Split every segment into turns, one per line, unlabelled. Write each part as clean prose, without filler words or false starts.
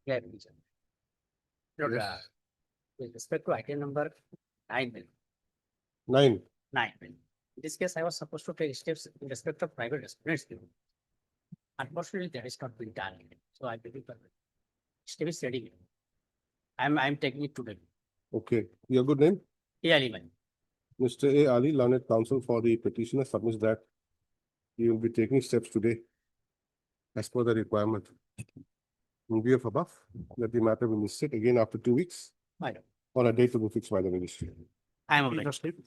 Clarification. Lord,
Yes.
with respect to item number 9,
9.
9. In this case, I was supposed to take steps in respect of private respondents. Unfortunately, that is not being done. So I believe that step is ready. I'm taking it today.
Okay. Your good name?
Yeah, even.
Mr. A. Ali, learned counsel for the petitioner, submits that he will be taking steps today as per the requirement. In view of above, that the matter will be sit again after 2 weeks
Madam,
or a date to be fixed by the ministry.
I am
Your
already.
Lordship,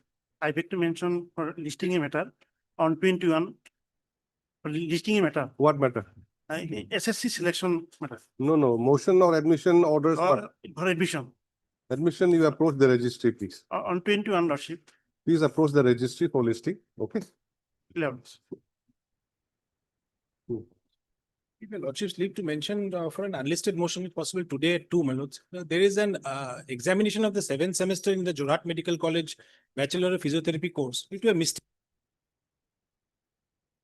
I beg to mention for listing a matter on 21, for listing a matter,
What matter?
SSC selection matter,
No, motion or admission orders,
or for admission.
admission, you approach the registry, please.
On 21, Lordship,
Please approach the registry for listing, okay?
11.
Your Lordship's leave to mention for an unlisted motion, if possible, today at 2, my lords. There is an examination of the 7th semester in the Gauhati Medical College Bachelor of Physiotherapy course. Due to a mistake,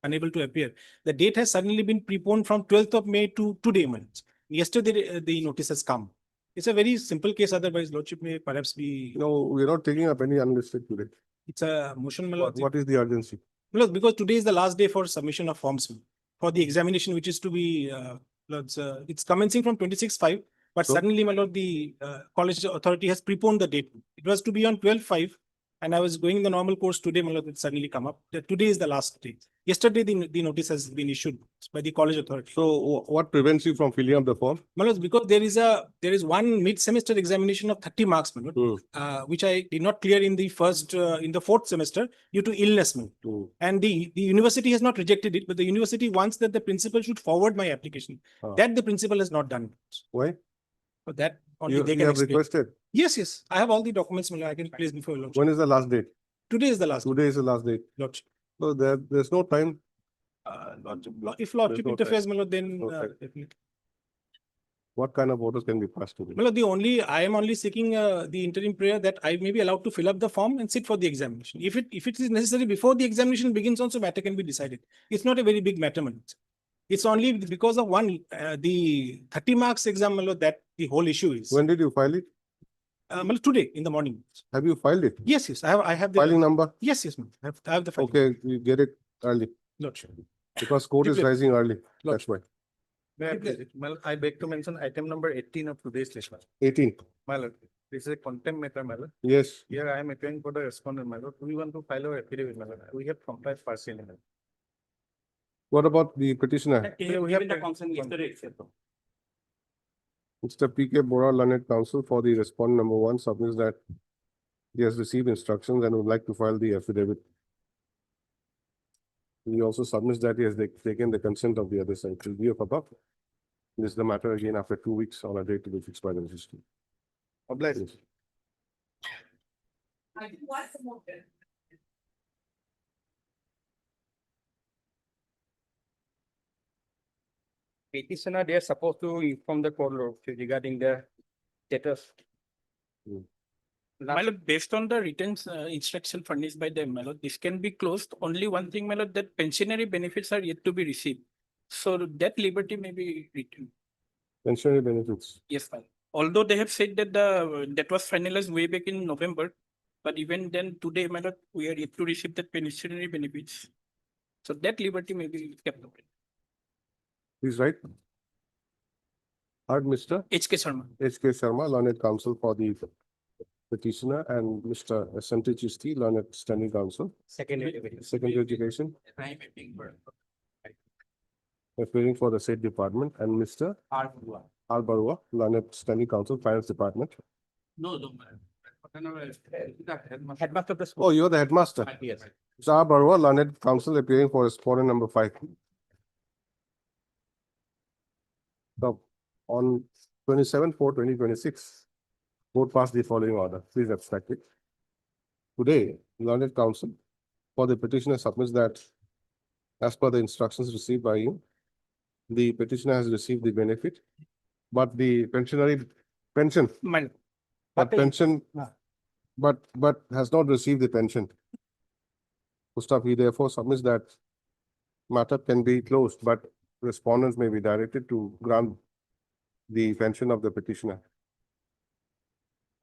unable to appear. The date has suddenly been preponed from 12th of May to today, my lords. Yesterday, the notice has come. It's a very simple case, otherwise, Lordship may perhaps be.
No, we're not taking up any unlisted today.
It's a motion, my lords.
What is the urgency?
My lords, because today is the last day for submission of forms for the examination, which is to be, lords, it's commencing from 26/5, but
So?
suddenly, my lord, the college authority has preponed the date. It was to be on 12/5, and I was going the normal course today, my lord, it suddenly come up. Today is the last day. Yesterday, the notice has been issued by the college authority.
So what prevents you from filling up the form?
My lords, because there is one mid-semester examination of 30 marks, my lord, which I did not clear in the in the 4th semester due to illness, my lord. And the university has not rejected it, but the university wants that the principal should forward my application. That the principal has not done.
Why?
So that only
You
they
you
can
have
explain.
requested.
Yes. I have all the documents, my lord. I can place before your lordship.
When is the last date?
Today is the last
Today is the last date.
lordship.
So there's no time.
If lordship
no
interferes, my lord, then
No time.
definitely.
What kind of orders can be passed today?
My lord, I am only seeking the interim prayer that I may be allowed to fill up the form and sit for the examination. If it is necessary before the examination begins, also matter can be decided. It's not a very big matter, my lord. It's only because of one the 30 marks exam, my lord, that the whole issue is.
When did you file it?
My lord, today in the morning.
Have you filed it?
Yes. I have the
Filing number?
Yes, ma'am. I have the filing.
Okay, you get it early
Lordship.
because court is rising early. That's why.
Well, I beg to mention item number 18 of today's list.
18.
My lord, this is a contempt matter, my lord.
Yes.
Here I am appearing for the respondent, my lord. We want to file our affidavit, my lord. We have complied partially, my lord.
What about the petitioner?
We have
the consent yesterday.
Mr. P.K. Bora, learned counsel for the respondent number 1, submits that he has received instructions and would like to file the affidavit. He also submits that he has taken the consent of the other side. In view of above, this is the matter again after 2 weeks on a date to be fixed by the registry.
Obliged. Petitioner, they are supposed to inform the court regarding the status.
My lord, based on the written instruction furnished by them, my lord, this can be closed. Only one thing, my lord, that pensionary benefits are yet to be received. So that liberty may be written.
Pensionary benefits.
Yes, ma'am. Although they have said that that was finalized way back in November, but even then today, my lord, we are yet to receive that pensionary benefits. So that liberty may be kept open.
Please write. Heard Mr.
H.K. Sharma.
H.K. Sharma, learned counsel for the petitioner, and Mr. S.M.T. Chisti, learned standing counsel.
Secondary
Education, appearing for the said department, and Mr. R. Barua, learned standing counsel, finance department.
No. Headmaster of the school.
Oh, you're the headmaster.
Yes.
Mr. R. Barua, learned counsel, appearing for respondent number 5. So, on 27/4/2026, court passed the following order. Please abstract it. Today, learned counsel for the petitioner submits that as per the instructions received by you, the petitioner has received the benefit, but the pension, but has not received the pension. Gustav, he therefore submits that matter can be closed, but respondents may be directed to grant the pension of the petitioner.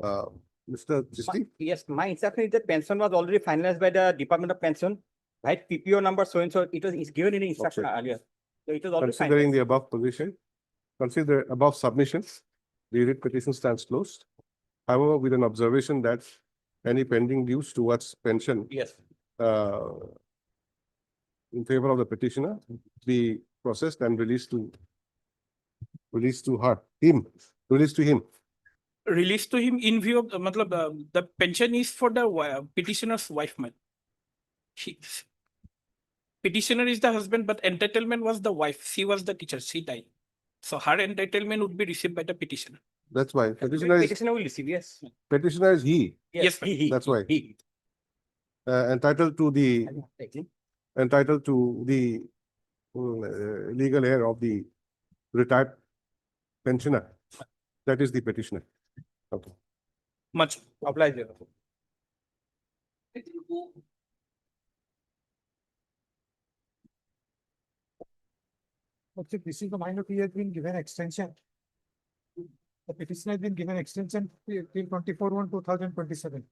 Mr. Chisti,
Yes, my instruction is that pension was already finalized by the Department of Pension, right? PPO number so and so, it's given in the instruction
Okay.
earlier. So it was already
considering
finalized.
the above position, consider above submissions, the writ petition stands closed. However, with an observation that any pending dues towards pension
Yes.
In favor of the petitioner be processed and released to released to him.
Released to him in view of, matlab, the pension is for the petitioner's wife, man. Petitioner is the husband, but entitlement was the wife. She was the teacher. She died. So her entitlement would be received by the petitioner.
That's why petitioner
Petitioner will receive, yes.
is he.
Yes, ma'am.
he.
That's why.
He.
Entitled to the
Taking.
legal heir of the retired pensioner. That is the petitioner. Okay.
Much.
Obliged.
Okay, this is the minor, he has been given extension. The petition has been given extension till 24/1/2027.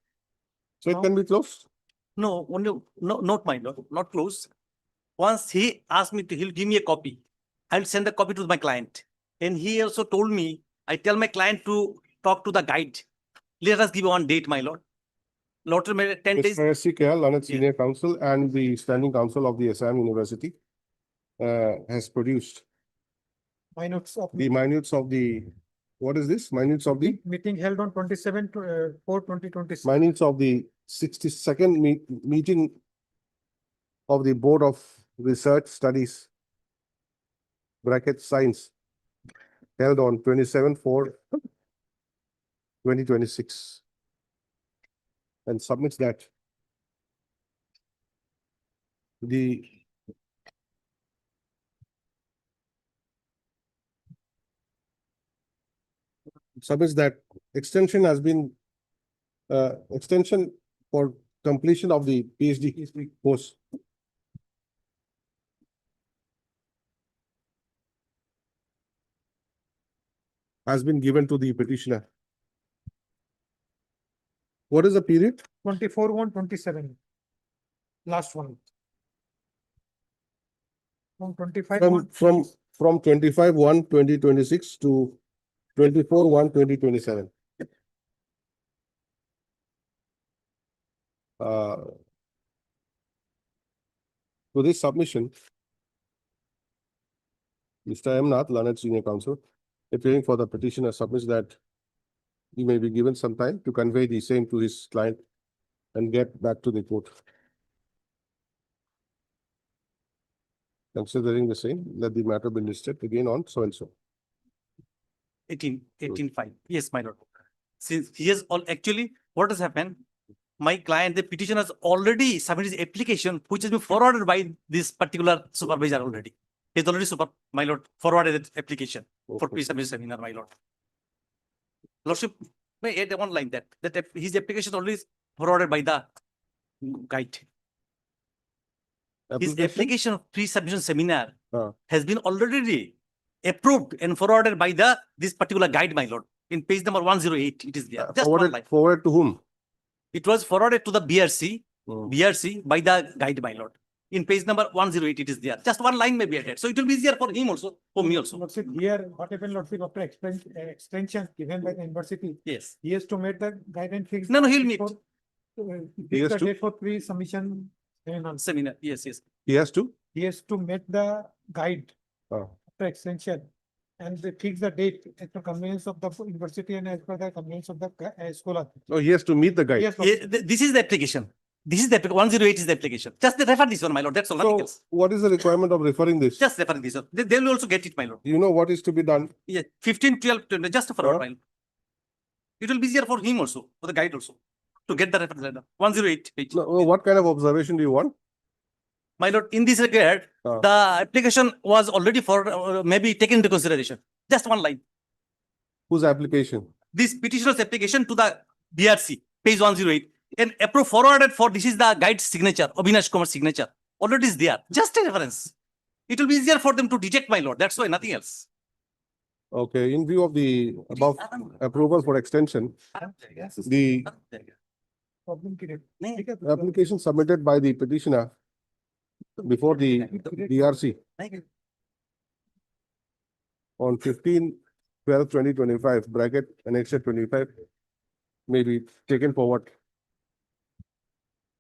So it can be closed.
No, only, no, not my lord, not close. Once he asked me to, he'll give me a copy. I'll send the copy to my client. And he also told me, I tell my client to talk to the guide. Let us give one date, my lord. Lottery made 10 days.
Mr. S.C. Kayal, Learned Senior Counsel and the Standing Counsel of the Assam University has produced
Minutes of
the minutes of the, what is this? Minutes of the,
meeting held on 27/4/2026.
minutes of the 62nd meeting of the Board of Research Studies, bracket science, held on 27/4/2026, and submits that the extension has been extension for completion of the PhD course has been given to the petitioner. What is the period?
24/1/27. Last one. From 25.
From 25/1/2026 to 24/1/2027. To this submission, Mr. M. Nath, Learned Senior Counsel, appearing for the petitioner, submits that he may be given some time to convey the same to his client and get back to the court. Considering the same, let the matter be listed again on so and so.
18/5. Yes, my lord. Since he has actually, what has happened? My client, the petitioner has already submitted his application, which has been forwarded by this particular supervisor already. He's already my lord, forwarded the application for
Okay.
pre-submission seminar, my lord. Lordship, may add one line that his application already forwarded by the guide. His application of pre-submission seminar has been already approved and forwarded by this particular guide, my lord. In page number 108, it is there. Just one line.
Forwarded to whom?
It was forwarded to the BRC by the guide, my lord. In page number 108, it is there. Just one line may be added. So it will be easier for him also, for me also.
Lordship, here, what happened, Lordship, after extension given by the university,
Yes.
he has to meet the guidance fix.
No, he'll meet.
He has
The
to?
date for pre-submission.
Seminar, yes.
He has to?
He has to meet the guide after extension. And they fix the date at the convenience of the university and as per the convenience of the scholar.
Oh, he has to meet the guy.
Yes,
This is the application. This is the 108 is the application. Just refer this one, my lord. That's all. Nothing
So
else.
what is the requirement of referring this?
Just refer this one. They will also get it, my lord.
You know what is to be done?
Yeah, 15, 12, 20, just forward, my lord. It will be easier for him also, for the guide also, to get the reference letter. 108 page.
No, what kind of observation do you want?
My lord, in this regard, the application was already maybe taken into consideration. Just one line.
Whose application?
This petitioner's application to the BRC, page 108, and approved forwarded for this is the guide's signature, Abhinash Kumar's signature. Already is there. Just a reference. It will be easier for them to detect, my lord. That's why, nothing else.
Okay, in view of the above approval for extension, the application submitted by the petitioner before the DRC on 15/12/2025 bracket annexure 25 may be taken forward.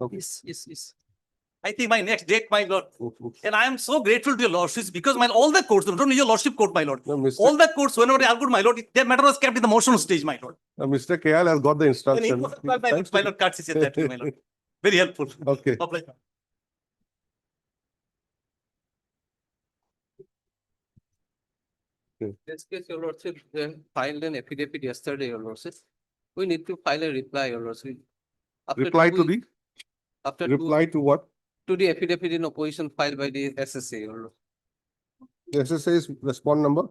Okay.
Yes. I think my next date, my lord. And I am so grateful to your lordships because my all the courts, don't only your lordship court, my lord.
No, Mr.
All the courts, whenever I argued, my lord, their matter was kept in the motion stage, my lord.
Mr. KL has got the
And he
instruction.
was, my lord, courtesy said that to me, my lord. Very helpful.
Okay.
Apply.
This case, your lordship, filed an affidavit yesterday, your lordship. We need to file a reply, your lordship. After
Reply
two
to
week-
the,
After
reply to what?
to the affidavit in opposition filed by the SSA, your lordship.
The SSA's respond number?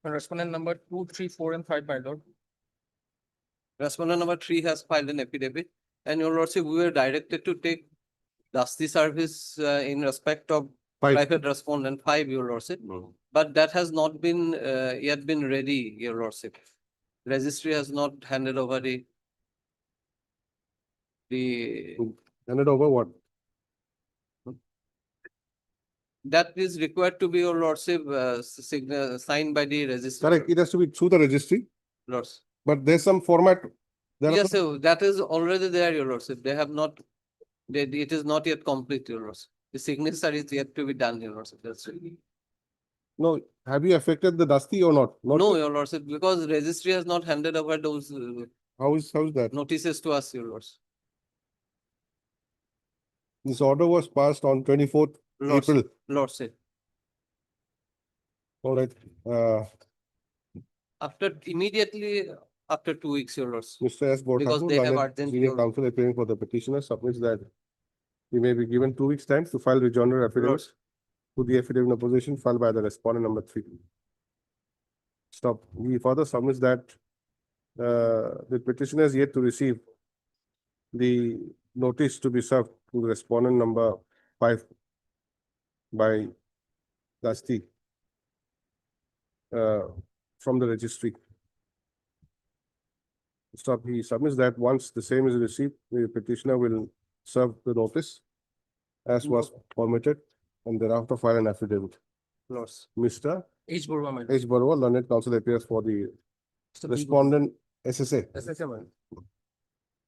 Respondent number 2, 3, 4, and 5, my lord.
Respondent number 3 has filed an affidavit, and your lordship, we were directed to take dusty service in respect of
Five.
private respondent 5, your lordship. But that has not been yet been ready, your lordship. Registry has not handed over the
Handed over what?
that is required to be, your lordship, signed by the registry.
Correct, it has to be through the registry,
Lords.
but there's some format. There are
Yes,
some-
sir, that is already there, your lordship. They have not, it is not yet complete, your lordship. The signature is yet to be done, your lordship. That's right.
No, have you affected the dusty or not? Not
No,
yet?
your lordship, because registry has not handed over those
How is that?
notices to us, your lords.
This order was passed on 24th
Lords,
April.
lordship.
All right,
Immediately after 2 weeks, your lords.
Mr. S.
Because they have
Borthakur,
urgent
senior
your-
counsel appearing for the petitioner submits that he may be given 2 weeks' time to file rejoinder affidavit
Lords.
to the affidavit in opposition filed by the respondent number 3. Stop. He further submits that the petitioner is yet to receive the notice to be served to the respondent number 5 by Dusty from the registry. Stop. He submits that once the same is received, the petitioner will serve the notice as was permitted and thereafter file an affidavit.
Lords.
Mr.
H. Burma, my lord.
H. Barwa, learned counsel appears for the
Mr. B.
respondent SSA.
SSA, my lord.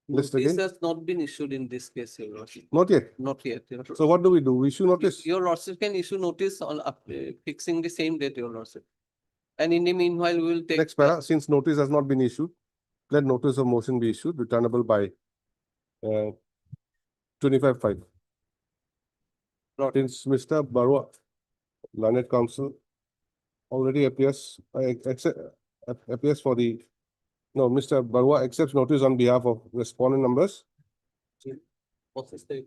List
Notice
again?
has not been issued in this case, your lordship.
Not yet.
Not yet. Your lordship.
So what do? We issue notice?
Your lordship can issue notice on fixing the same date, your lordship. And in the meanwhile, we will take.
Next para, since notice has not been issued, let notice of motion be issued, returnable by 25/5.
Lord.
Since Mr. Barwa, learned counsel, already appears for the, no, Mr. Barwa accepts notice on behalf of respondent numbers.
What is the?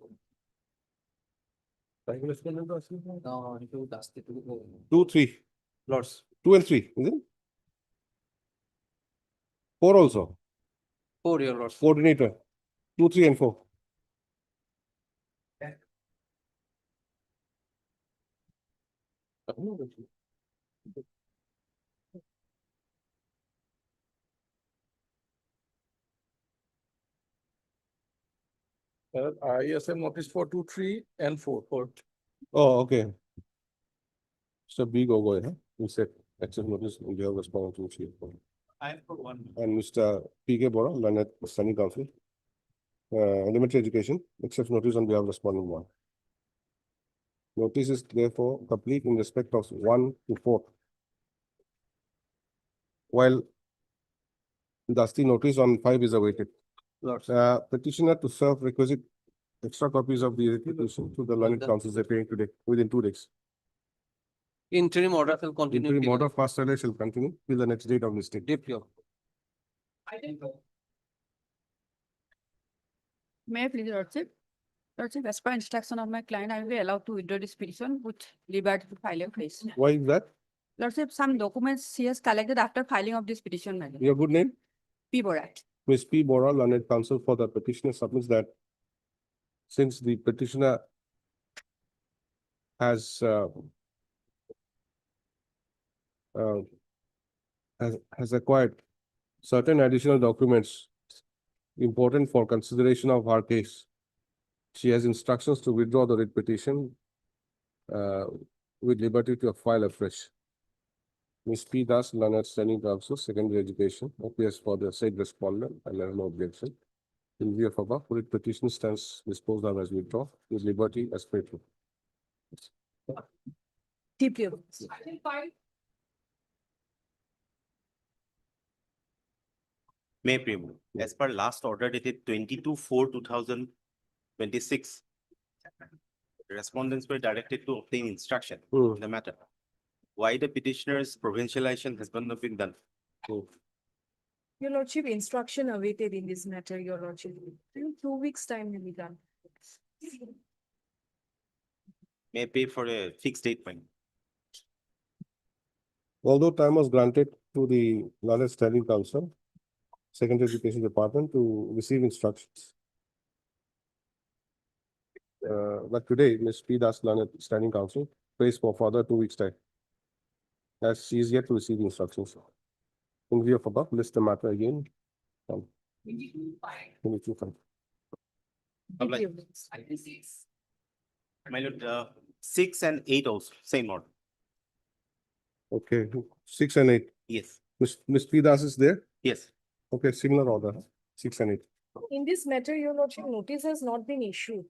No, into Dusty.
2, 3,
Lords.
2 and 3, is it? 4 also,
4, your lords.
coordinator, 2, 3 and 4.
ISM notice for 2, 3, and 4.
Oh, okay. Mr. B. Gogoi, huh? He said, accept notice on behalf of respondent 2, 3 and 4.
I have for one.
And Mr. P.K. Bora, learned study counsel, elementary education, accepts notice on behalf of respondent 1. Notice is therefore complete in respect of 1 to 4. While Dusty notice on 5 is awaited.
Lords.
Petitioner to serve requisite extra copies of the petition to the learned councils appearing today, within 2 days.
Interim order will continue.
Interim
till-
order fast trial shall continue till the next date of listing.
Dip, your.
May I please, Lordship? Lordship, as per instruction of my client, I will be allowed to withdraw this petition with liberty to file a case.
Why is that?
Lordship, some documents he has collected after filing of this petition, madam.
Your good name?
P. Borat.
Ms. P. Bora, learned counsel for the petitioner submits that since the petitioner has has acquired certain additional documents important for consideration of her case. She has instructions to withdraw the writ petition with liberty to file afresh. Ms. P. Das, Learned Standing Counsel, Secondary Education, appears for the said respondent and there is no objection. In view of above, writ petition stands disposed of as withdrawn with liberty as faithful.
Deeply.
May Primo, as per last order dated 22/4/2026, respondents were directed to obtain instruction in the matter. Why the petitioner's provincialization has not been done?
Your lordship, instruction awaited in this matter, your lordship. In 2 weeks' time will be done.
May pay for a fixed date fine.
Although time was granted to the Learned Standing Counsel, Secondary Education Department to receive instructions. But today, Ms. P. Das, Learned Standing Counsel, prays for further 2 weeks' time, as she is yet to receive instructions. In view of above, list the matter again. 22
My lord, 6 and 8 also, same order.
Okay, 6 and 8.
Yes,
Ms. P. Das is there?
yes.
Okay, similar order, 6 and 8.
In this matter, your lordship, notice has not been issued.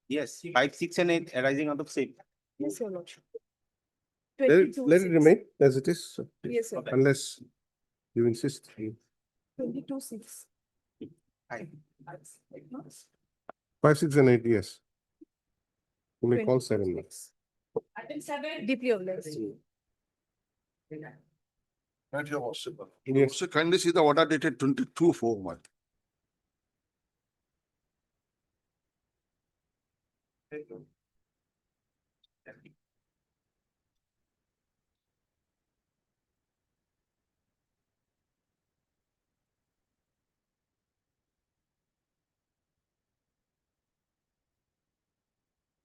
Yes, 5, 6 and 8 arising out of same.
Yes, your lordship.
Let
22/6.
it remain as it is,
Yes, sir.
unless you insist.
22/6.
5, 6 and 8, yes. You may call 7 now.
Deeply obliged.
Thank you, Worship.
Yes.
So kindly see the order dated 22/4, my.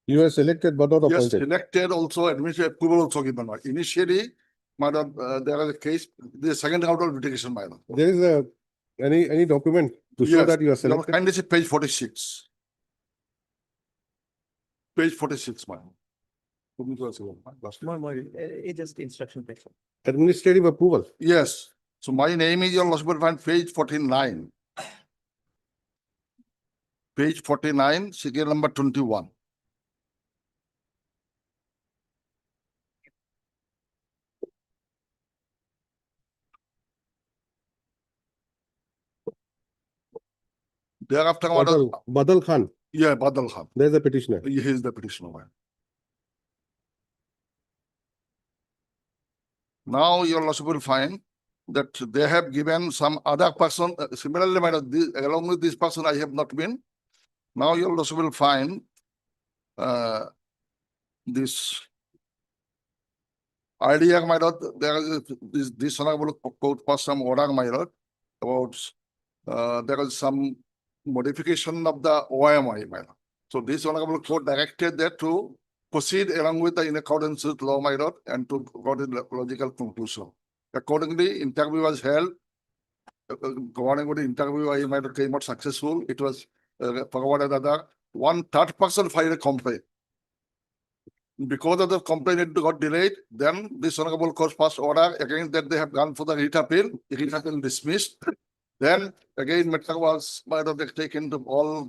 You are selected but not
Yes,
appointed.
selected also, administrative approval also given. My. Initially, madam, there is a case, the second round of litigation, madam.
There is any document to show
Yes,
that you are
your
selected?
kindly see page 46. Page 46, madam.
It's just instruction page.
Administrative approval.
Yes, so my name is your lordship will find page 49. Page 49, serial number 21. Thereafter, madam,
Badal Khan,
yeah, Badal Khan.
there is a petitioner.
He is the petitioner. Madam. Now your lordship will find that they have given some other person, similarly, madam, along with this person, I have not been. Now your lordship will find this idea, my lord, there is this honorable court passed some order, my lord, about there is some modification of the OMI, my lord. So this honorable court directed that to proceed along with the in accordance with law, my lord, and to go to the logical conclusion. Accordingly, interview was held. According to the interview, I might have came out successful. It was forwarded that 1/3 person filed a complaint. Because of the complaint, it got delayed. Then this honorable court passed order again that they have gone for the writ appeal. The writ appeal dismissed. Then again, matter was might have taken to all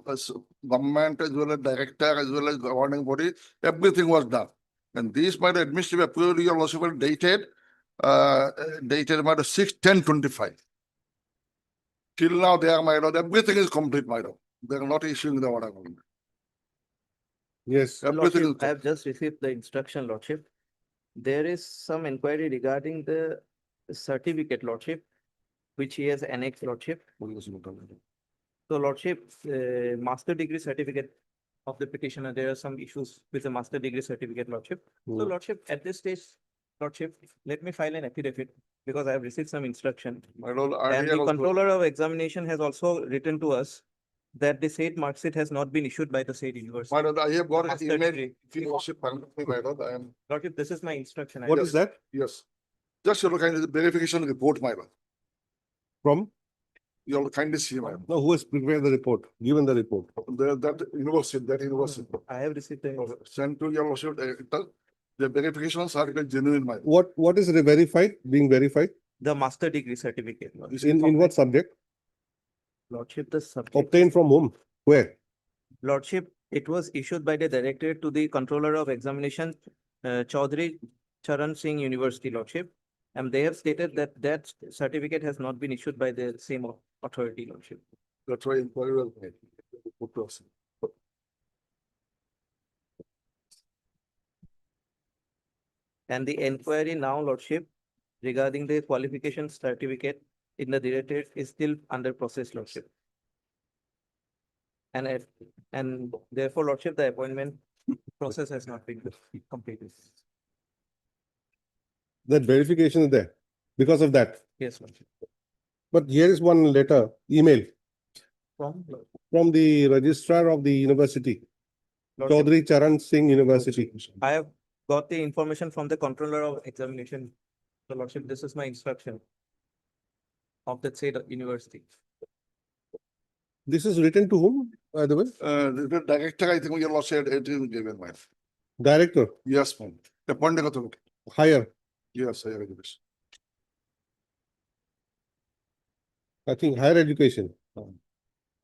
government as well as director as well as governing body. Everything was done. And these might administrative approval your lordship will dated about 6/10/25. Till now, they are my lord. Everything is complete, my lord. They are not issuing the order.
Yes.
Everything is
Lordship, I have just received the instruction, lordship. There is some inquiry regarding the certificate, lordship, which he has annexed, lordship. So, lordship, master degree certificate of the petitioner, there are some issues with the master degree certificate, lordship. So, lordship, at this stage, lordship, let me file an affidavit because I have received some instruction.
My lord,
And the controller of examination has also written to us that the said mark sheet has not been issued by the said university.
My lord, I have got an
Master
email.
degree.
If you worship, my lord, I am.
Lordship, this is my instruction.
What is that?
Yes. Just your kind of verification report, my lord.
From,
You'll kindly see, my lord.
no, who has prepared the report, given the report?
That university.
I have received the.
Sent to your lordship, the verifications are genuine, my lord.
What is verified, being verified?
The master degree certificate.
In what subject?
Lordship, the subject.
Obtained from whom? Where?
Lordship, it was issued by the directorate to the controller of examination, Chaudhry Charan Singh University, Lordship. And they have stated that that certificate has not been issued by the same authority, Lordship.
That's why inquiry was made. Put to us.
And the enquiry now, Lordship, regarding the qualification certificate in the directorate is still under process, Lordship. And therefore, Lordship, the appointment process has not been completed.
That verification is there because of that.
Yes, Lordship.
But here is one letter, email
From
from the registrar of the university,
Lordship,
Chaudhry Charan Singh University.
I have got the information from the controller of examination. So Lordship, this is my instruction of that said university.
This is written to whom, by the way?
The director, I think your lordship, it is given, my lord.
Director,
Yes, ma'am. Appointed authority.
higher.
Yes, I agree.
I think higher education.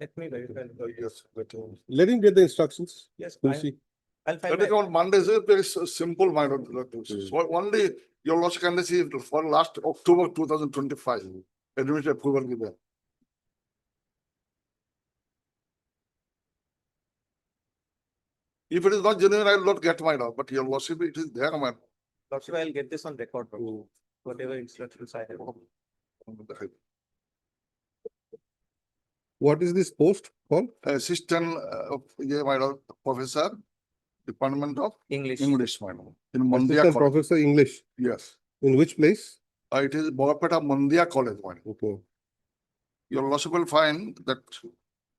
Let me verify.
Yes, but.
Let him get the instructions.
Yes,
We'll see.
I'll
That
find
is on Mondays, very simple, my lord. So only your lordship can see for last October 2025. Admission approval given. If it is not genuine, I will not get my lord, but your lordship, it is there, man.
Lordship, I'll get this on record, whatever instructions I have.
What is this post called?
Assistant, yeah, my lord, professor, Department of
English.
English, my lord. In Mandia
Assistant
College.
Professor English.
Yes.
In which place?
It is Borpeta Mandia College, my lord.
Okay.
Your lordship will find that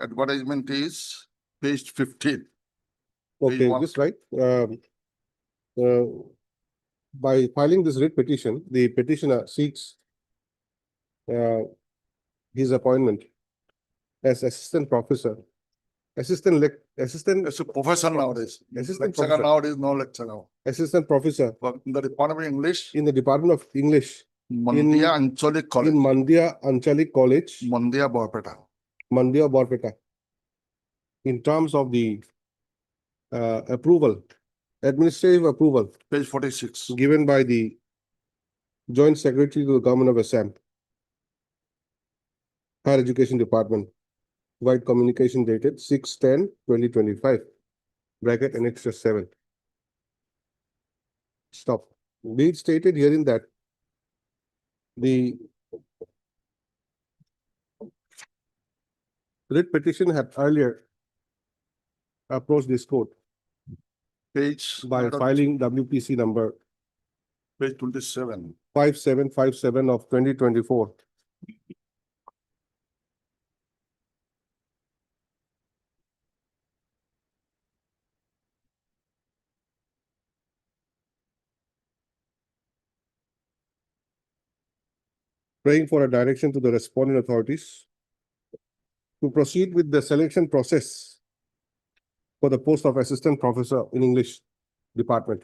advertisement is page 15.
Okay,
one.
this right. Uh, by filing this writ petition, the petitioner seeks his appointment as assistant professor, assistant,
It's a professor nowadays.
Assistant
Lecturer
professor.
nowadays, no lecturer now.
assistant professor
But in the Department of English,
in the Department of English
Mandia Anchalik
in
College,
Mandya Anchalik College,
Mandia Borpeta.
Mandya Borpeta. In terms of the approval, administrative approval
Page 46.
given by the Joint Secretary to the Government of Assam, Higher Education Department, White communication dated 6/10/2025, bracket annexure 7. Stop. Be it stated herein that the writ petition had earlier approached this court
Page.
by filing WPC number
Page 27.
5757 of 2024. Praying for a direction to the responding authorities to proceed with the selection process for the post of assistant professor in English department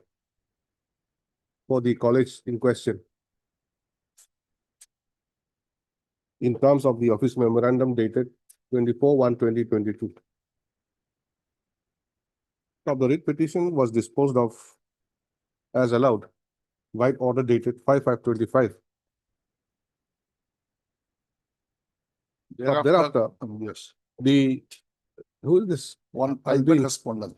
for the college in question, in terms of the office memorandum dated 24/1/2022. Now, the writ petition was disposed of as allowed, white order dated 5/5/25. Thereafter,
Yes,
who is this?
one
I'll
private
be-
correspondent.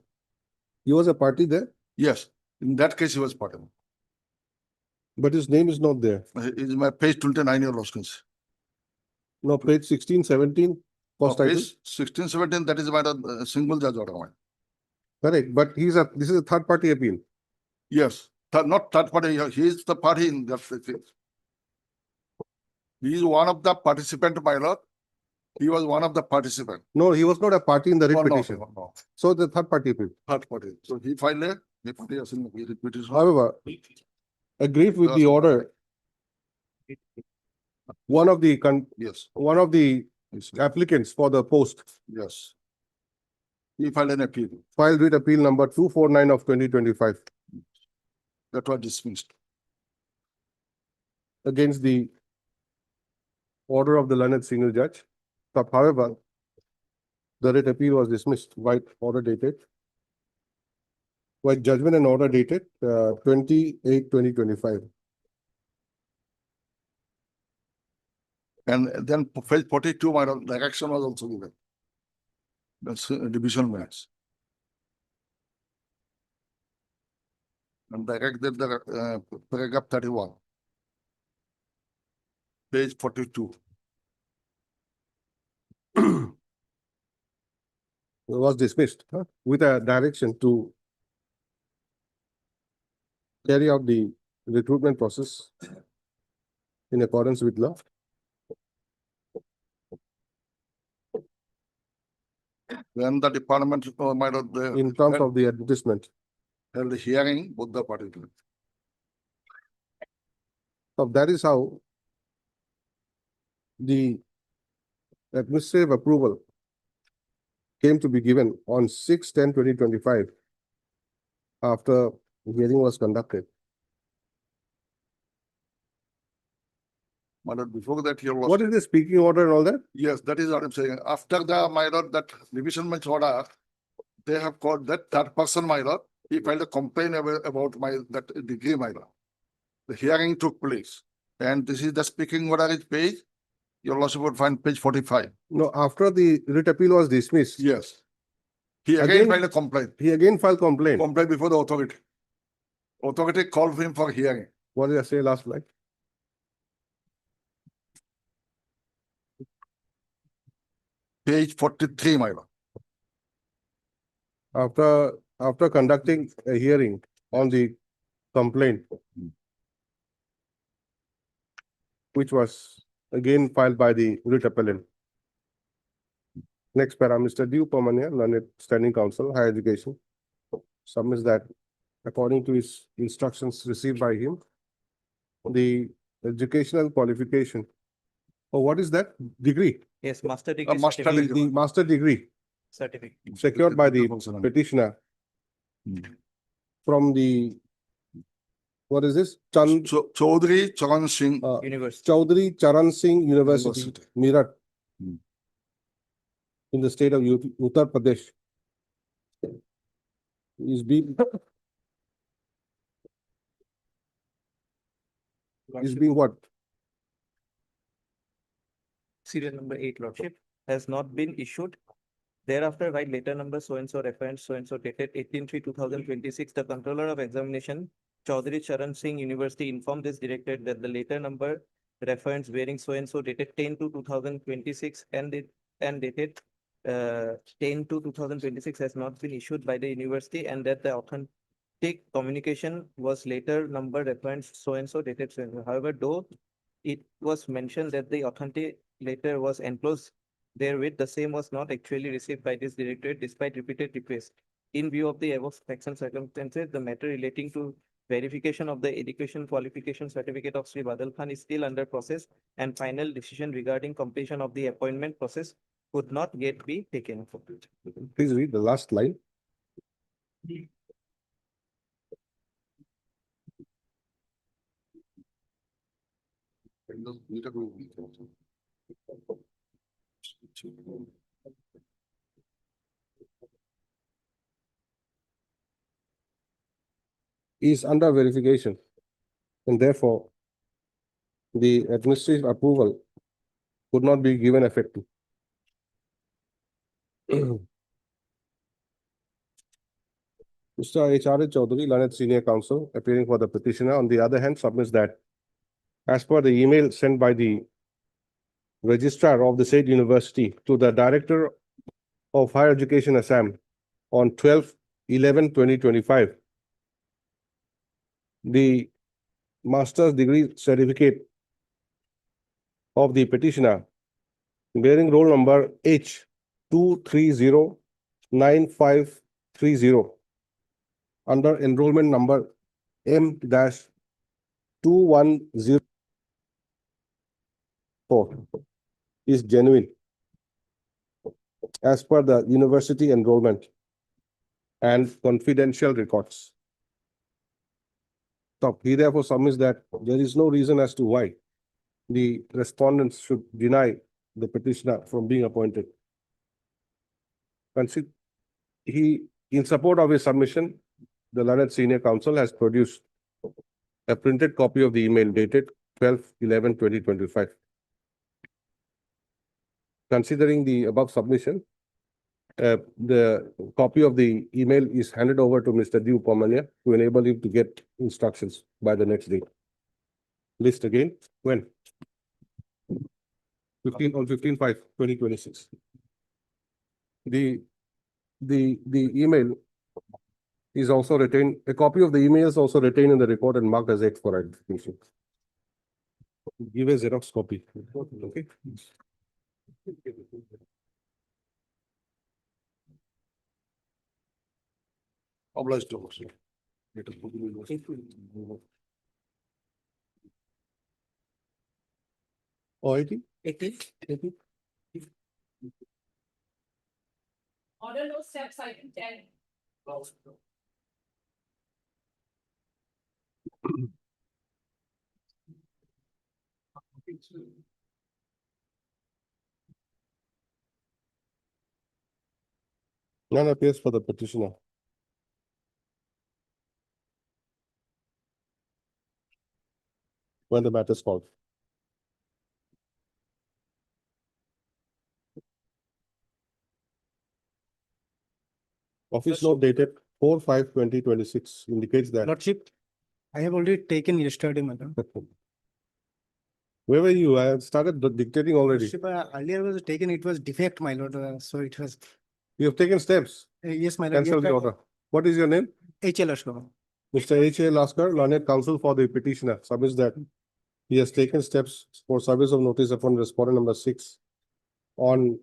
He was a party there,
Yes, in that case, he was part of it.
but his name is not there.
Is my page 29, your lordship.
No, page 16, 17, first title.
Page 16, 17, that is my single judge order. Mine.
Correct, but this is a third party appeal.
Yes, not third party, he is the party in that case. He is one of the participant, my lord. He was one of the participants.
No, he was not a party in the writ
No, no,
petition.
no,
So the third party appeal.
third party. So he filed a petition.
However, aggrieved with the order one of the
Yes,
one of the
yes,
applicants for the post
yes. He filed an appeal
filed with appeal number 249 of 2025
that was dismissed.
against the order of the learned single judge. But however, the writ appeal was dismissed, while order dated, while judgment and order dated 28/2025.
And then page 42, my direction was also given. That's division match. And directed the paragraph 31. Page 42.
Was dismissed with a direction to carry out the recruitment process in accordance with law.
Then the department
In terms of the advertisement.
held a hearing, both the parties.
So that is how the administrative approval came to be given on 6/10/2025 after the hearing was conducted.
My lord, before that, you
What is the speaking order and all that?
yes, that is what I'm saying. After the, my lord, that division bench order, they have called that third person, my lord. He filed a complaint about my, that degree, my lord. The hearing took place. And this is the speaking order is page, your lordship would find page 45.
No, after the writ appeal was dismissed,
Yes. He again
Again-
filed a complaint,
he again filed complaint.
complaint before the authority. Authority called him for hearing.
What did I say last slide?
Page 43, my lord.
After conducting a hearing on the complaint, which was again filed by the writ appellant. Next para, Mr. D. Upamanya, Learned Standing Counsel, Higher Education, submits that according to his instructions received by him, the educational qualification. Oh, what is that? Degree,
Yes, master degree.
master
certificate.
degree.
the master degree
Certificate.
secured by the petitioner from the, what is this?
Chaudhary Charan Singh
University.
Chaudhary Charan Singh University,
University.
Meerut,
Hmm.
in the state of Uttar Pradesh, is being what?
Serial number 8, Lordship, has not been issued. Thereafter, by letter number so-and-so reference so-and-so dated 18/3/2026, the Controller of Examination, Chaudhary Charan Singh University, informed this directorate that the letter number reference bearing so-and-so dated 10/2/2026 and dated 10/2/2026 has not been issued by the university, and that the authentic communication was later number reference so-and-so dated so-and-so. However, though it was mentioned that the authentic letter was enclosed therewith, the same was not actually received by this directorate despite repeated requests. In view of the above facts and circumstances, the matter relating to verification of the education qualification certificate of Sri Badal Khan is still under process, and final decision regarding completion of the appointment process could not yet be taken.
Please read the last line. Is under verification, and therefore the administrative approval could not be given effect to. Mr. H.R. Chaudhary, Learned Senior Counsel, appearing for the petitioner, on the other hand, submits that as per the email sent by the registrar of the said university to the Director of Higher Education Assam on 12/11/2025, the master's degree certificate of the petitioner bearing roll number H2309530 under enrollment number M-210 4 is genuine as per the university enrollment and confidential records. So he therefore submits that there is no reason as to why the respondents should deny the petitioner from being appointed. In support of his submission, the learned senior counsel has produced a printed copy of the email dated 12/11/2025. Considering the above submission, the copy of the email is handed over to Mr. D. Upamanya to enable him to get instructions by the next day. List again, when? 15/5/2026. The email is also retained, a copy of the email is also retained in the report and marked as X for identification. Give a Xerox copy, okay?
Obliged to.
OIT?
Order those steps, item 10.
None appears for the petitioner. When the matter is called. Office note dated 4/5/2026 indicates that.
Lordship, I have already taken yesterday, madam.
Where were you? I had started dictating already.
Lordship, earlier was taken, it was defect, my lord, so it was,
You have taken steps.
yes, my lord.
Cancel the order. What is your name?
HL Ashwin.
Mr. H.A. Laskar, learned counsel for the petitioner, submits that he has taken steps for service of notice upon respondent number 6 on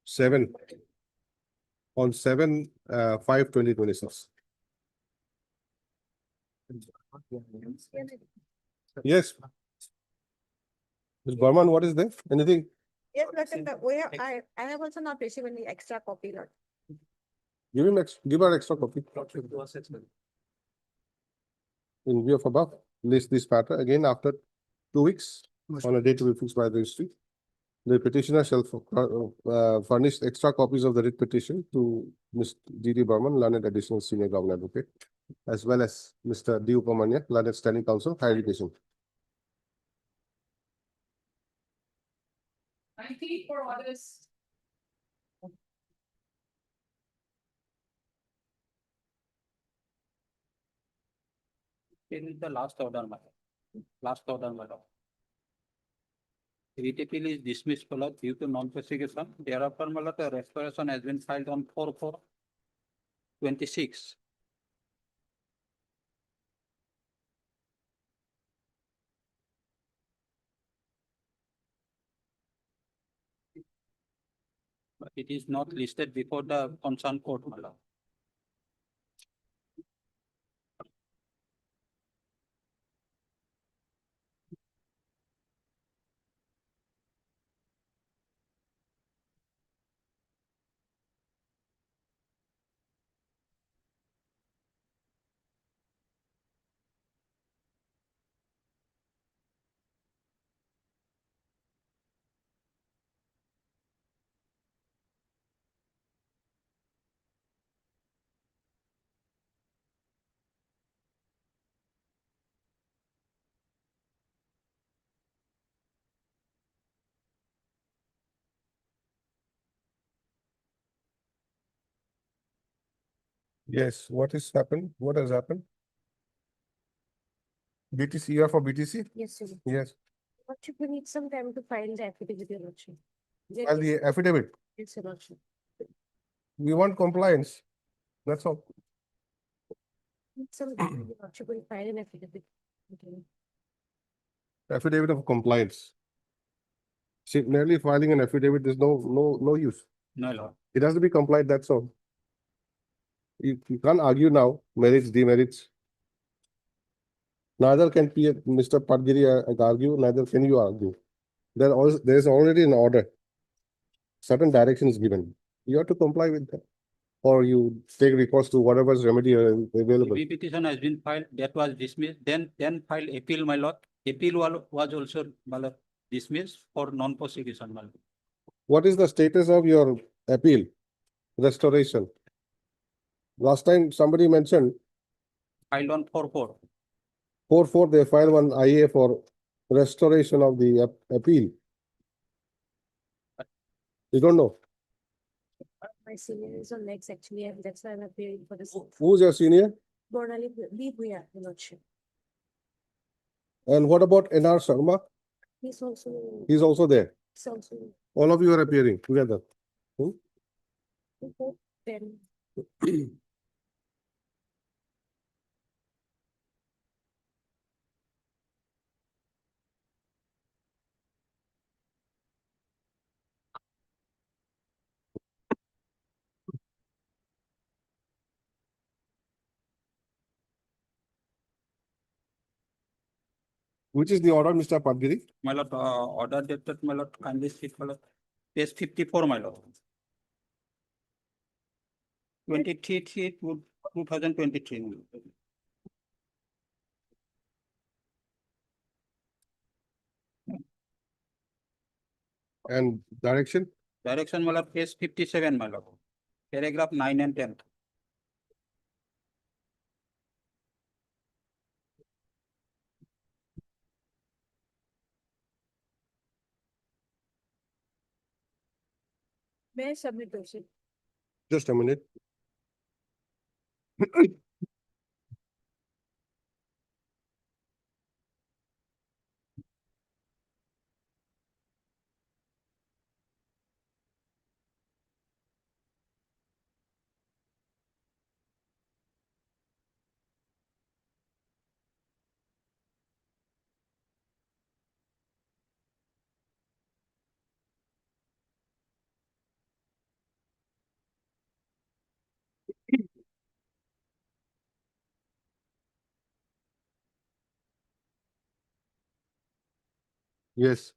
7/5/2026. Yes. Ms. Burman, what is there? Anything?
Yes, I have also not received any extra copy, Lord.
Give her extra copy. In view of above, list this matter again after 2 weeks on a date to be fixed by the registry. The petitioner shall furnish extra copies of the writ petition to Ms. D.D. Burman, learned additional senior government advocate, as well as Mr. D. Upamanya, learned standing counsel, higher education.
I think for others.
This is the last order, madam. Last order, madam. Writ appeal is dismissed, my lord, due to non-prosecution. Thereafter, my lord, the restoration has been filed on 4/4/26. But it is not listed before the concerned court, my lord.
Yes, what has happened? What has happened? BTC, you are for BTC?
Yes, sir.
Yes.
Lordship, we need some time to file the affidavit, Your Lordship.
File the affidavit.
Yes, Your Lordship.
We want compliance. That's all.
Need some time, Your Lordship, will file an affidavit. Okay.
Affidavit of compliance. See, merely filing an affidavit is no use.
No, lord.
It has to be complied, that's all. You can't argue now, merits, demerits. Neither can Mr. Padgiri argue, neither can you argue. there is already an order. Certain direction is given. You have to comply with that. Or you take recourse to whatever's remedy available.
Review petition has been filed, that was dismissed, then file appeal, my lord. Appeal was also, my lord, dismissed for non-prosecution, my lord.
What is the status of your appeal? Restoration. Last time somebody mentioned
Filed on 4/4.
4/4, they filed one IA for restoration of the appeal. You don't know?
My senior is on next actually, and that's why I'm appearing for this.
Who's your senior?
Bornali, we are, your lordship.
And what about NR Sharma?
He's also,
He's also there.
he's also.
All of you are appearing together.
Then
Which is the order, Mr. Padgiri?
My lord, order dated, my lord, kindly speak, my lord. Page 54, my lord. 23/3/2023.
And direction?
Direction, my lord, page 57, my lord. Paragraph 9 and 10.
may I submit lordship?
Just a minute. Yes.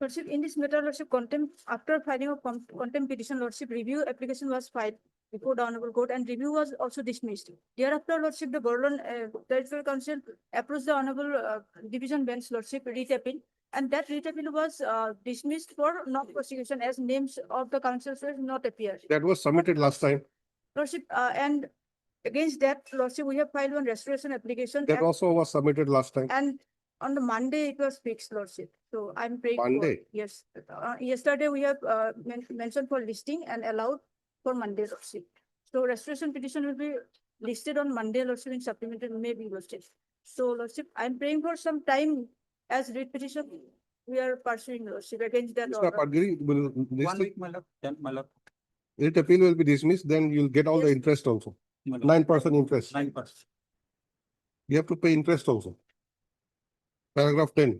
Lordship, in this matter, Lordship, contempt, after filing of contempt petition, Lordship, review application was filed before the Honorable Court and review was also dismissed. Thereafter, Lordship, the Borderland Territorial Council approached the Honorable Division Bench, Lordship, writ appeal, and that writ appeal was dismissed for non-prosecution as names of the councils were not appear.
That was submitted last time.
Lordship, and against that, Lordship, we have filed one restoration application.
That also was submitted last time.
And on the Monday, it was fixed, Lordship. So I'm praying. for-
Monday?
Yes. Yesterday, we have mentioned for listing and allowed for Monday, Lordship. So restoration petition will be listed on Monday, Lordship, in supplemental may be listed. So, Lordship, I'm praying for some time as writ petition. We are pursuing, Lordship, against that
Mr.
order.
Padgiri, will this
1 week, my lord, then, my lord.
writ appeal will be dismissed, then you'll get all the
Yes.
interest also.
My lord.
9% interest.
9%.
You have to pay interest also. Paragraph 10.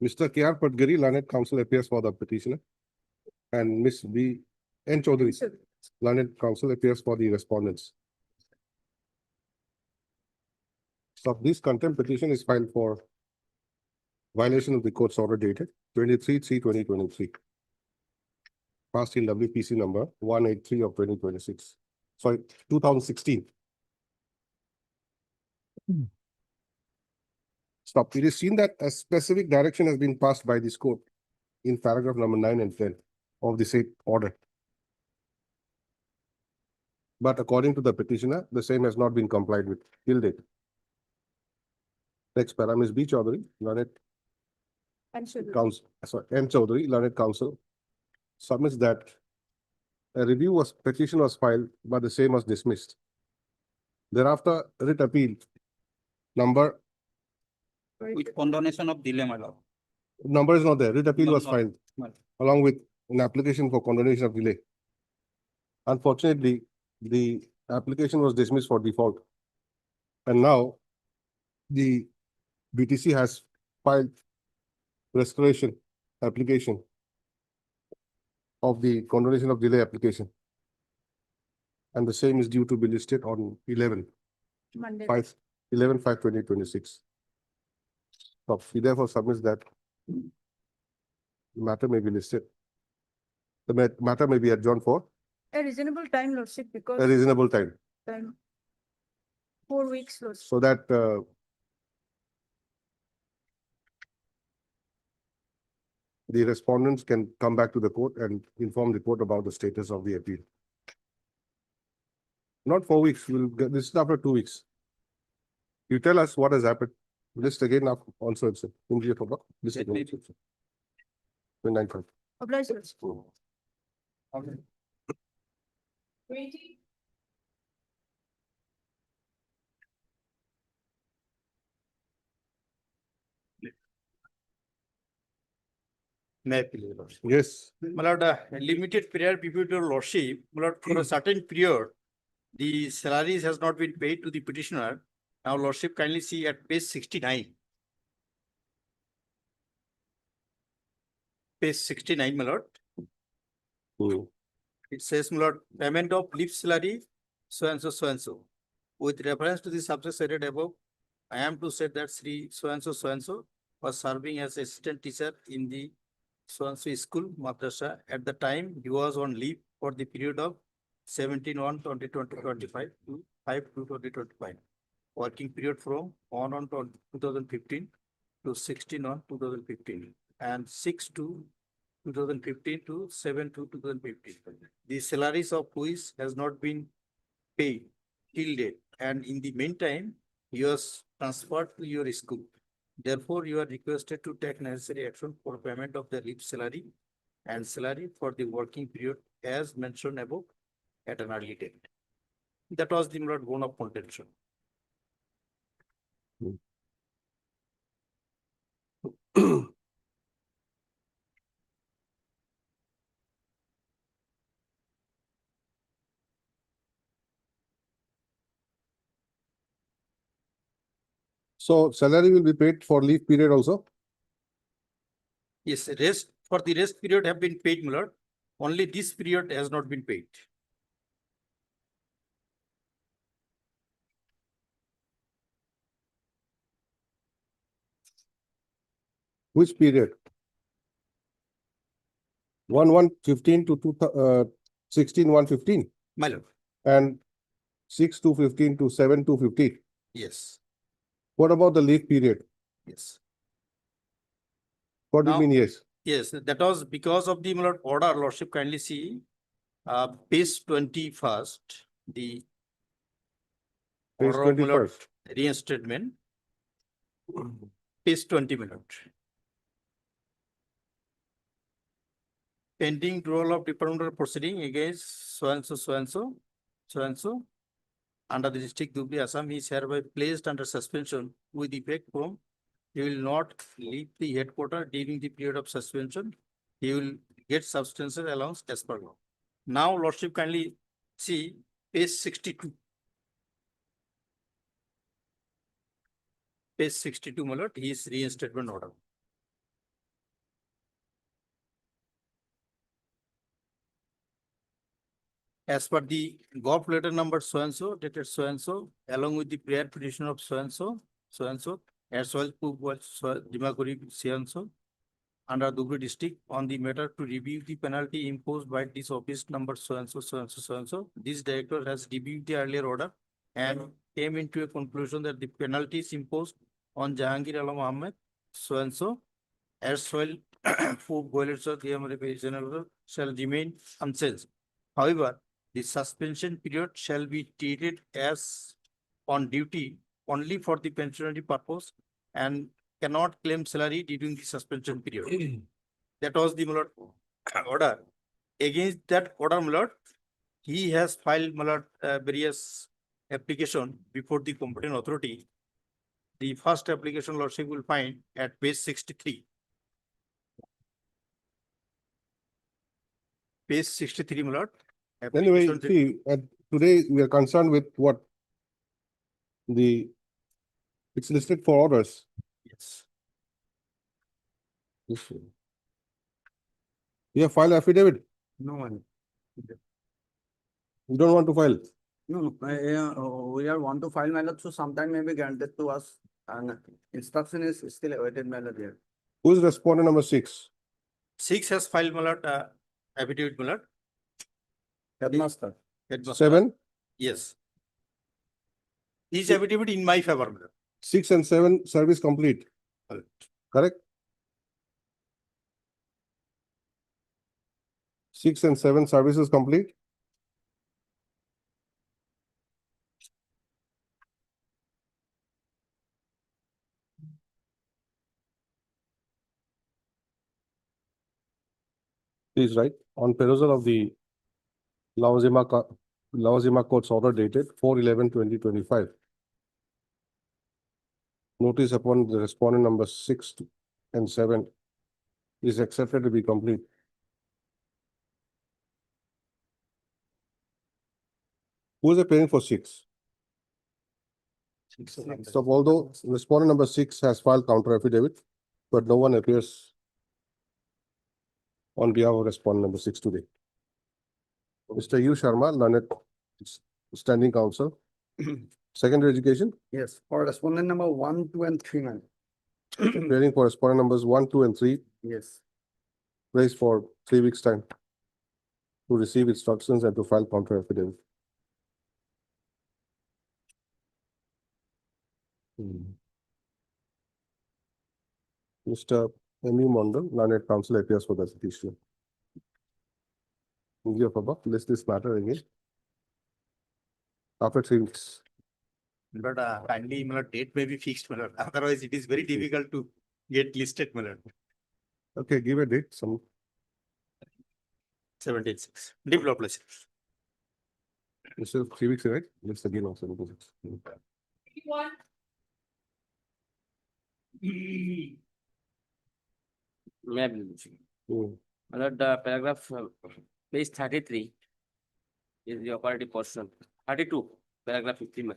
Mr. K.R. Padgiri, Learned Counsel appears for the petitioner. And Ms. B. N. Chaudhary, Learned Counsel appears for the respondents. So this contempt petition is filed for violation of the court's order dated 23/3/2023. Passed in WPC number 183 of 2026. Sorry, 2016. Stop. It is seen that a specific direction has been passed by this court in paragraph number 9 and 10 of the said order. But according to the petitioner, the same has not been complied with till date. Next para, Ms. B. Chaudhary, Learned
And should.
Counsel, sorry, M. Chaudhary, Learned Counsel, submits that a petition was filed, but the same was dismissed. Thereafter, writ appeal number
With condonation of delay, my lord.
number is not there. Writ appeal
No,
was
no.
filed
My lord.
along with an application for condonation of delay. Unfortunately, the application was dismissed for default. And now the BTC has filed restoration application of the condonation of delay application. And the same is due to be listed on 11,
Monday.
11/5/2026. So he therefore submits that matter may be listed. The matter may be adjourned for
A reasonable time, Lordship,
a
because
reasonable time,
time. 4 weeks, Lordship.
so that the respondents can come back to the court and inform the court about the status of the appeal. Not 4 weeks, we'll get this is after 2 weeks. You tell us what has happened. List again now also it's immediate over. List
Let me-
again. 29.
Obliged, Lordship.
May I please, Your Lordship?
Yes,
My lord, limited period before your lordship, my lord, for a certain period, the salaries has not been paid to the petitioner. Now lordship kindly see at page 69. Page 69, my lord.
Hmm.
It says, my lord, payment of leave salary, so and so, so and so. With reference to the subject stated above, I am to say that Sri so and so was serving as assistant teacher in the so and so school, madrasa. At the time, he was on leave for the period of 17/1/2025 to 5/2/2025. Working period from 1/1/2015 to 16/1/2015 and 6/2/2015 to 7/2/2015. The salaries of which has not been paid till date, and in the meantime, he was transferred to your school. Therefore, you are requested to take necessary action for payment of the leave salary and salary for the working period as mentioned above at an early date. That was the bone of contention.
So salary will be paid for leave period also?
Yes, rest for the rest period have been paid, my lord. Only this period has not been paid.
Which period? 1/1/15 to 16/1/15
My lord,
and 6/2/15 to 7/2/15.
yes,
What about the leave period?
yes.
What do you
Now-
mean, yes?
Yes, that was because of the my lord order, lordship kindly see, page 21st, the
Page
order of my lord
21st.
reinstatement, page 20 minute. Pending rule of departmental proceeding against so and so, so and so, so and so. Under the district Dhubri, Assam, he is hereby placed under suspension with effect from. He will not leave the headquarters during the period of suspension. He will get substantial allowance as per law. Now, lordship kindly see page 62. Page 62, my lord, his reinstatement order. As per the gov letter number so and so, dated so and so, along with the prior petition of so and so, as well Dimaguri so and so, under Dhubri district on the matter to review the penalty imposed by this office number so and so, so and so, so and so. This director has reviewed the earlier order and came into a conclusion that the penalties imposed on Jahangir Alam Ahmed so and so, as well for violations of the shall remain unchanged. However, the suspension period shall be treated as on duty only for the pensionary purpose and cannot claim salary during the suspension period. That was the order. Against that order, my lord, he has filed, my lord, various application before the competent authority. The first application, lordship will find at page 63. Page 63, my lord.
Anyway,
Application
see, today we are concerned with what? It's listed for orders.
Yes.
You have filed affidavit.
No one.
You don't want to file?
No, we are want to file, my lord, so sometime may be granted to us, and instruction is still awaited, my lord, here.
Who is respondent number 6?
6 has filed, my lord, affidavit, my lord.
Headmaster.
Headmaster.
7?
Yes. His affidavit in my favor, my lord.
6 and 7 service complete. Correct? 6 and 7 services complete. Please write on perusal of the Lawazima Court's order dated 4/11/2025. Notice upon the respondent number 6 and 7 is accepted to be complete. Who is appearing for 6? So although respondent number 6 has filed counter affidavit, but no one appears on behalf of respondent number 6 today. Mr. U. Sharma, learned standing counsel. Secondary education,
Yes, for respondent number 1, 2, and 3, man.
appearing for respondent numbers 1, 2, and 3,
Yes.
placed for 3 weeks' time to receive instructions and to file counter affidavit. Mr. M.U. Mondal, learned counsel, appears for the petition. List this matter again. After 3 weeks.
But kindly, my lord, date may be fixed, my lord. Otherwise, it is very difficult to get listed, my lord.
Okay, give a date, some
76. Develop license.
instead of 3 weeks, right? Let's again also. 76.
My lord, the paragraph, page 33 is the authority portion. 32, paragraph 15.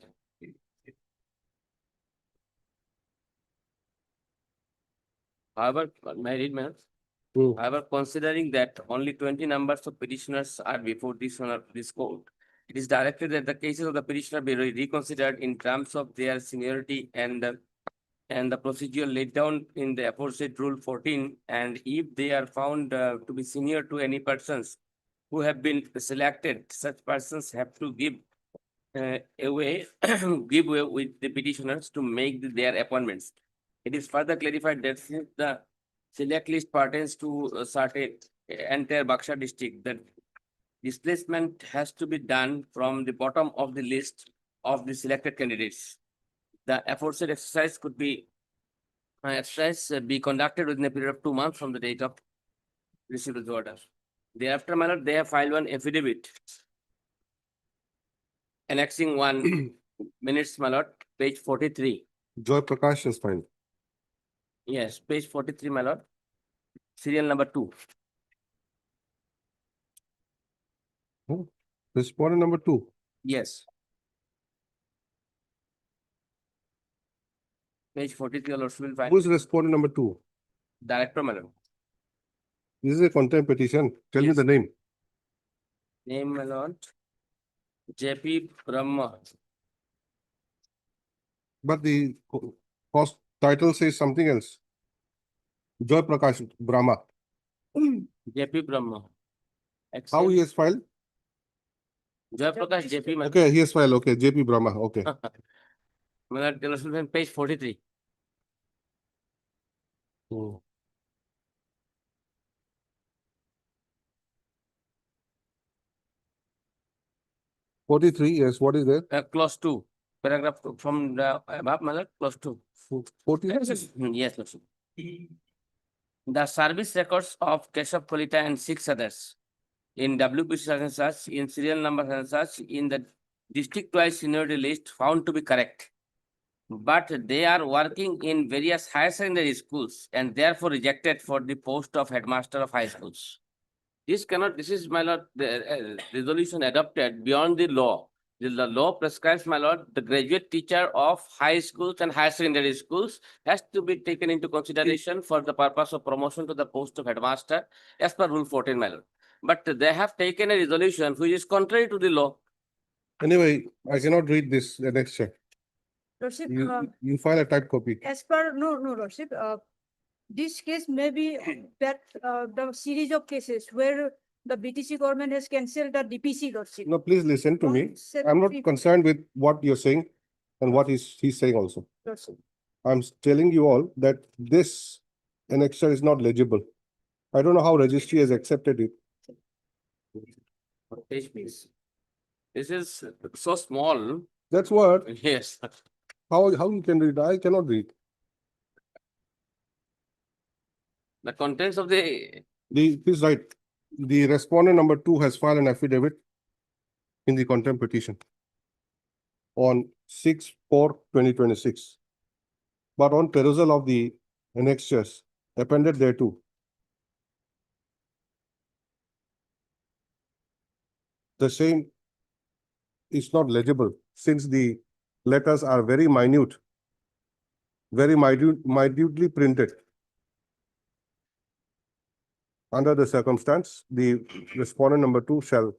However, may I read, ma'am? However, considering that only 20 numbers of petitioners are before this court, it is directed that the cases of the petitioner be reconsidered in terms of their seniority and the procedure laid down in the aforesaid Rule 14, and if they are found to be senior to any persons who have been selected, such persons have to give away with the petitioners to make their appointments. It is further clarified that since the select list pertains to a certain entire Baksha district, that displacement has to be done from the bottom of the list of the selected candidates. The aforesaid exercise could be be conducted within a period of 2 months from the date of receipt of the order. Thereafter, my lord, they have filed one affidavit annexing 1 minutes, my lord, page 43.
Joy Prakash is filed.
Yes, page 43, my lord. Serial number 2.
Respondent number 2.
Yes. Page 43, your lordship will find.
Who is respondent number 2?
Director, my lord.
This is a contempt petition. Tell me
Yes.
the name.
Name, my lord. J.P. Brahma.
But the cost title says something else. Joy Prakash Brahma.
J.P. Brahma.
How he has filed?
Joy Prakash J.P. my lord.
Okay, he has filed. Okay, JP Brahma. Okay.
My lord, your lordship will find page 43.
Hmm. Forty-three, yes, what is there?
Clause 2, paragraph from the above, my lord, clause 2.
40?
Yes, lordship. The service records of Keshav Kolita and 6 others in WPC and such, in serial number and such, in the district-wise seniority list found to be correct. But they are working in various higher secondary schools and therefore rejected for the post of headmaster of high schools. This is, my lord, the resolution adopted beyond the law. The law prescribes, my lord, the graduate teacher of high schools and higher secondary schools has to be taken into consideration for the purpose of promotion to the post of headmaster as per Rule 14, my lord.
but they have taken a resolution which is contrary to the law.
Anyway, I cannot read this annexure.
Lordship,
You file a typed copy.
as per, no, Lordship, this case may be that, the series of cases where the BTC government has cancelled the DPC, Lordship.
No, please listen to me.
173.
I'm not concerned with what you're saying and what he's saying also.
Lordship.
I'm telling you all that this annexure is not legible. I don't know how registry has accepted it.
Page please. This is so small.
That's what,
Yes.
how you can read, I cannot read.
The contents of the,
Please write, the respondent number 2 has filed an affidavit in the contempt petition on 6/4/2026. But on perusal of the annexures appended thereto, the same is not legible since the letters are very minutely printed. Under the circumstance, the respondent number 2 shall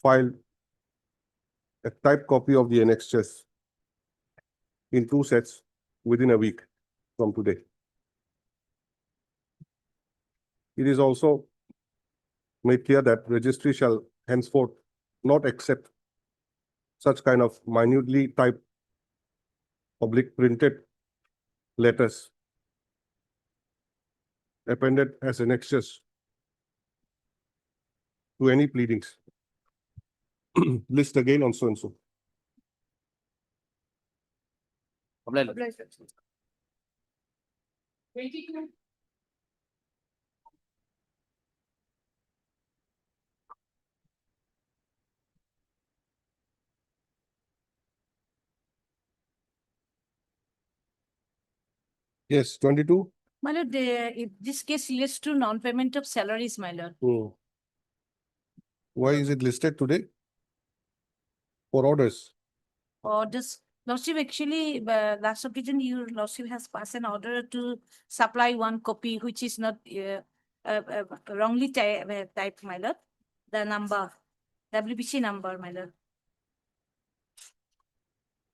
file a typed copy of the annexures in 2 sets within a week from today. It is also made clear that registry shall henceforth not accept such kind of minutely typed public printed letters appended as annexures to any pleadings. List again on so and so.
Obliged, Lordship.
22.
Yes, 22.
My lord, if this case relates to non-payment of salaries, my lord.
Why is it listed today? For orders.
Or this Lordship, actually, last occasion, your Lordship has passed an order to supply one copy, which is not wrongly typed, my lord. The number, WPC number, my lord.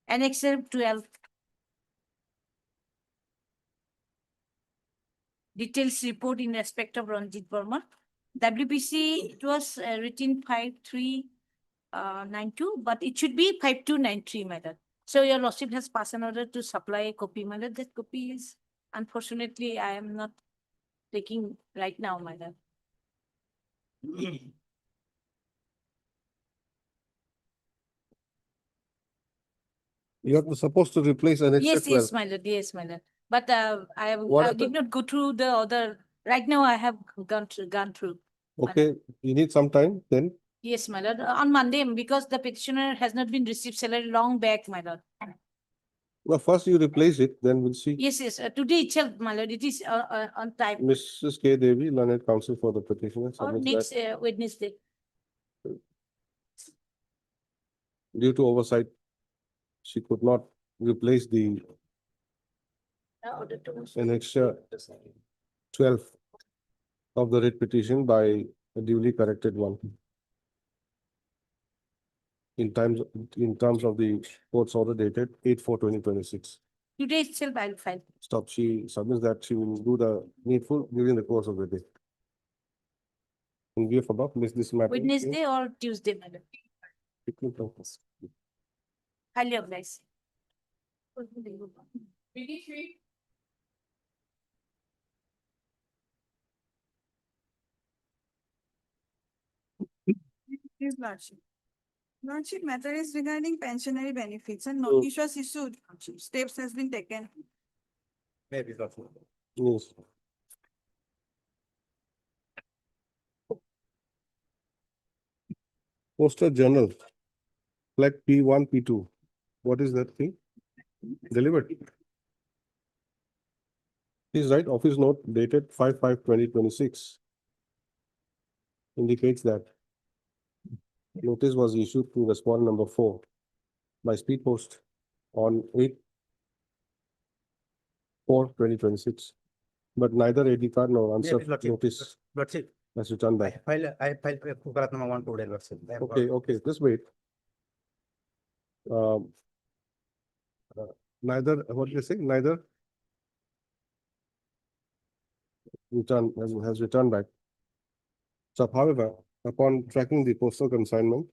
Annexure 12. Details report in respect of Ranjit Verma. WPC, it was written 5392, but it should be 5293, my lord. So your Lordship has passed an order to supply a copy, my lord. That copy is, unfortunately, I am not taking right now, my lord.
You are supposed to replace annexure
Yes,
12.
yes, my lord, yes, my lord. But I
What
did
happened?
not go through the other, right now I have gone through.
Okay, you need some time then.
Yes, my lord, on Monday, because the petitioner has not been received salary long back, my lord.
Well, first you replace it, then we'll see.
Yes, yes, today itself, my lord, it is on time,
Mrs. K. Devi, learned counsel for the petitioner,
or
submits
next
that
Wednesday.
due to oversight, she could not replace the annexure 12 of the writ petition by a duly corrected one. In terms of the court's order dated 8/4/2026.
Today itself I'll file.
Stop. She submits that she will do the needful during the course of the day. In view of above, miss this matter.
Wednesday or Tuesday, my lord. Highly obliged.
23.
Yes, Lordship. Lordship, matter is regarding pensionary benefits and notice was issued. Steps has been taken.
Maybe that's.
Yes. Poster journal, flag P1, P2. What is that thing? Delivered. Please write office note dated 5/5/2026. Indicates that notice was issued to respondent number 4 by speed post on 8/4/2026. But neither AD card nor answer
Lordship.
notice.
Lordship,
Has returned back.
I filed Kukarat number 1 today, Lordship.
Okay, just wait. Um, neither, what do you say? Neither has returned back. So however, upon tracking the postal consignment,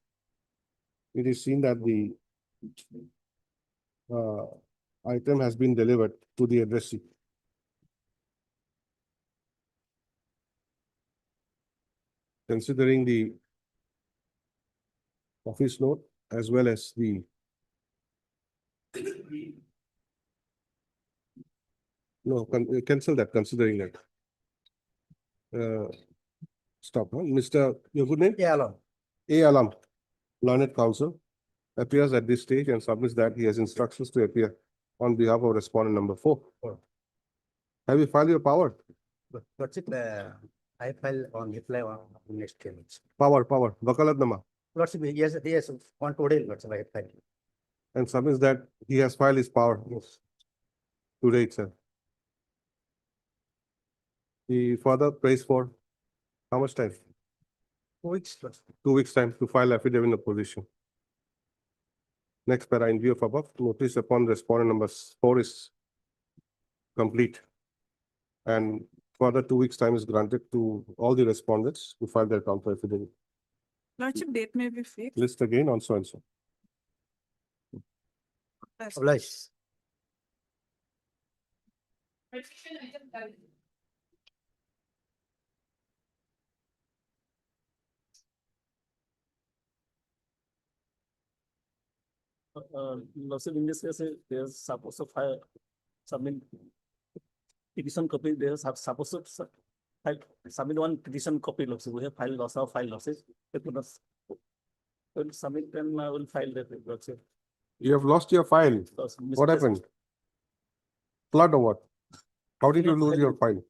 it is seen that the item has been delivered to the addressee. Considering the office note as well as the cancel that, considering that. Stop, huh? Mr. Your good name?
Yeah, Alam.
A. Alam, learned counsel, appears at this stage and submits that he has instructions to appear on behalf of respondent number 4. Have you filed your power?
Lordship, I file on reply on next 10 minutes.
Power, Vakalatnama,
Lordship, yes, on today, Lordship, I filed.
and submits that he has filed his power today itself. He further prays for how much time?
2 weeks, Lordship.
2 weeks time to file affidavit in opposition. Next para, in view of above, notice upon respondent number 4 is complete. And further 2 weeks time is granted to all the respondents to file their counter affidavit.
Lordship, date may be fixed.
List again on so and so.
Obliged.
Lordship, in this case, there's supposed to file submit petition copy. There's supposed to submit one petition copy. Lordship, we have filed also file Lordship. They could not will submit and I will file that. Lordship.
You have lost your file. What happened? Flood or what? How did you lose your file?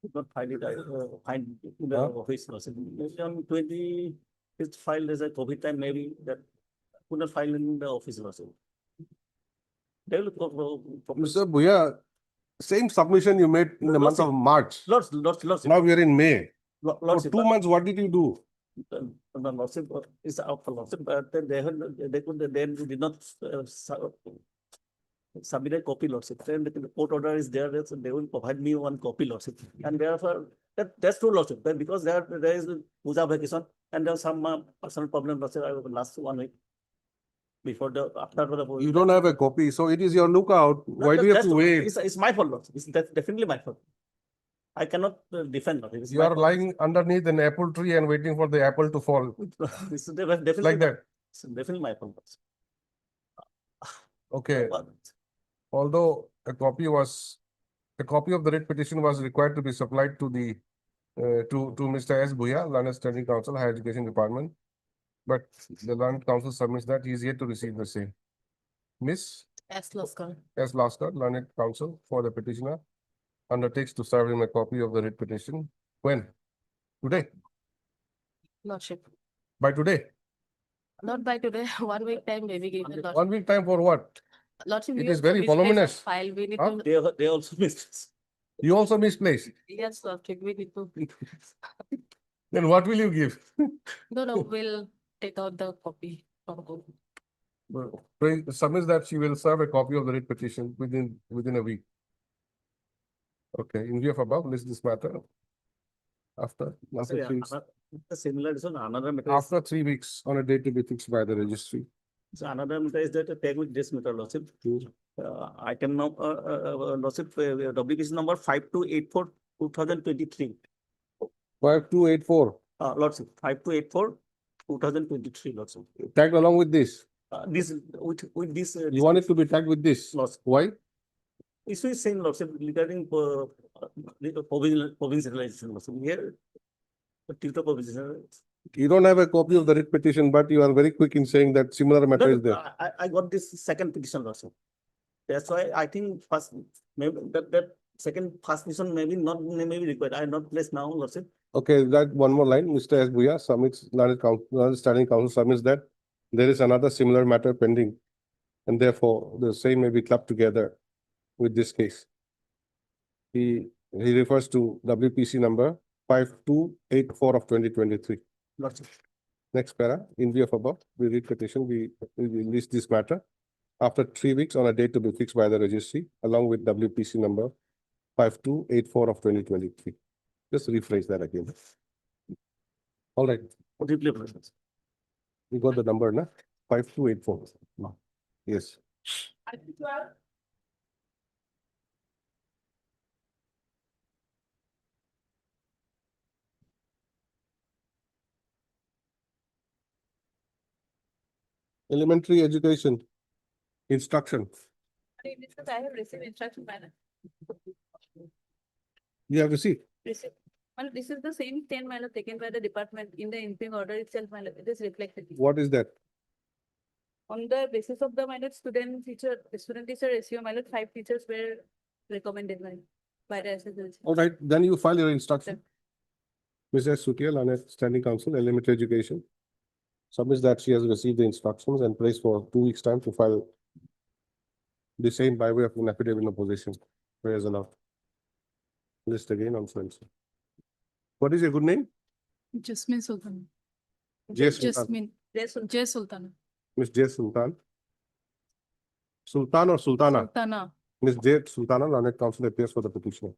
Could not find it. I find it in the office. Lordship. Maybe on 25th file there's a COVID time. Maybe that could not file in the office. Lordship. They will
Mr. Bhuya, same submission you made in the month of March.
Lordship.
Now we are in May. For
Lordship,
2 months, what did you do?
the Lordship is out for Lordship, but then they did not submit a copy, Lordship. Then the court order is there, so they will provide me one copy, Lordship. And therefore, that's true, Lordship. Then because there is puja vacation and there's some personal problem, Lordship. I will last 1 week before after the.
You don't have a copy, so it is your lookout. Why do you have to wait?
It's my fault, Lordship. It's definitely my fault. I cannot defend. Lordship.
You are lying underneath an apple tree and waiting for the apple to fall.
This is definitely
Like that.
It's definitely my fault.
Okay. Although a copy of the writ petition was required to be supplied to the to Mr. S. Bhuya, Learned Standing Counsel, Higher Education Department, but the Learned Counsel submits that he is yet to receive the same. Miss
S. Laskar.
S. Laskar, Learned Counsel for the petitioner, undertakes to serve him a copy of the writ petition. When? Today?
Lordship.
By today?
Not by today, 1 week time maybe given. Lordship.
1 week time for what?
Lordship,
It
you
is
also
very
misplaced a
voluminous.
File, we need
Huh?
to,
They also missed.
You also misplaced.
yes, Lordship, we need to.
Then what will you give?
No, we'll take out the copy.
Submits that she will serve a copy of the writ petition within a week. Okay, in view of above, list this matter. After 3 weeks.
Similar is another matter.
After 3 weeks on a date to be fixed by the registry.
So another matter is that take with this matter, Lordship. Item now, Lordship, WPC number 5284 2023.
5284.
Lordship, 5284 2023, Lordship.
Tagged along with this.
This with this.
You want it to be tagged with this.
Lordship.
Why?
Issue is same, Lordship, regarding provincialization, Lordship. Here, tutor provincial.
You don't have a copy of the writ petition, but you are very quick in saying that similar matter is there.
I got this second petition, Lordship. That's why I think first, maybe that second first petition maybe required. I not placed now, Lordship.
Okay, that one more line, Mr. S. Bhuya submits, Learned Standing Counsel submits that there is another similar matter pending, and therefore the same may be clubbed together with this case. He refers to WPC number 5284 of 2023. Next para, in view of above, we read petition, we release this matter after 3 weeks on a date to be fixed by the registry, along with WPC number 5284 of 2023. Just rephrase that again. All right. We got the number, na? 5284. Yes. Elementary education, instruction.
I have received instruction manner.
You have received.
Received. Well, this is the same stand manner taken by the department in the imping order itself, my lord. It is reflected.
What is that?
On the basis of the, my lord, student teacher ratio, my lord, 5 teachers were recommended by the SSLC.
All right, then you file your instruction. Mrs. Sutiel, on a standing counsel, elementary education, submits that she has received the instructions and prays for 2 weeks' time to file the same by way of an affidavit in opposition. Prayers allowed. List again on friends. What is your good name?
Jasmine Sultan.
J. Sultan.
Jasmine. J. Sultan.
Miss J. Sultan. Sultan or Sultana?
Sultana.
Miss J. Sultana, learned counsel, appears for the petitioner.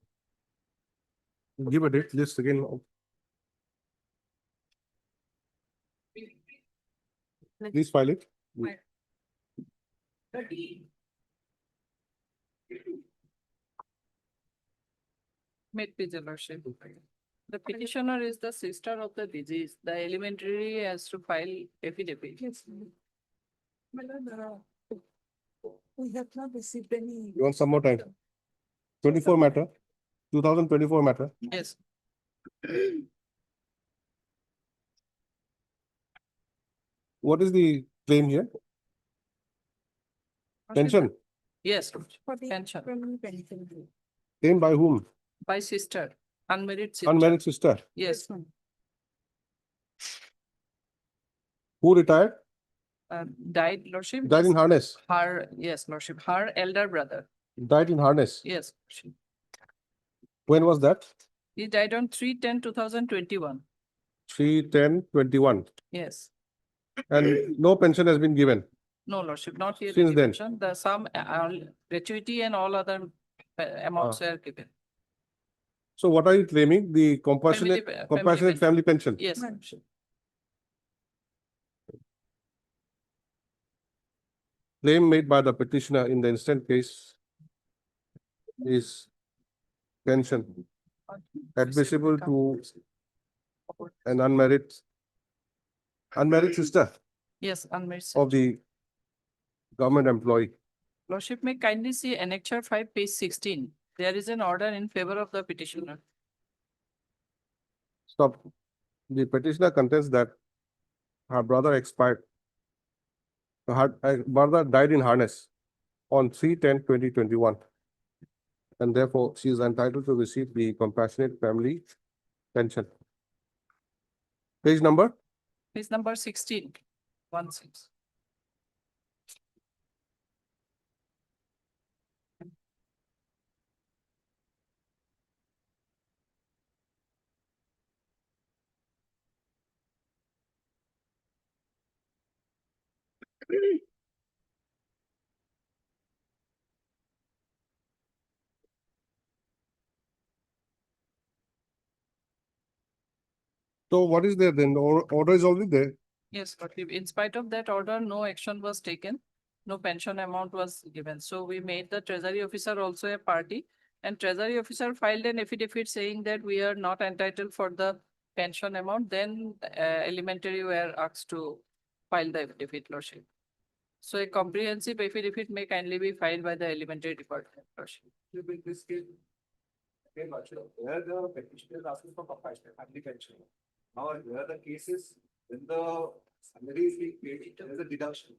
Give a date list again. Please file it.
Made please, your lordship. The petitioner is the sister of the deceased. The elementary has to file affidavit.
Yes. My lord, we have not received any.
You want some more time? 24 matter, 2024 matter.
Yes.
What is the claim here? Pension.
Yes,
For the
pension
permanent pension.
Claim by whom?
by sister, unmarried sister.
Unmarried sister.
Yes,
Who retired?
died, lordship.
Died in harness.
Her, yes, lordship, her elder brother.
Died in harness.
Yes, lordship.
When was that?
He died on 3/10/2021.
3/10/21.
Yes.
And no pension has been given.
No, lordship, not yet.
Since then?
The sum, gratuity and all other amounts are given.
So what are you claiming? The compassionate,
Family
family pension?
Yes, lordship.
Claim made by the petitioner in the instant case is pension admissible to an unmarried sister
Yes, unmarried.
of the government employee.
Lordship, may kindly see annexure 5, page 16. There is an order in favor of the petitioner.
Stop. The petitioner contends that her brother expired. Her brother died in harness on 3/10/2021. And therefore, she is entitled to receive the compassionate family pension. Page number?
Page number 16. 16.
So what is there then? The order is already there.
Yes, but in spite of that order, no action was taken. No pension amount was given. So we made the treasury officer also a party, and treasury officer filed an affidavit saying that we are not entitled for the pension amount. Then elementary were asked to file the affidavit, lordship. So a comprehensive affidavit may kindly be filed by the elementary department, lordship.
This case, where the petitioner is asking for compassionate family pension. Now, where the cases, when the salary is being paid, there is a deduction.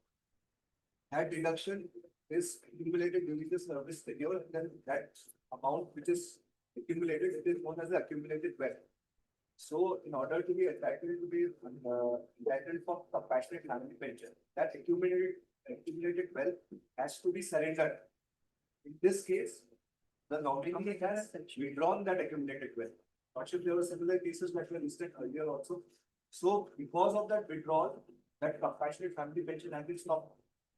That deduction is accumulated during the service tenure, then that amount which is accumulated, it is known as the accumulated wealth. So in order to be entitled for compassionate family pension, that accumulated wealth has to be surrendered. In this case, the nominee has withdrawn that accumulated wealth. Lordship, there were similar cases that were listed earlier also. So because of that withdrawal, that compassionate family pension has been stopped.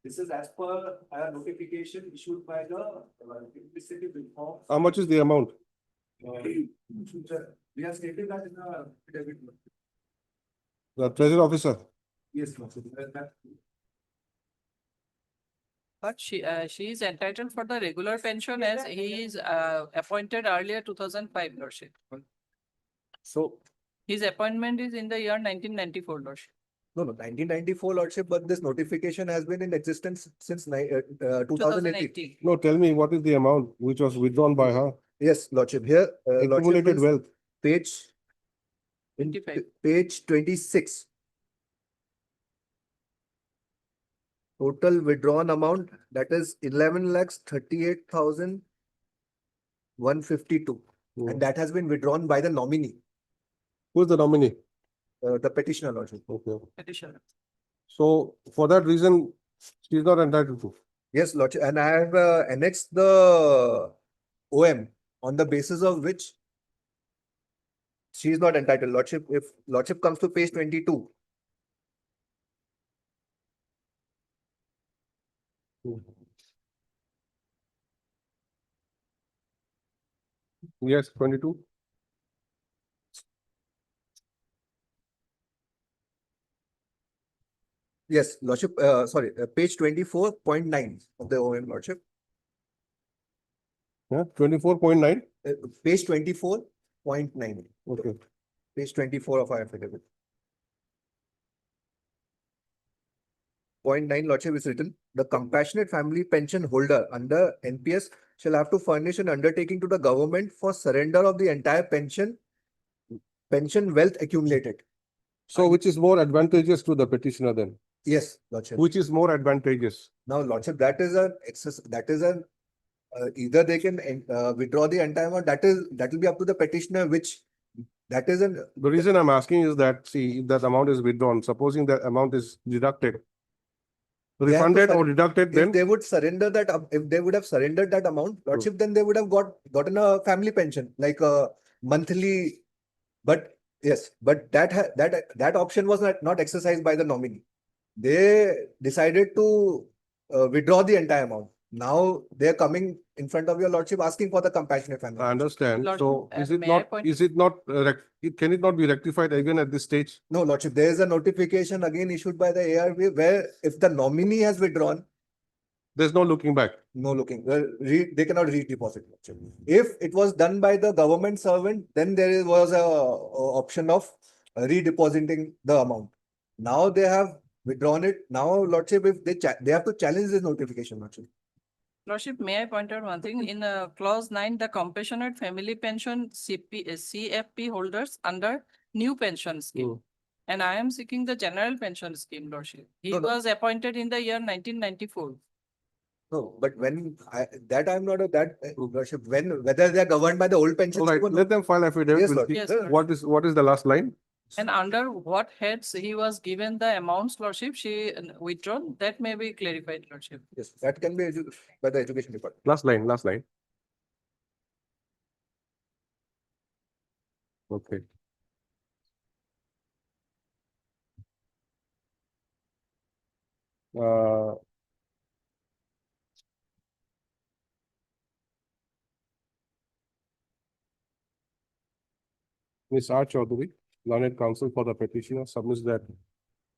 This is as per a notification issued by the implicitly reform.
How much is the amount?
We have stated that in the affidavit.
The treasury officer.
Yes, Lordship.
But she is entitled for the regular pension as he is appointed earlier 2005, Lordship.
So,
His appointment is in the year 1994, Lordship.
no, 1994 Lordship, but this notification has been in existence since 2018.
2018.
No, tell me what is the amount which was withdrawn by her?
Yes, Lordship, here.
Accumulated wealth.
Page. In
25.
page 26. Total withdrawn amount, that is 11,38,152. And that has been withdrawn by the nominee,
Who is the nominee?
the petitioner Lordship.
Okay.
Petition.
So for that reason, she is not entitled to.
Yes, Lordship, and I have annexed the OM on the basis of which she is not entitled. Lordship, if Lordship comes to page 22.
Yes, 22.
Yes, Lordship, sorry, page 24.9 of the OM, Lordship.
Yeah, 24.9.
Page 24.9.
Okay.
Page 24 of our affidavit. Point 9, Lordship, is written, the compassionate family pension holder under NPS shall have to furnish an undertaking to the government for surrender of the entire pension wealth accumulated.
So which is more advantageous to the petitioner then?
Yes, Lordship.
Which is more advantageous?
Now, Lordship, that is an excess, that is an either they can withdraw the entire amount, that will be up to the petitioner, which that is an.
The reason I'm asking is that, see, if that amount is withdrawn, supposing that amount is deducted, refunded or deducted, then
If they would surrender that, if they would have surrendered that amount, Lordship, then they would have gotten a family pension, like a monthly. But yes, but that option was not exercised by the nominee. They decided to withdraw the entire amount. Now they're coming in front of your Lordship asking for the compassionate family.
I understand.
Lordship,
So is it
may I
not,
point-
can it not be rectified again at this stage?
No, Lordship, there is a notification again issued by the ARV where if the nominee has withdrawn,
There's no looking back.
no looking, they cannot redeposit. Lordship. If it was done by the government servant, then there was a option of redepositing the amount. Now they have withdrawn it. Now, Lordship, if they have to challenge this notification, Lordship.
Lordship, may I point out one thing? In clause 9, the compassionate family pension CFP holders under new pension scheme. And I am seeking the general pension scheme, Lordship. He
No, no.
was appointed in the year 1994.
No, but when I'm not Lordship, whether they are governed by the old pension
All right,
scheme or
let them file affidavit.
Yes,
We'll
Lord.
see.
Yes, Lord.
What is the last line?
And under what heads he was given the amounts, Lordship, she withdrawn, that may be clarified, Lordship.
Yes, that can be by the education department.
Last line. Okay. Ms. R. Chaudhary, learned counsel for the petitioner, submits that,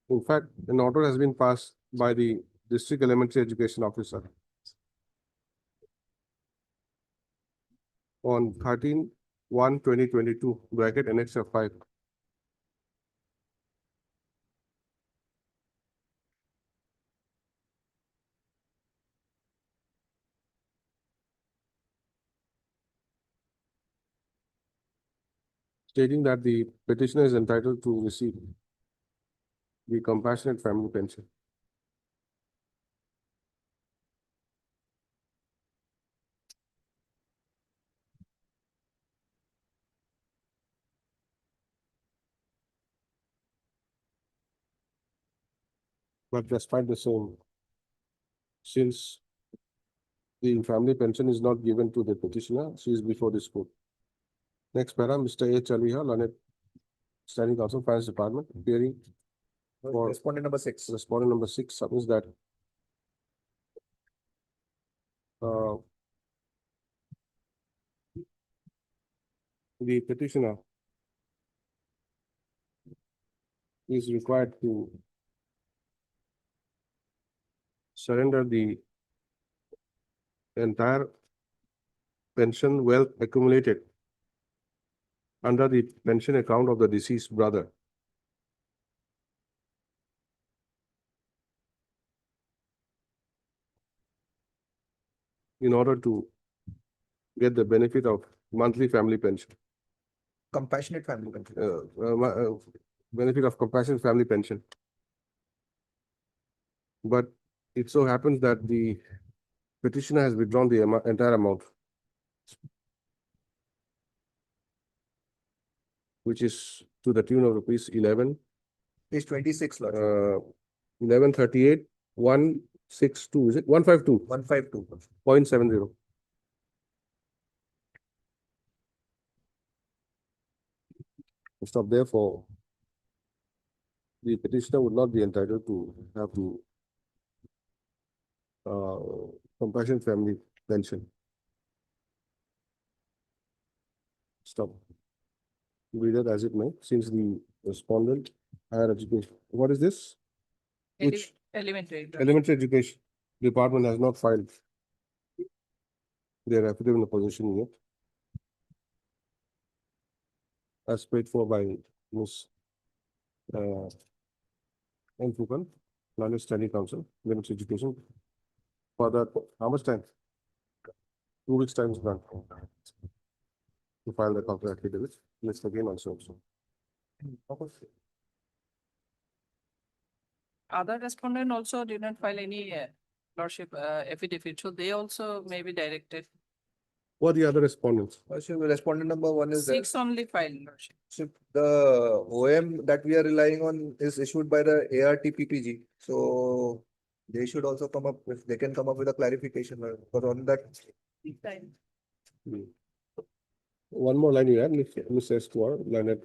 in fact, an order has been passed by the district elementary education officer on 13/1/2022, bracket Annex F5. Stating that the petitioner is entitled to receive the compassionate family pension. But despite the same, since the family pension is not given to the petitioner, she is before this court. Next para, Mr. H. Aliha, learned standing counsel, Finance Department, appearing for
Respondent number 6.
respondent number 6 submits that the petitioner is required to surrender the entire pension wealth accumulated under the pension account of the deceased brother in order to get the benefit of monthly family pension.
Compassionate family pension.
Benefit of compassionate family pension. But it so happens that the petitioner has withdrawn the entire amount, which is to the tune of rupees 11,
Page 26, Lord.
1138, 162, is it? 152.
152.
0.70. Stop there. For the petitioner would not be entitled to have the compassionate family pension. Stop. Be that as it may, since the respondent higher education. What is this? Which
Elementary.
elementary education department has not filed their affidavit in the position yet, as paid for by Ms. N. Fukan, Learned Study Council, Elementary Education. For that, how much time? 2 weeks time is done to file the counter affidavit. Let's again also.
Other respondent also did not file any lordship affidavit, so they also may be directed.
What are the other respondents?
Respondent number 1 is there.
6 only filed lordship.
So the OM that we are relying on is issued by the ARTPPG. So they should also come up with, they can come up with a clarification, but on that.
One more line you add, Ms. Esquire, learned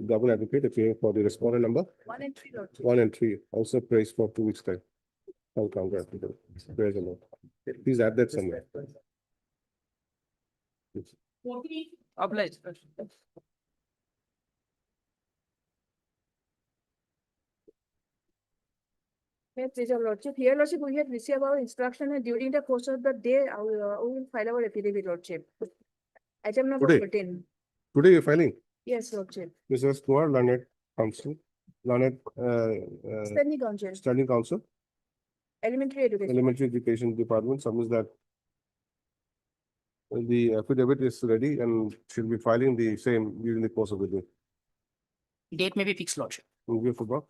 government advocate appearing for the respondent number
1 and 3 lordship.
1 and 3, also praised for 2 weeks time. I'll counter affidavit. Praise the Lord. Please add that somewhere.
Obliged.
Yes, please, your lordship. Here, lordship, we have received our instruction and during the course of the day, we will file our affidavit, lordship. Item number
Today?
14.
Today you're filing,
Yes, lordship.
Mrs. Esquire, learned counsel, learned
Standing counsel,
standing counsel,
elementary education.
elementary education department submits that the affidavit is ready and should be filing the same during the course of the day.
Date may be fixed, lordship.
Move your football.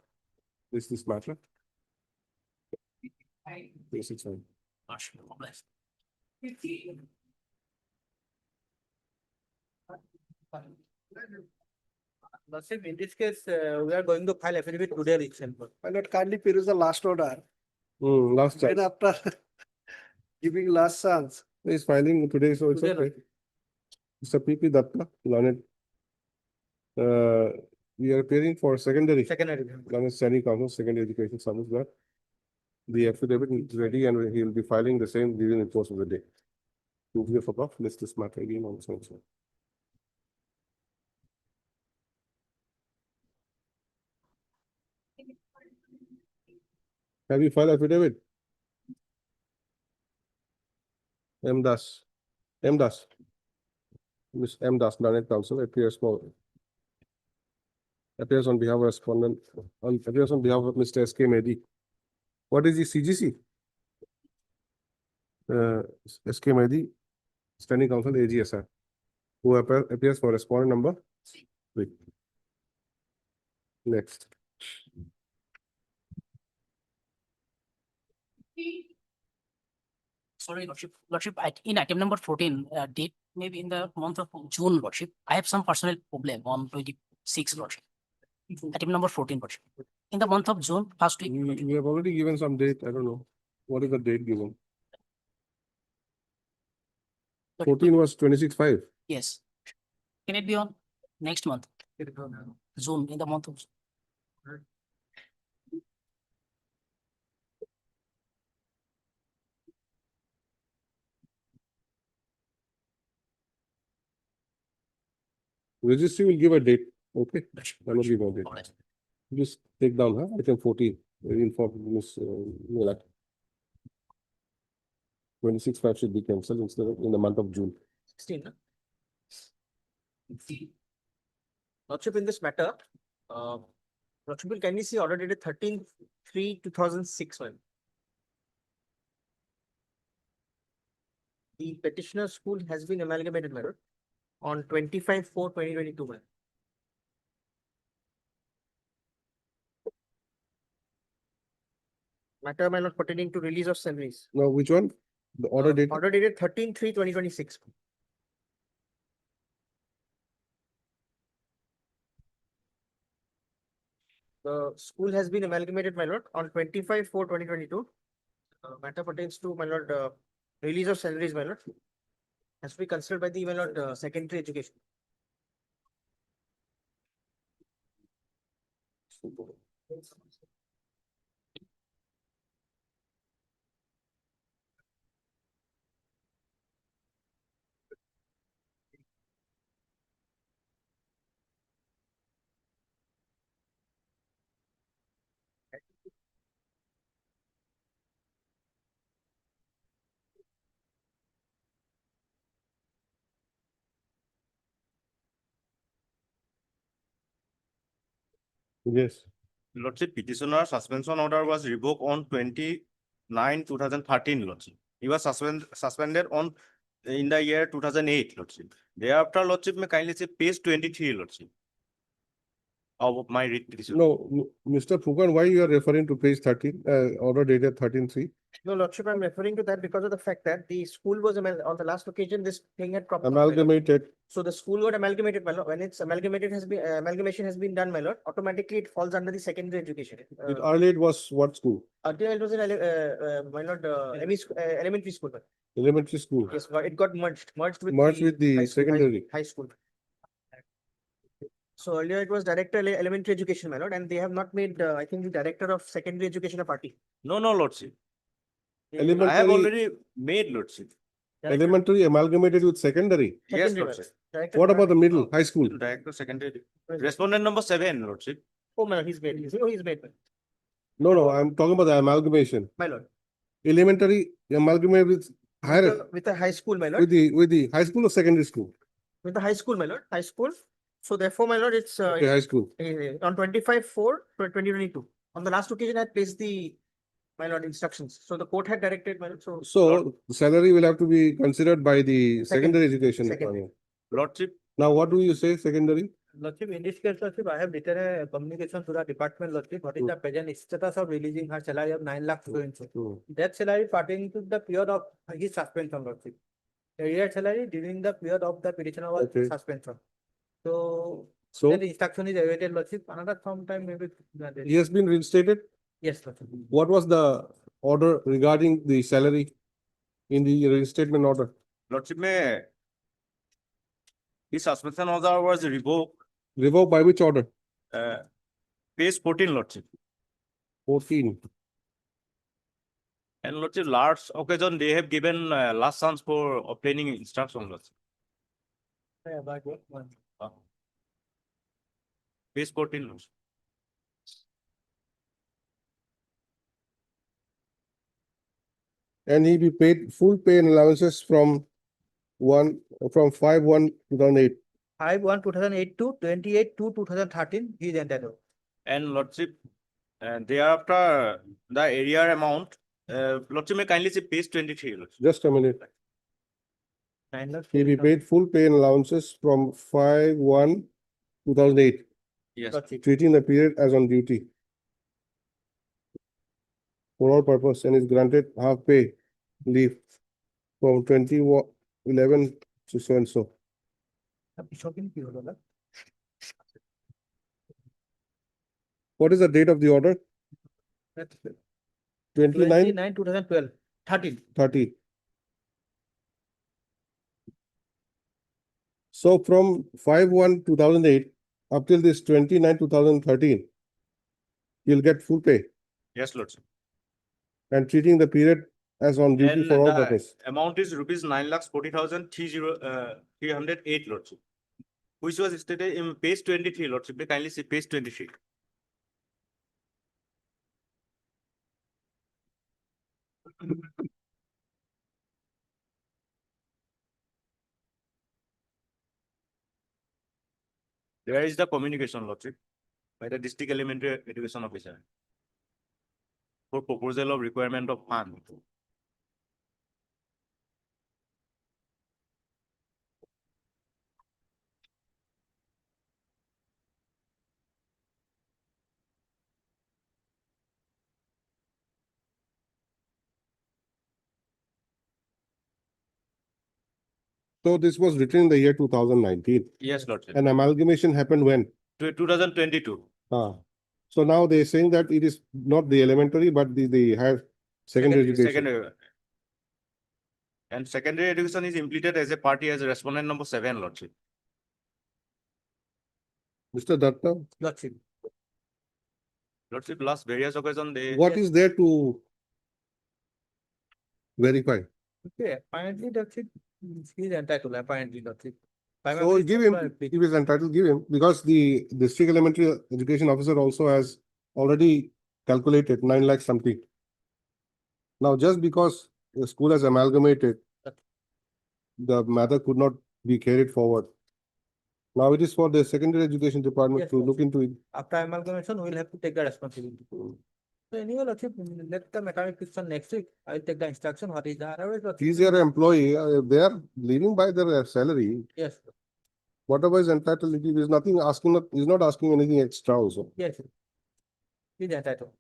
This matter. Yes, it's fine.
Lordship, obliged.
Lordship, in this case, we are going to file affidavit today itself.
Why not kindly peruse the last order?
Last
Right
time.
after giving last chance.
He's filing today, so it's
Today,
okay. Mr. P.P. Datta, learned. We are appearing for secondary.
Secondary.
Learned Study Council, secondary education submits that. The affidavit is ready and he will be filing the same during the course of the day. Move your football, let's this matter again on so. Have you filed affidavit? M. Das. M. Das. Miss M. Das, learned counsel, appears on behalf of respondent, appears on behalf of Mr. S.K. Mehdi. What is the CGC? S.K. Mehdi, standing counsel, AGSR, who appears for respondent number 3. Next.
Sorry, lordship. Lordship, in item number 14, date maybe in the month of June, lordship. I have some personal problem on 26, lordship. Item number 14, lordship. In the month of June, first week.
We have already given some date. I don't know. What is the date given? 14 was 26/5.
Yes. Can it be on next month? June, in the month of June.
Registry will give a date, okay? I will give a date. Just take down, huh? Item 14, inform Ms. Milak. 26/5 should be cancelled instead of in the month of June.
16. Lordship, in this matter, Lordship will kindly see order dated 13/3/2006. The petitioner school has been amalgamated, my lord, on 25/4/2022. Matter, my lord, pertaining to release of salaries.
Now, which one? The order date?
Order dated 13/3/2026. The school has been amalgamated, my lord, on 25/4/2022. Matter pertains to, my lord, release of salaries, my lord. Has to be considered by the, my lord, secondary education.
Yes.
Lordship, petitioner suspension order was revoked on 29/2013, Lordship. He was suspended on in the year 2008, Lordship. Thereafter, Lordship, may kindly say page 23, Lordship, of my petition.
No, Mr. Fugan, why you are referring to page 13, order dated 13/3?
No, Lordship, I'm referring to that because of the fact that the school was on the last occasion, this thing had cropped up, my lord.
Amalgamated.
So the school got amalgamated, my lord. When it's amalgamated has been, amalgamation has been done, my lord, automatically it falls under the secondary education.
Earlier it was what school?
Earlier it was in, my lord, elementary school.
Elementary school.
Yes, but it got merged with
With the
high school,
secondary.
high school. So earlier it was director elementary education, my lord, and they have not made, I think, the director of secondary education a party.
No, Lordship. I have
Elementary,
already made, Lordship.
elementary amalgamated with secondary.
Yes,
Secondary, my
Lordship.
lord. Director
What about the
command-
middle, high school?
Director secondary. Respondent number 7, Lordship.
Oh, my lord, he's made. He's made,
No, I'm talking about the amalgamation.
my lord.
Elementary amalgamated with higher,
With the high school, my lord.
with the high school or secondary school?
With the high school, my lord. High school. So therefore, my lord, it's
Okay, high school.
on 25/4/2022. On the last occasion, I had placed the, my lord, instructions. So the court had directed, my lord.
So the salary will have to be considered by the secondary education
Secondary.
department.
Lordship.
Now, what do you say, secondary?
Lordship, in this case, Lordship, I have written a communication to the department, Lordship, what is the present status of releasing her salary of 9 lakh so and so. That salary pertaining to the period of his suspension, Lordship. The real salary during the period of the petitioner was
Okay.
suspension. So
So
that instruction is awaited, Lordship, another sometime maybe.
he has been reinstated.
Yes, Lordship.
What was the order regarding the salary in the reinstatement order?
Lordship, may his suspension order was revoked.
Revoked by which order?
Page 14, Lordship.
14.
And Lordship, last occasion, they have given last chance for obtaining instruction, Lordship. Page 14, Lordship.
And he be paid full pay and allowances from 5/1/2008.
5/1/2008 to 28/2/2013, he is entitled.
And Lordship, and thereafter, the area amount, Lordship, may kindly say page 23, Lordship.
Just a minute. He be paid full pay and allowances from 5/1/2008,
Yes.
treating the period as on duty for all purpose, and is granted half pay leave from 2011 to so and so. What is the date of the order? 29,
29/2012, 13.
30. So from 5/1/2008 up till this 29/2013, you'll get full pay
Yes, Lordship.
and treating the period as on duty
And
for all
the
purpose.
amount is rupees 9,40,308, Lordship. Which was stated in page 23, Lordship. Kindly see page 23. There is the communication, Lordship, by the district elementary education officer for proposal of requirement of fund.
So this was written in the year 2019.
Yes, Lordship.
And amalgamation happened when?
2022.
So now they're saying that it is not the elementary, but the higher secondary education.
Secondary. And secondary education is implemented as a party as a respondent number 7, Lordship.
Mr. Datta,
Lordship.
Lordship, last various occasion they.
what is there to verify?
Okay, apparently Lordship, he is entitled, apparently Lordship.
So give him, if he is entitled, give him, because the district elementary education officer also has already calculated 9 lakh something. Now, just because the school has amalgamated, the matter could not be carried forward. Now it is for the secondary education department
Yes,
to
sir.
look into it.
After amalgamation, we will have to take the responsibility. So anyway, Lordship, let the matter fix on next week. I will take the instruction, what is the otherwise. Lordship.
He's your employee, they are living by their salary.
Yes, sir.
Whatever is entitled, he is nothing asking, he's not asking anything extra also.
Yes, sir. He is entitled.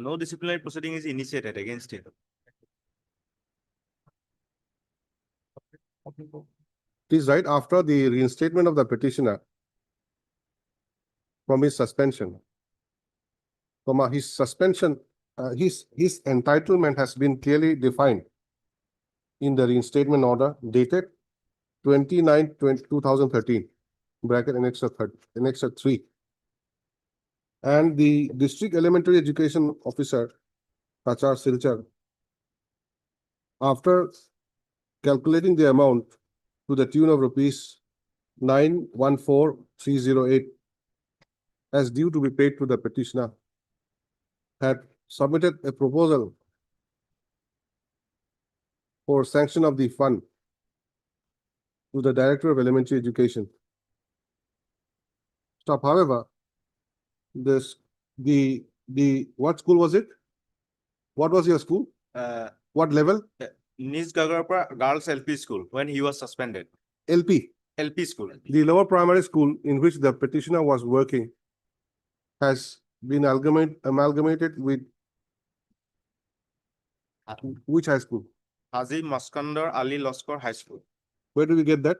No disciplinary proceeding is initiated against him.
It is right after the reinstatement of the petitioner from his suspension. From his suspension, his entitlement has been clearly defined in the reinstatement order dated 29/2013, bracket annexure 3. And the district elementary education officer, Kachar Silchar, after calculating the amount to the tune of rupees 914,308 as due to be paid to the petitioner, had submitted a proposal for sanction of the fund to the Director of Elementary Education. Stop. However, what school was it? What was your school? What level?
Nis Gagarpa Girls LP School when he was suspended.
LP.
LP school.
The lower primary school in which the petitioner was working has been amalgamated with which high school?
Haji Maskandar Ali Laskar High School.
Where do we get that?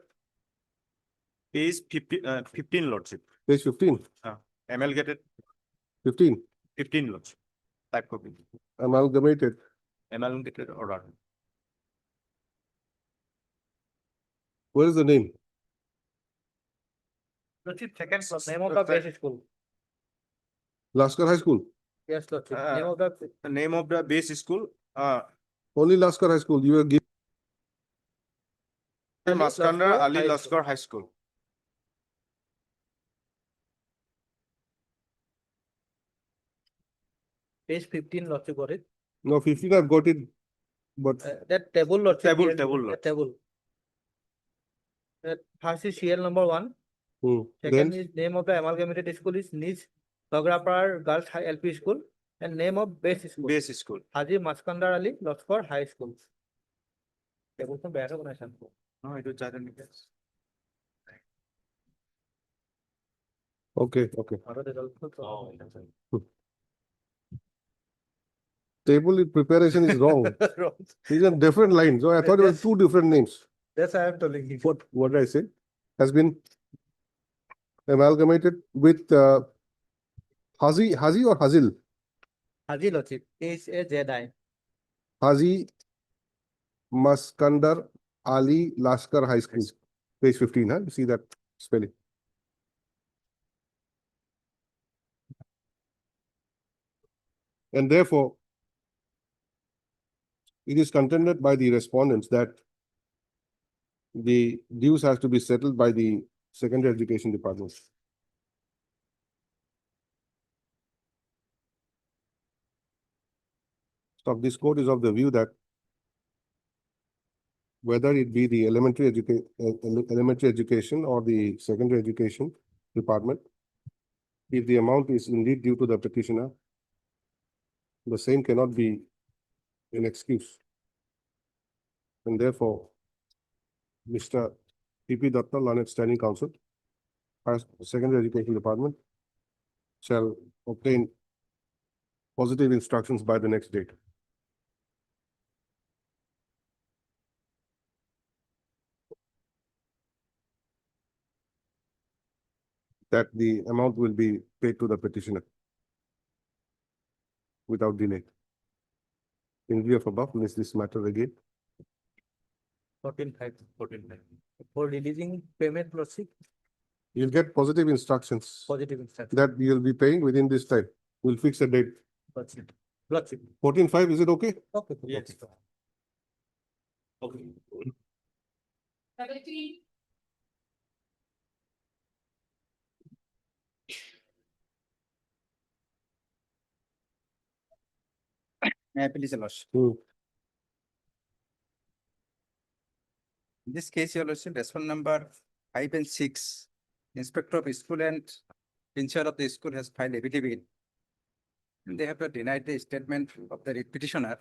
Page 15, Lordship.
Page 15.
Amalgamated
15.
15, Lordship. Type copy.
Amalgamated.
Amalgamated order.
Where is the name?
Lordship, second name of the base school.
Laskar High School.
Yes, Lordship. Name of the.
Name of the base school.
Only Laskar High School. You were given.
Maskandar Ali Laskar High School.
Page 15, Lordship, got it.
No, 15 I've got it, but
That table, Lordship.
Table,
here,
table,
that
Lord.
Table. That first is CL number 1. Second
then
is name of the amalgamated school is Nis Bagrapar Girls High LP School and name of base school.
Base school.
Haji Maskandar Ali Laskar High School. Table from better organization.
No, it was Jatan.
okay. Table preparation is wrong. These are different lines. So I thought it was two different names.
That's why I am telling you.
What did I say? Has been amalgamated with Haji or Hazil?
Haji Lordship, HAZI.
Haji Maskandar Ali Laskar High School, page 15, huh? You see that spelling. And therefore, it is contended by the respondents that the dues has to be settled by the secondary education department. So this court is of the view that whether it be the elementary education or the secondary education department, if the amount is indeed due to the petitioner, the same cannot be an excuse. And therefore, Mr. P.P. Datta, Learned Standing Counsel, as Secondary Education Department, shall obtain positive instructions by the next date. That the amount will be paid to the petitioner without delay. In view of above, is this matter again?
14.5. For releasing payment lordship,
You'll get positive instructions
positive instruction.
that you'll be paying within this time. We'll fix a date.
Lordship. Lordship.
14.5, is it okay?
Okay.
Yes. Okay.
May I please, Your Lordship? In this case, Your Lordship, respondent number 5 and 6, Inspector of School and Principal of the school has filed affidavit. And they have denied the statement of the petitioner.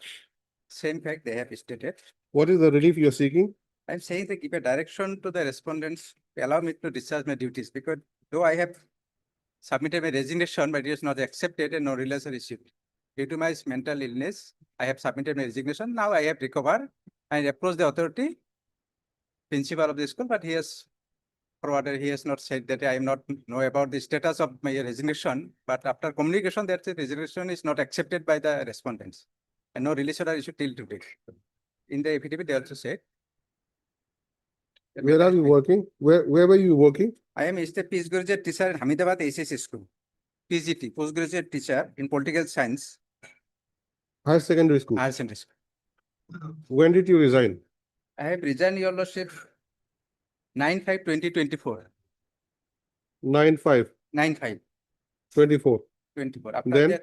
Same fact they have stated.
What is the relief you are seeking?
I'm saying they give a direction to the respondents to allow me to discharge my duties, because though I have submitted my resignation, but it is not accepted and no release received. Due to my mental illness, I have submitted my resignation. Now I have recovered and approached the authority, principal of the school, but he has forwarded, he has not said that I am not know about the status of my resignation. But after communication, that the resignation is not accepted by the respondents and no release order issued till today. In the affidavit, they also said.
Where are you working? Where were you working?
I am a postgraduate teacher in Hamidabad SS School. PGT, postgraduate teacher in political science.
Higher secondary school.
Higher secondary school.
When did you resign?
I have resigned, Your Lordship, 9/5/2024.
9/5.
9/5.
24.
24.
Then?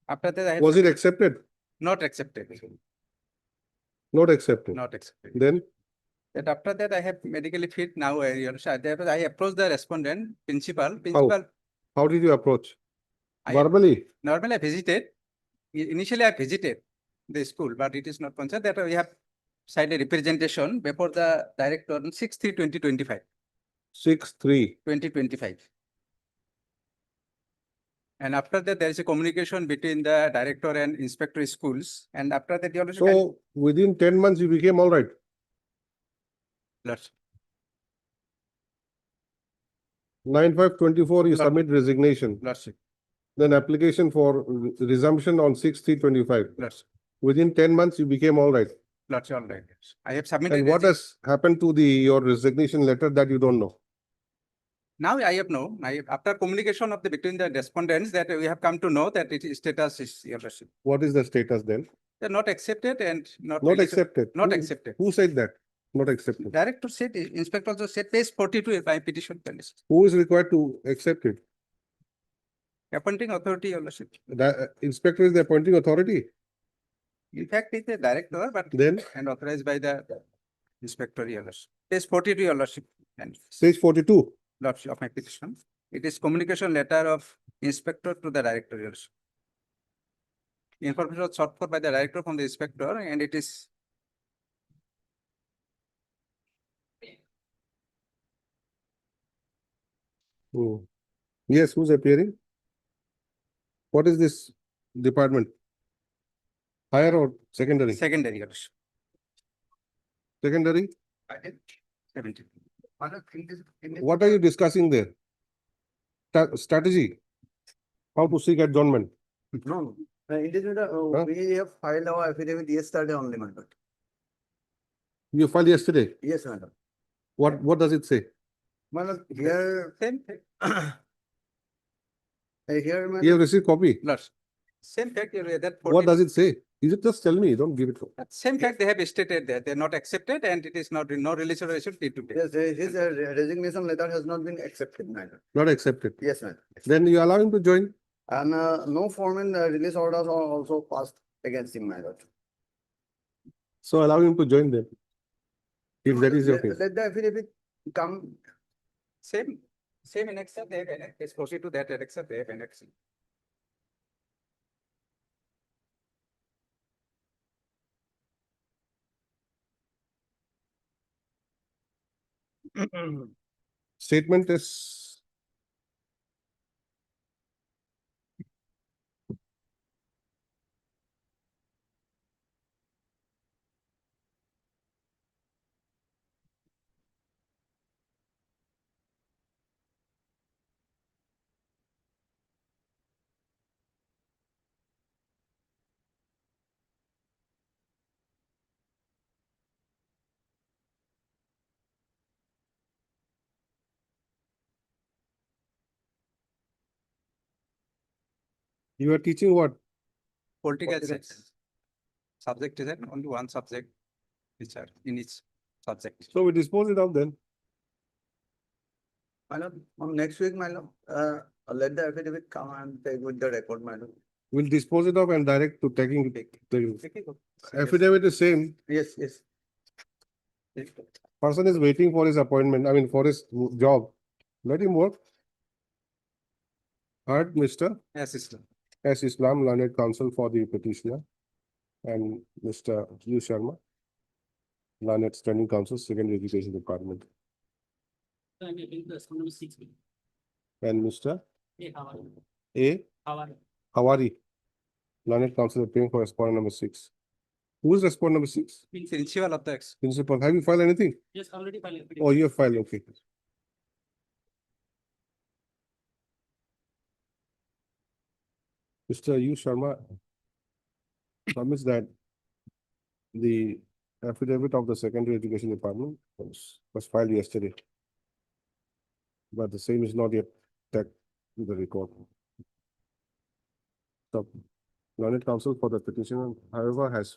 After that, I have.
Was it accepted?
Not accepted.
Not accepted.
Not accepted.
Then?
That after that, I have medically fit now. Your Lordship, I approached the respondent, principal.
How did you approach?
I-
Verbally?
Normally, I visited. Initially, I visited the school, but it is not concerned that we have signed a representation before the director on 6/3/2025.
6/3.
2025. And after that, there is a communication between the director and inspector schools. And after that, Your Lordship,
So within 10 months, you became all right.
Lordship,
9/5/24, you
Lord-
submit resignation.
Lordship,
Then application for resumption on 6/3/25.
Lordship,
Within 10 months, you became all right.
Lordship, all right. I have submitted.
And what has happened to your resignation letter that you don't know?
Now I have known, after communication of between the respondents, that we have come to know that its status is, Your Lordship.
What is the status then?
They're not accepted and not.
Not
released-
accepted.
Not
Who-
accepted.
Who said that? Not accepted.
Director said, inspector also said, page 42 by petition.
Who is required to accept it?
Appointing authority, Your Lordship.
The inspector is the appointing authority.
In fact, it's the director, but.
Then
And authorized by the inspector, Your Lordship. Page 42, Your Lordship. And
stage 42.
Lordship of my petition. It is communication letter of inspector to the director, Your Lordship. Information was sought for by the director from the inspector, and it is.
Hmm. Yes, who's appearing? What is this department? Higher or secondary?
Secondary, Your Lordship.
Secondary?
70.
What are you discussing there? Strategy? How to seek adjournment?
No, it is,
Huh?
we have filed our affidavit yesterday only, my lord.
You filed yesterday.
Yes, madam.
What does it say?
Madam, here,
Same thing.
here,
You have
madam,
received copy.
No, same fact, that.
What does it say? Is it just tell me? Don't give it.
Same fact they have stated that they're not accepted and it is not, no release or issue due today.
yes, his resignation letter has not been accepted, madam.
Not accepted.
Yes, madam.
Then you allow him to join.
And no formal release orders are also passed against him, madam.
So allow him to join them. If that is your case.
Let the affidavit come.
Same in Excel, they have annexed. Let's proceed to that Excel, they have annexed.
Statement is. You are teaching what?
Political science. Subject is only one subject, which are in each subject.
So we dispose it of then.
Madam, on next week, madam, let the affidavit come and take with the record, madam.
We'll dispose it of and direct to taking the affidavit is same.
Yes, yes.
Person is waiting for his appointment, I mean for his job. Let him work. Heard, Mr.
Assistant.
S. Islam, learned counsel for the petitioner, and Mr. U. Sharma, learned standing counsel, Secondary Education Department,
I'm able to respond to 6.
and Mr.
Hey, how are you?
A.
How are you?
Hawari, learned counsel appearing for respondent number 6. Who is respondent number 6?
Principal of the ex.
Principal. Have you filed anything?
Yes, already filed.
Oh, you have filed, okay. Mr. U. Sharma submits that the affidavit of the Secondary Education Department was filed yesterday, but the same is not yet tagged to the record. So, learned counsel for the petitioner, however, has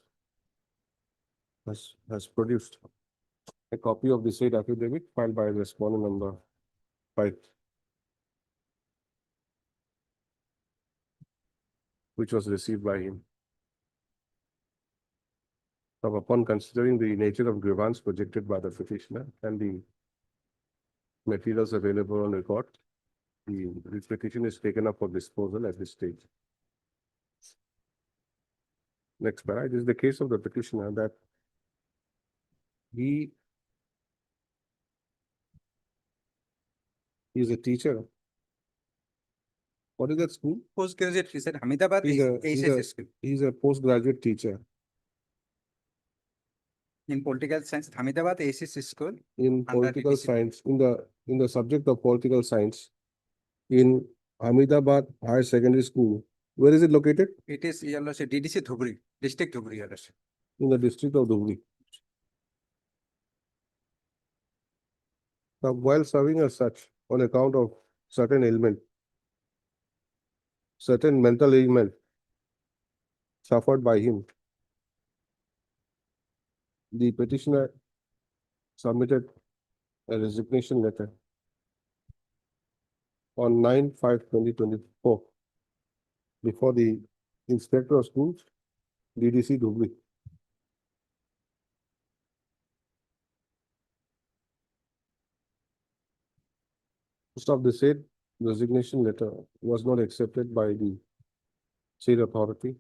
produced a copy of the said affidavit filed by respondent number 5, which was received by him. So upon considering the nature of grievance projected by the petitioner and the materials available on record, the petition is taken up for disposal at this stage. Next paragraph is the case of the petitioner that he is a teacher. What is that school?
Postgraduate, he said, Ahmedabad.
He's a postgraduate teacher
In political science, Ahmedabad ACC school.
in
Under
political
DPC.
science, in the subject of political science in Ahmedabad Higher Secondary School. Where is it located?
It is yellow, DDC Dhubri, district Dhubri, yellow.
In the district of Dhubri. Now, while serving as such on account of certain ailment, certain mental ailment suffered by him, the petitioner submitted a resignation letter on 9/5/2024 before the Inspector of Schools, DDC Dhubri. Most of the said resignation letter was not accepted by the said authority.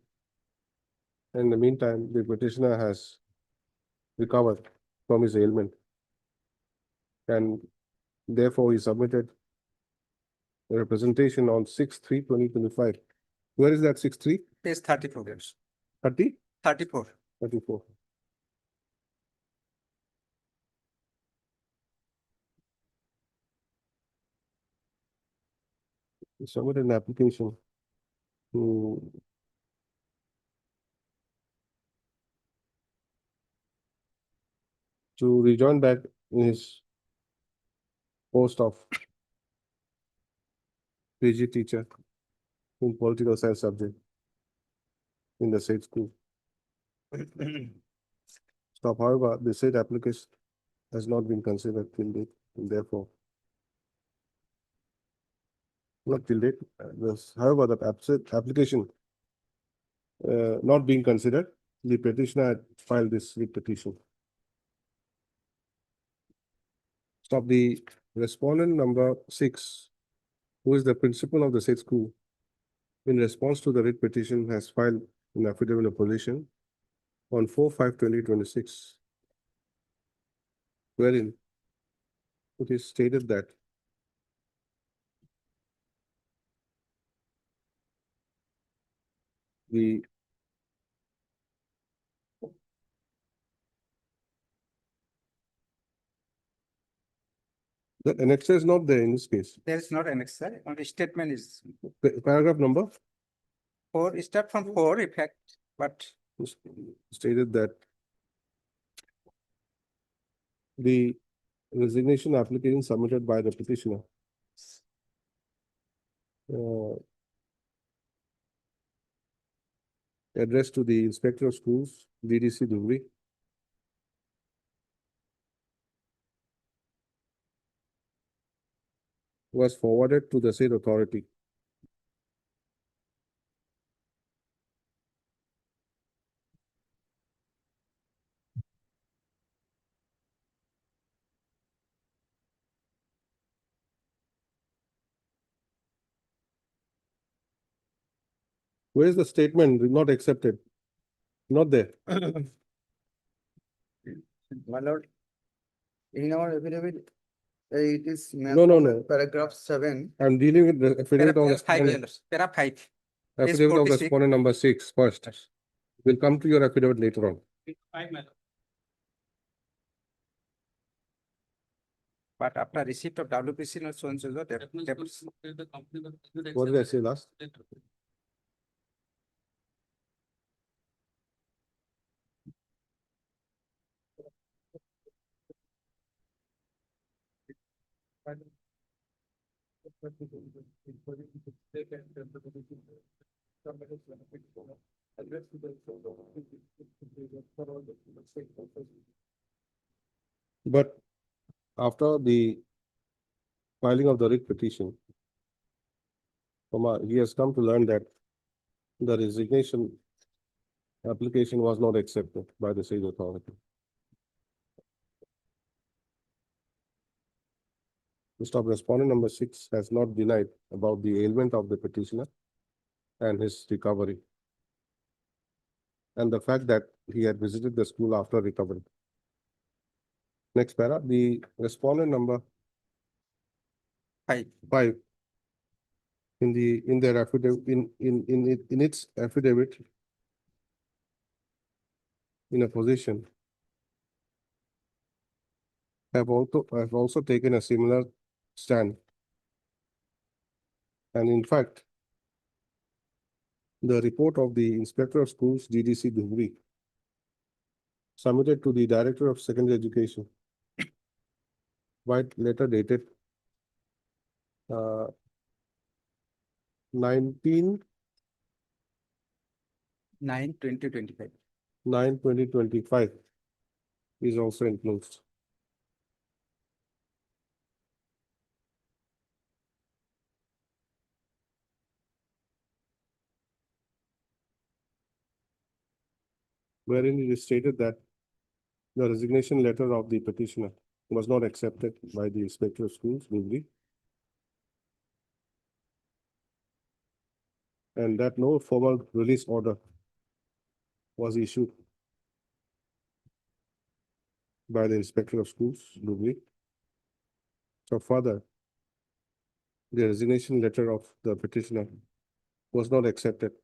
In the meantime, the petitioner has recovered from his ailment, and therefore he submitted a representation on 6/3/2025. Where is that 6/3?
Page 34. Yes.
30?
34.
34. He submitted an application to to rejoin back in his post of PG teacher in political science subject in the said school. Stop, however, the said application has not been considered till date, and therefore not till date, however, the application not being considered, the petitioner had filed this writ petition. Stop, the respondent number 6, who is the principal of the said school, in response to the writ petition, has filed an affidavit of opposition on 4/5/2026, wherein it is stated that the annexure is not there in this case.
There is not an extra, only statement is
Paragraph number
4, start from 4 effect, but
stated that the resignation application submitted by the petitioner addressed to the Inspector of Schools, DDC Dhubri, was forwarded to the said authority. Where is the statement not accepted? Not there.
My lord, in our affidavit, it is.
No.
Paragraph 7.
I'm dealing with the affidavit of
para 5.
affidavit of
46.
respondent number 6 first. We'll come to your affidavit later on.
But after receipt of WPC, not so and so,
What did I say last? But after the filing of the writ petition, he has come to learn that the resignation application was not accepted by the said authority. Mr. Respondent number 6 has not denied about the ailment of the petitioner and his recovery, and the fact that he had visited the school after recovery. Next para, the respondent number 5 in their affidavit in its affidavit in a position have also taken a similar stand. And in fact, the report of the Inspector of Schools, DDC Dhubri, submitted to the Director of Secondary Education, white letter dated
9/2025.
9/2025 is also enclosed. Wherein it is stated that the resignation letter of the petitioner was not accepted by the Inspector of Schools, Dhubri, and that no formal release order was issued by the Inspector of Schools, Dhubri. So further, the resignation letter of the petitioner was not accepted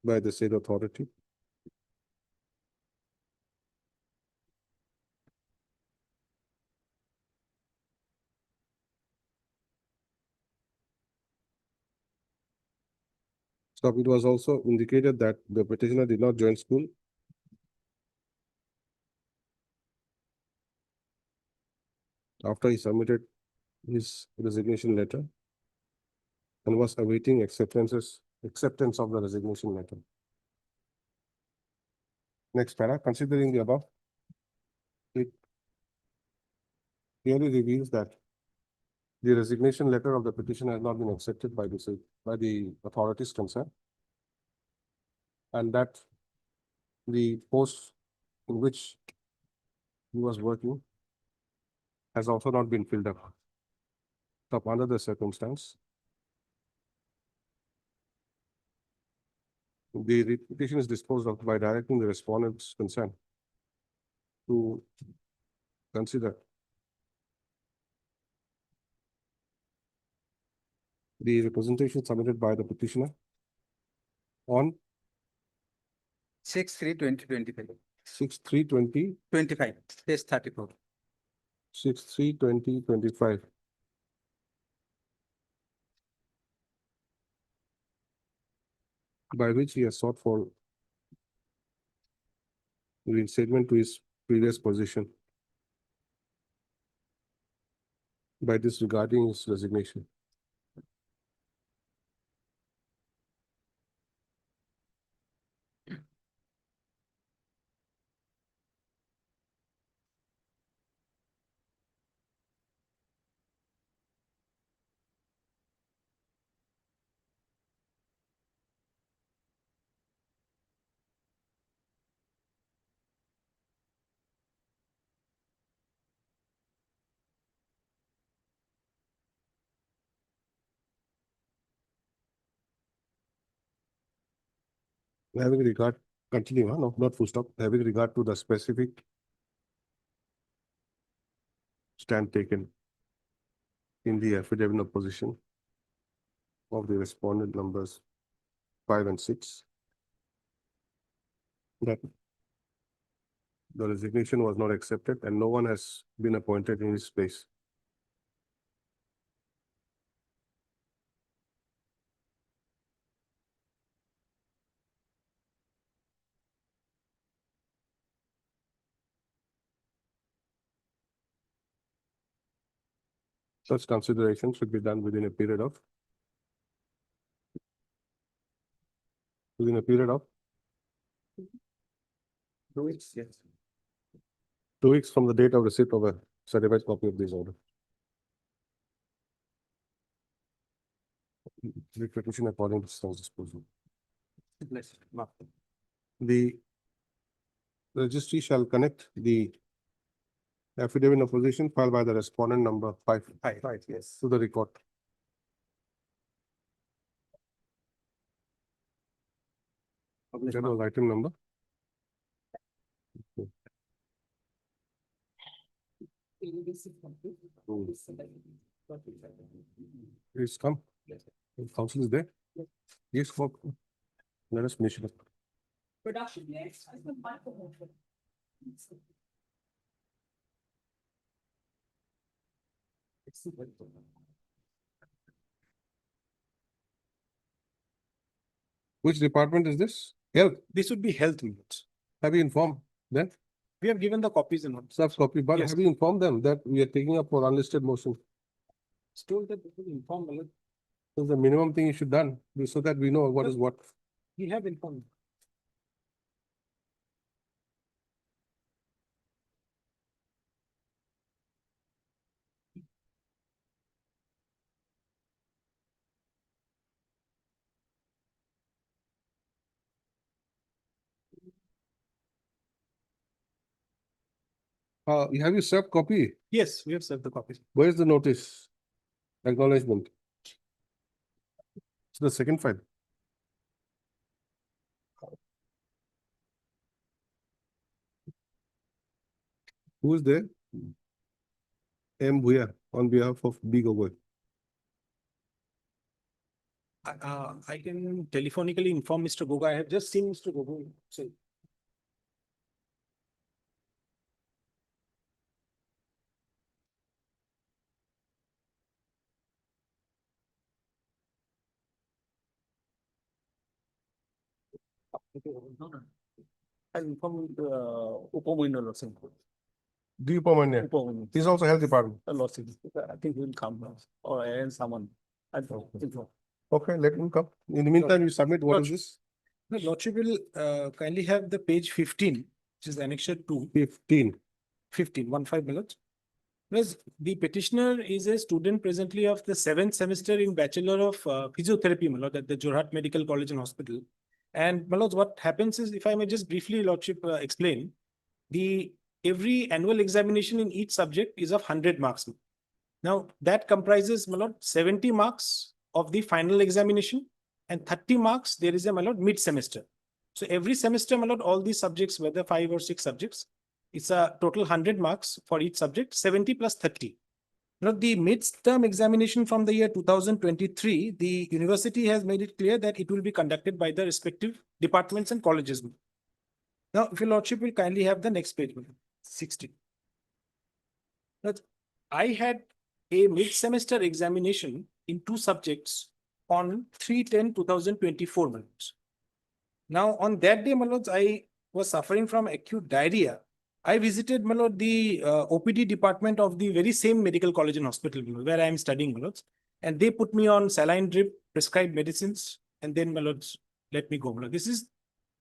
by the said authority. So it was also indicated that the petitioner did not join school after he submitted his resignation letter and was awaiting acceptance of the resignation letter. Next para, considering the above, it clearly reveals that the resignation letter of the petition has not been accepted by the authorities concerned, and that the post in which he was working has also not been filled up under the circumstance. The petition is disposed of by directing the respondents concerned to consider the representation submitted by the petitioner on
6/3/2025.
6/3/2025,
Page 34.
6/3/2025. By which he has sought for reinstatement to his previous position by disregarding his resignation. Having regard, continue, no, not full stop, having regard to the specific stand taken in the affidavit of position of the respondent numbers 5 and 6, that the resignation was not accepted and no one has been appointed in his place. Such consideration should be done within a period of
2 weeks, yes.
2 weeks from the date of receipt of a certified copy of this order. The petition according to stands disposal. The registry shall connect the affidavit of position filed by the respondent number 5
Yes.
to the record. That was item number. Please come. Council is there? Yes, let us finish it up.
Production next.
Which department is this? Health.
This would be health minutes.
Have you informed them?
We have given the copies and all.
Soft copy, but
Yes.
have you informed them that we are taking up for unlisted motion?
It's told that they will inform, Malad.
So the minimum thing you should done, so that we know what is what.
We have informed.
Have you served copy?
Yes, we have served the copies.
Where is the notice? Acknowledgement. It's the second file. Who is there? M. Bhuya on behalf of B. Gogoi.
I can telephonically inform Mr. Gogoi. I have just seen Mr. Gogoi. So I'll inform Upaminal or something.
Deepa He's also health department.
Lordship, I think he will come now, or and someone. I don't know.
Okay, let him come. In the meantime, you submit, what is this?
The Lordship will kindly have the page 15, which is annexure 2.
15.
15, minutes. Plus, the petitioner is a student presently of the 7th semester in Bachelor of Physiotherapy, my lord, at the Gauhati Medical College and Hospital. And my lords, what happens is, if I may just briefly, Lordship, explain, every annual examination in each subject is of 100 marks. Now, that comprises, my lord, 70 marks of the final examination and 30 marks, there is a, my lord, mid-semester. So every semester, my lord, all these subjects, whether 5 or 6 subjects, it's a total 100 marks for each subject, 70 plus 30. Now, the mid-term examination from the year 2023, the university has made it clear that it will be conducted by the respective departments and colleges. Now, if your lordship will kindly have the next page, 60. Now, I had a mid-semester examination in 2 subjects on 3/10/2024, my lords. Now, on that day, my lords, I was suffering from acute diarrhea. I visited, my lord, the OPD department of the very same medical college and hospital where I am studying, my lords, and they put me on saline drip, prescribed medicines, and then, my lords, let me go. This is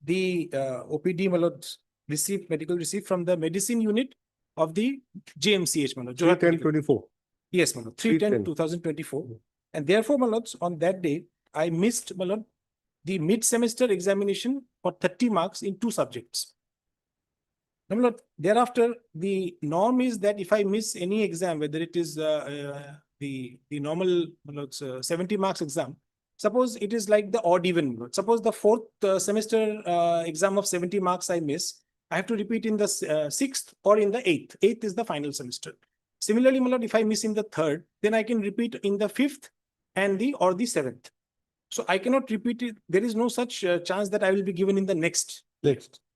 the OPD, my lords, medical receipt from the medicine unit of the JMCH, my lord.
3/10/24.
Yes, my lord, 3/10/2024. And therefore, my lords, on that day, I missed, my lord, the mid-semester examination for 30 marks in 2 subjects. Now, my lord, thereafter, the norm is that if I miss any exam, whether it is the normal, my lord, 70 marks exam, suppose it is like the odd even. Suppose the 4th semester exam of 70 marks I miss, I have to repeat in the 6th or in the 8th. 8th is the final semester. Similarly, my lord, if I miss in the 3rd, then I can repeat in the 5th and the 7th. So I cannot repeat it. There is no such chance that I will be given in the next.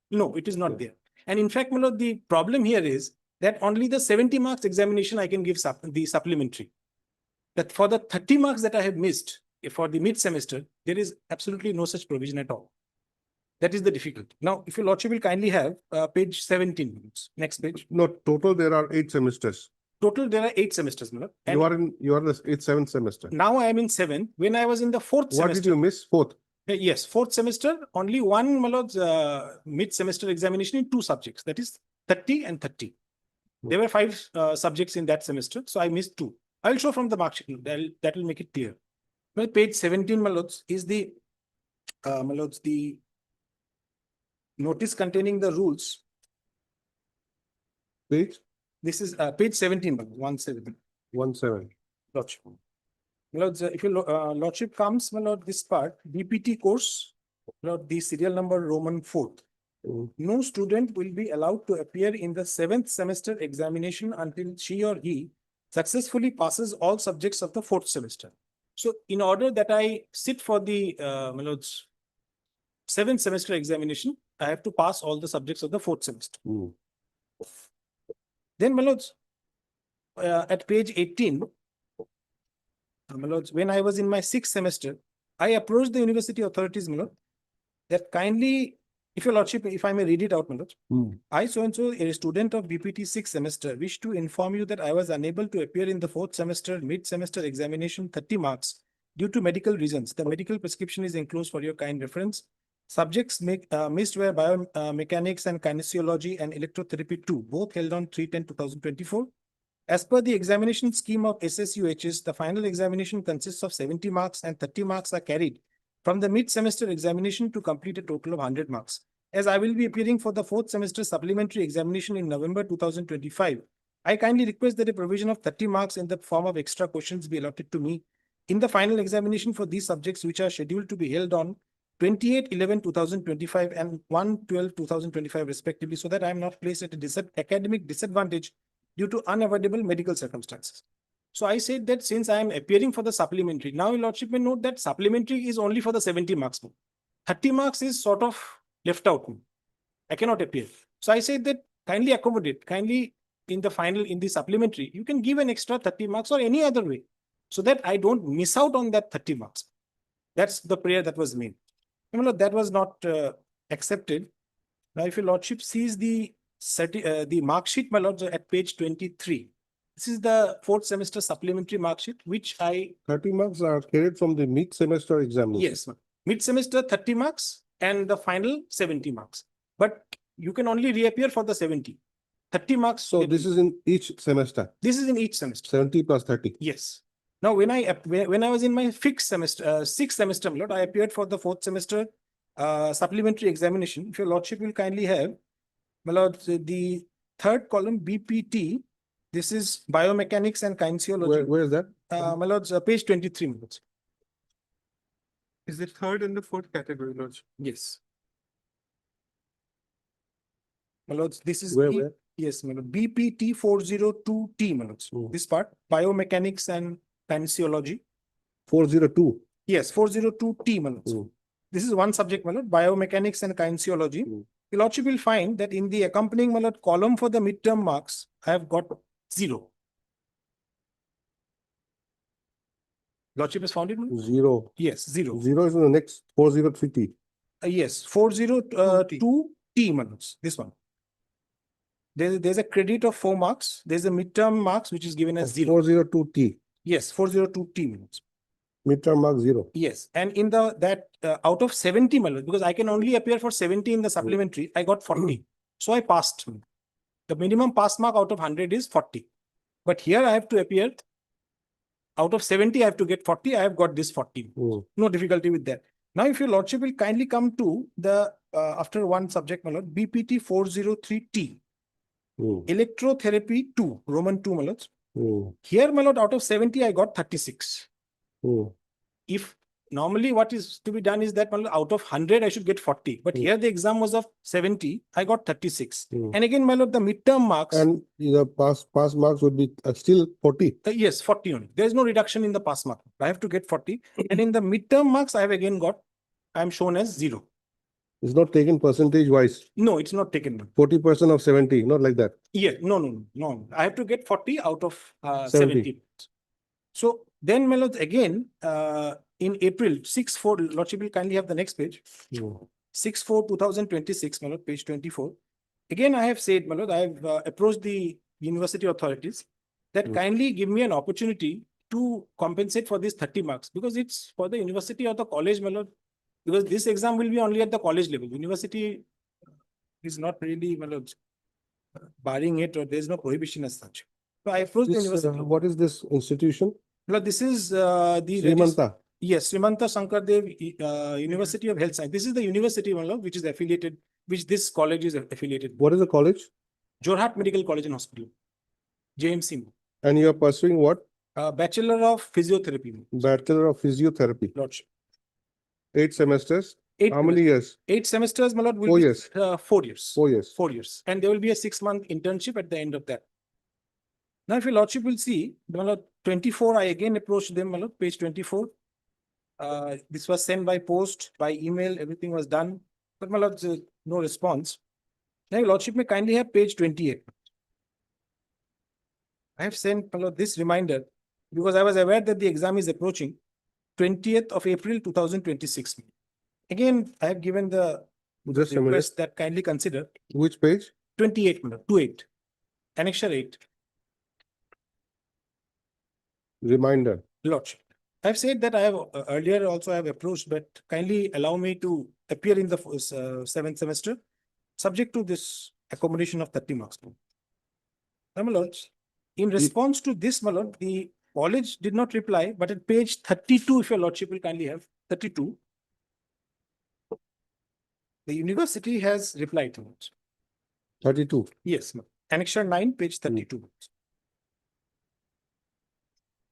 No, it is not there. And in fact, my lord, the problem here is that only the 70 marks examination I can give the supplementary. That for the 30 marks that I have missed for the mid-semester, there is absolutely no such provision at all. That is the difficulty. Now, if your lordship will kindly have page 17. Next page.
No, total there are 8 semesters.
Total there are 8 semesters, my lord. And
You are the 7th semester.
now I am in 7th. When I was in the 4th semester.
What did you miss? 4th?
Yes, 4th semester, only one, my lords, mid-semester examination in 2 subjects. That is 30 and 30. There were 5 subjects in that semester, so I missed 2. I will show from the mark sheet. That will make it clear. Well, page 17, my lords, is the the notice containing the rules.
Page?
This is page 17, 17.
17.
Lordship. My lords, if your lordship comes, my lord, this part, BPT course, my lord, the serial number Roman 4th. No student will be allowed to appear in the 7th semester examination until she or he successfully passes all subjects of the 4th semester. So, in order that I sit for the my lords, 7th semester examination, I have to pass all the subjects of the 4th semester. Then, my lords, at page 18, my lords, when I was in my 6th semester, I approached the university authorities, my lord, that kindly, if your lordship, if I may read it out, my lord. I, so-and-so, a student of BPT 6th semester, wish to inform you that I was unable to appear in the 4th semester mid-semester examination 30 marks due to medical reasons. The medical prescription is enclosed for your kind reference. Subjects missed were biomechanics and kinesiology and electrotherapy 2, both held on 3/10/2024. As per the examination scheme of SSUHs, the final examination consists of 70 marks and 30 marks are carried from the mid-semester examination to complete a total of 100 marks. As I will be appearing for the 4th semester supplementary examination in November 2025, I kindly request that a provision of 30 marks in the form of extra questions be allotted to me in the final examination for these subjects which are scheduled to be held on 28/11/2025 and 1/12/2025 respectively, so that I am not placed at a academic disadvantage due to unavoidable medical circumstances. So I said that since I am appearing for the supplementary, now your lordship may note that supplementary is only for the 70 marks. 30 marks is sort of left out. I cannot appear. So I said that kindly accommodate, kindly in the final, in the supplementary, you can give an extra 30 marks or any other way so that I don't miss out on that 30 marks. That's the prayer that was made. That was not accepted. Now, if your lordship sees the the mark sheet, my lords, at page 23. This is the fourth semester supplementary mark sheet, which I
30 marks are carried from the mid-semester examination.
yes, mid-semester 30 marks and the final 70 marks. But you can only reappear for the 70. 30 marks.
So this is in each semester,
this is in each semester.
70 plus 30.
Yes. Now, when I was in my sixth semester, my lord, I appeared for the fourth semester supplementary examination. If your lordship will kindly have, my lord, the third column BPT. This is biomechanics and kinesiology.
Where is that?
My lords, page 23, my lords.
Is it third and the fourth category, Lordship?
Yes. My lords, this is
Where?
yes, my lord, BPT 402T, my lords. This part, biomechanics and kinesiology.
402.
Yes, 402T, my lords. This is one subject, my lord, biomechanics and kinesiology. The lordship will find that in the accompanying, my lord, column for the midterm marks, I have got 0. Lordship has found it, my lord?
0.
Yes, 0.
0 is in the next 403T.
Yes, 402T, my lords, this one. There's a credit of 4 marks. There's a midterm marks, which is given as 0.
402T.
Yes, 402T, my lords.
Midterm mark 0.
Yes, and in out of 70, my lord, because I can only appear for 70 in the supplementary, I got 40. So I passed. The minimum pass mark out of 100 is 40. But here I have to appear out of 70, I have to get 40. I have got this 40. No difficulty with that. Now, if your lordship will kindly come to the, after one subject, my lord, BPT 403T, electrotherapy 2, Roman 2, my lords. Here, my lord, out of 70, I got 36. If normally what is to be done is that, my lord, out of 100, I should get 40. But here the exam was of 70, I got 36. And again, my lord, the midterm marks.
And the pass marks would be still 40.
Yes, 40 only. There is no reduction in the pass mark. I have to get 40. And in the midterm marks, I have again got, I am shown as 0.
It's not taken percentage wise.
No, it's not taken.
40% of 70, not like that.
Yeah, no. I have to get 40 out of 70. So then, my lord, again, in April, 6/4, lordship will kindly have the next page. 6/4/2026, my lord, page 24. Again, I have said, my lord, I have approached the university authorities that kindly give me an opportunity to compensate for these 30 marks, because it's for the university or the college, my lord, because this exam will be only at the college level. University is not really, my lord, barring it, or there is no prohibition as such. So I approached the university.
What is this institution?
Lord, this is the
Srimanta.
Yes, Srimanta Shankardev University of Health Science. This is the university, my lord, which is affiliated, which this college is affiliated.
What is the college?
Jorhat Medical College and Hospital, JMC.
And you are pursuing what?
Bachelor of Physiotherapy.
Bachelor of Physiotherapy.
Lordship.
8 semesters.
8
How many years?
8 semesters, my lord, will
4
be,
years.
4 years.
4 years.
4 years. And there will be a 6-month internship at the end of that. Now, if your lordship will see, my lord, 24, I again approached them, my lord, page 24. This was sent by post, by email, everything was done. But my lord, no response. Now, your lordship may kindly have page 28. I have sent, my lord, this reminder because I was aware that the exam is approaching 20th of April 2026. Again, I have given the request that kindly consider.
Which page?
28, 28. Annexure 8.
Reminder.
Lordship. I've said that I have earlier also I have approached, but kindly allow me to appear in the 7th semester, subject to this accommodation of 30 marks. Now, my lords, in response to this, my lord, the college did not reply, but at page 32, if your lordship will kindly have 32, the university has replied to it.
32.
Yes, Annexure 9, page 32.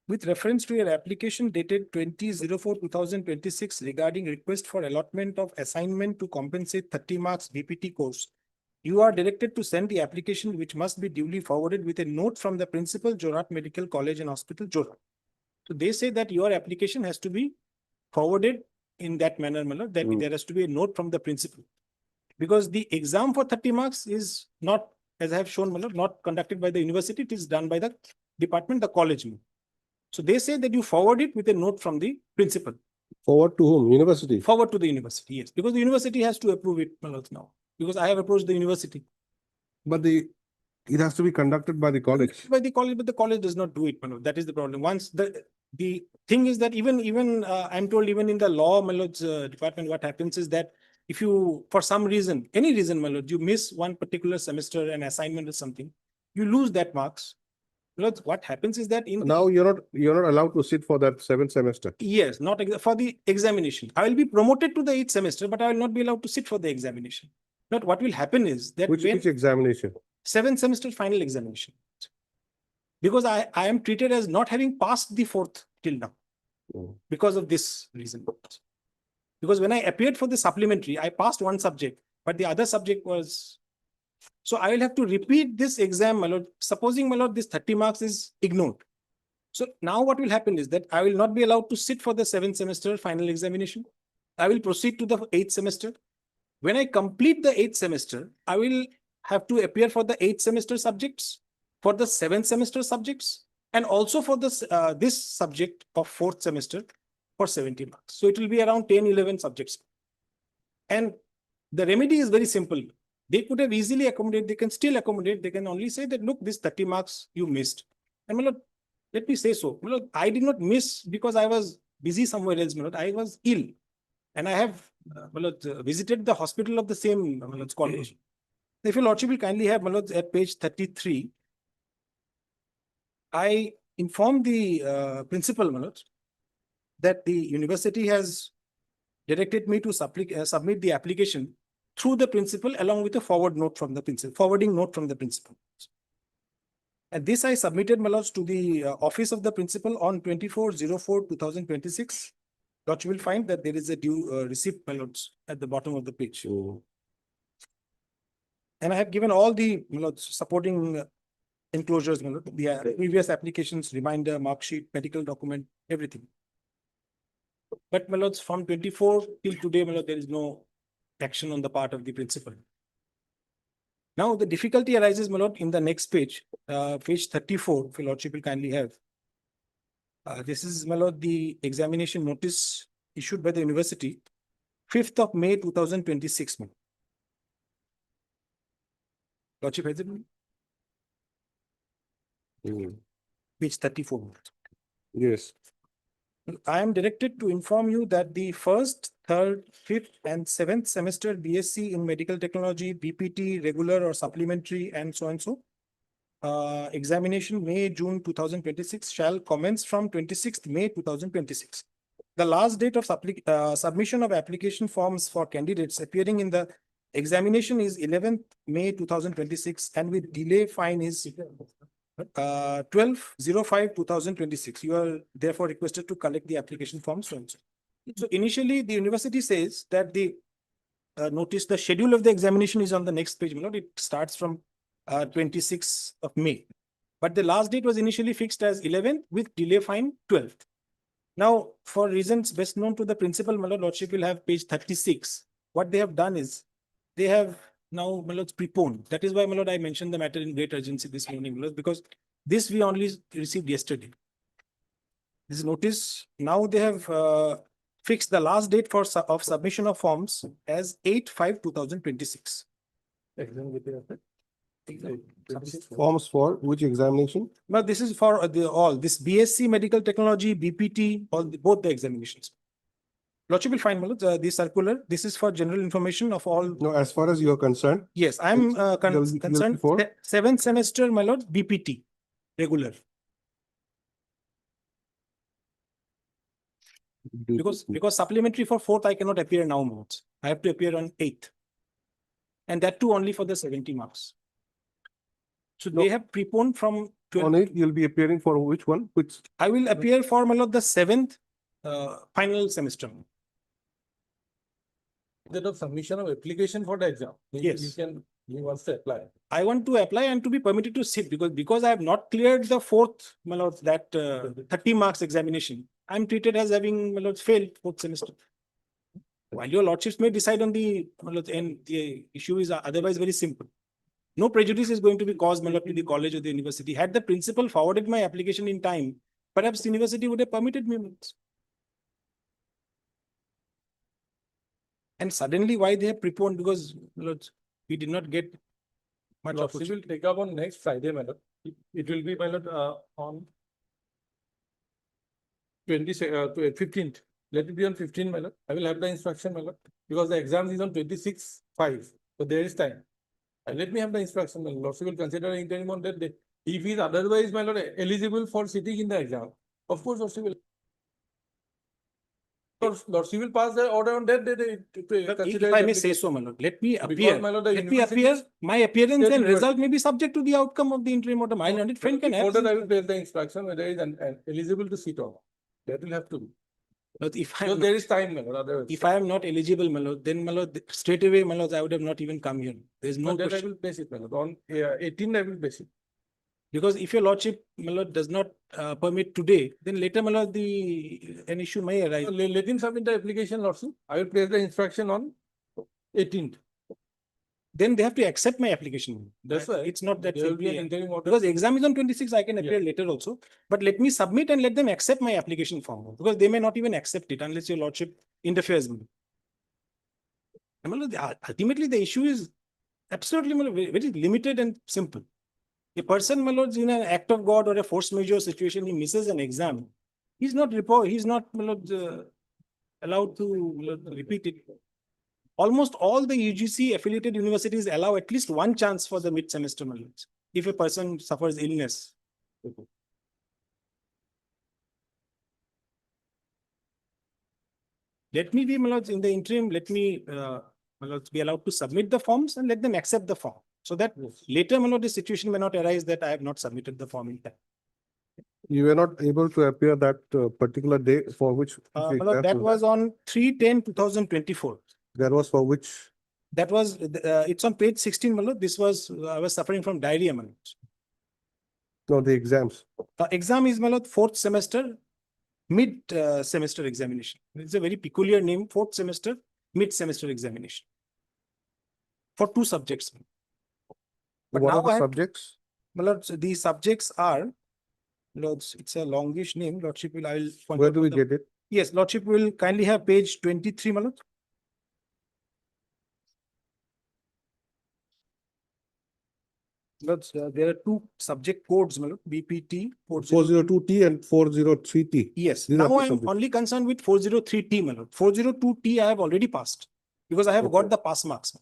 With reference to your application dated 20/04/2026 regarding request for allotment of assignment to compensate 30 marks BPT course, you are directed to send the application, which must be duly forwarded with a note from the principal, Jorhat Medical College and Hospital, Jorhat. So they say that your application has to be forwarded in that manner, Malad, that there has to be a note from the principal. Because the exam for 30 marks is not, as I have shown, Malad, not conducted by the university, it is done by the department, the college. So they say that you forward it with a note from the principal.
Forward to whom? University?
Forward to the university, yes. Because the university has to approve it now. Because I have approached the university.
But it has to be conducted by the college.
By the college, but the college does not do it, my lord. That is the problem. Once the thing is that even I'm told even in the law, my lord's department, what happens is that if you, for some reason, any reason, my lord, you miss one particular semester, an assignment or something, you lose that marks. My lord, what happens is that
Now you're not allowed to sit for that 7th semester.
yes, not for the examination. I will be promoted to the 8th semester, but I will not be allowed to sit for the examination. But what will happen is that
Which examination?
7th semester final examination. Because I am treated as not having passed the 4th till now. Because of this reason. Because when I appeared for the supplementary, I passed one subject, but the other subject was. So I will have to repeat this exam, my lord. Supposing, my lord, this 30 marks is ignored. So now what will happen is that I will not be allowed to sit for the 7th semester final examination. I will proceed to the 8th semester. When I complete the 8th semester, I will have to appear for the 8th semester subjects, for the 7th semester subjects, and also for this subject of 4th semester for 70 marks. So it will be around 10, 11 subjects. And the remedy is very simple. They could have easily accommodated, they can still accommodate, they can only say that, look, this 30 marks you missed. And my lord, let me say so. My lord, I did not miss because I was busy somewhere else, my lord. I was ill. And I have visited the hospital of the same college. If your lordship will kindly have, my lord, at page 33, I informed the principal, my lord, that the university has directed me to submit the application through the principal along with a forwarding note from the principal. And this I submitted, my lords, to the office of the principal on 24/04/2026. Lordship will find that there is a due receipt, my lords, at the bottom of the page. And I have given all the, my lords, supporting enclosures, my lord, the previous applications, reminder, mark sheet, medical document, everything. But, my lords, from 24 till today, my lord, there is no action on the part of the principal. Now, the difficulty arises, my lord, in the next page, page 34, if your lordship will kindly have. This is, my lord, the examination notice issued by the university, 5th of May 2026. Lordship has it? Page 34.
Yes.
I am directed to inform you that the 1st, 3rd, 5th, and 7th semester BSc in medical technology, BPT, regular or supplementary, and so, examination May-June 2026 shall commence from 26th May 2026. The last date of submission of application forms for candidates appearing in the examination is 11th May 2026, and with delay fine is 12/05/2026. You are therefore requested to collect the application forms. So initially, the university says that the notice, the schedule of the examination is on the next page. It starts from 26th of May. But the last date was initially fixed as 11th with delay fine 12th. Now, for reasons best known to the principal, my lordship will have page 36. What they have done is they have now, my lords, preponed. That is why, my lord, I mentioned the matter in great urgency this morning, my lords, because this we only received yesterday. This notice, now they have fixed the last date for of submission of forms as 8/5/2026.
Forms for which examination?
Now, this is for all this BSc medical technology, BPT, both the examinations. Lordship will find, my lords, the circular. This is for general information of all.
No, as far as you are concerned.
Yes, I am concerned.
For
7th semester, my lord, BPT, regular. Because supplementary for 4th, I cannot appear now, my lords. I have to appear on 8th. And that too only for the 70 marks. So they have preponed from 12.
On 8, you'll be appearing for which one? Which?
I will appear for, my lord, the 7th final semester.
Instead of submission of application for the exam.
Yes.
You want to apply.
I want to apply and to be permitted to sit because I have not cleared the 4th, my lord, that 30 marks examination. I'm treated as having, my lord, failed 4th semester. While your lordships may decide on the, my lord, and the issue is otherwise very simple. No prejudice is going to be caused, my lord, to the college or the university. Had the principal forwarded my application in time, perhaps the university would have permitted me. And suddenly, why they have preponed? Because, my lord, we did not get Much
Lordship will
opportunity.
take up on next Friday, my lord. It will be, my lord, on 15th. Let it be on 15th, my lord. I will have the instruction, my lord, because the exam is on 26/5. So there is time. And let me have the instruction, my lord. Lordship will consider an interim on that day. If he is otherwise, my lord, eligible for sitting in the exam, of course, Lordship will. Lordship will pass the order on that day.
If I may say so, my lord, let me appear.
my lord, the
Let me
university-
appear. My appearance
State
and
university.
result may be subject to the outcome of the interim order. My learned friend can have.
Before that, I will place the instruction whether he is eligible to sit or not. That will have to be.
But if
Because there is time, my lord, otherwise.
if I am not eligible, my lord, then my lord, straight away, my lord, I would have not even come here. There is no
But that I
question.
will place it, my lord. On 18th, I will place it.
Because if your lordship, my lord, does not permit today, then later, my lord, an issue may arise.
So let him submit the application, lordship. I will place the instruction on 18th.
Then they have to accept my application.
That's why.
It's not that
There will be an
simply,
interim order.
because the exam is on 26, I can appear later also. But let me submit and let them accept my application form, because they may not even accept it unless your lordship interferes with me. And my lord, ultimately, the issue is absolutely, my lord, very limited and simple. A person, my lord, in an act of God or a force majeure situation, he misses an exam. He's not my lord, allowed to, my lord, repeat it. Almost all the UGC affiliated universities allow at least one chance for the mid-semester, my lords, if a person suffers illness. Let me be, my lords, in the interim, let me, my lords, be allowed to submit the forms and let them accept the form. So that later, my lord, the situation may not arise that I have not submitted the form in time.
You were not able to appear that particular day for which?
My lord, that was on 3/10/2024.
That was for which?
That was, it's on page 16, my lord. This was, I was suffering from diarrhea, my lord.
No, the exams.
Exam is, my lord, fourth semester, mid-semester examination. It's a very peculiar name, fourth semester, mid-semester examination. For 2 subjects. But
What
now
are the
I have-
subjects?
My lords, these subjects are, lords, it's a longish name, lordship will, I will. point
Where
out
do we
the-
get it?
Yes, lordship will kindly have page 23, my lord. Lords, there are 2 subject codes, my lord, BPT.
402T and 403T.
Yes,
These are
now
two
I am
subjects.
only concerned with 403T, my lord. 402T I have already passed because I have got
Okay.
the pass marks.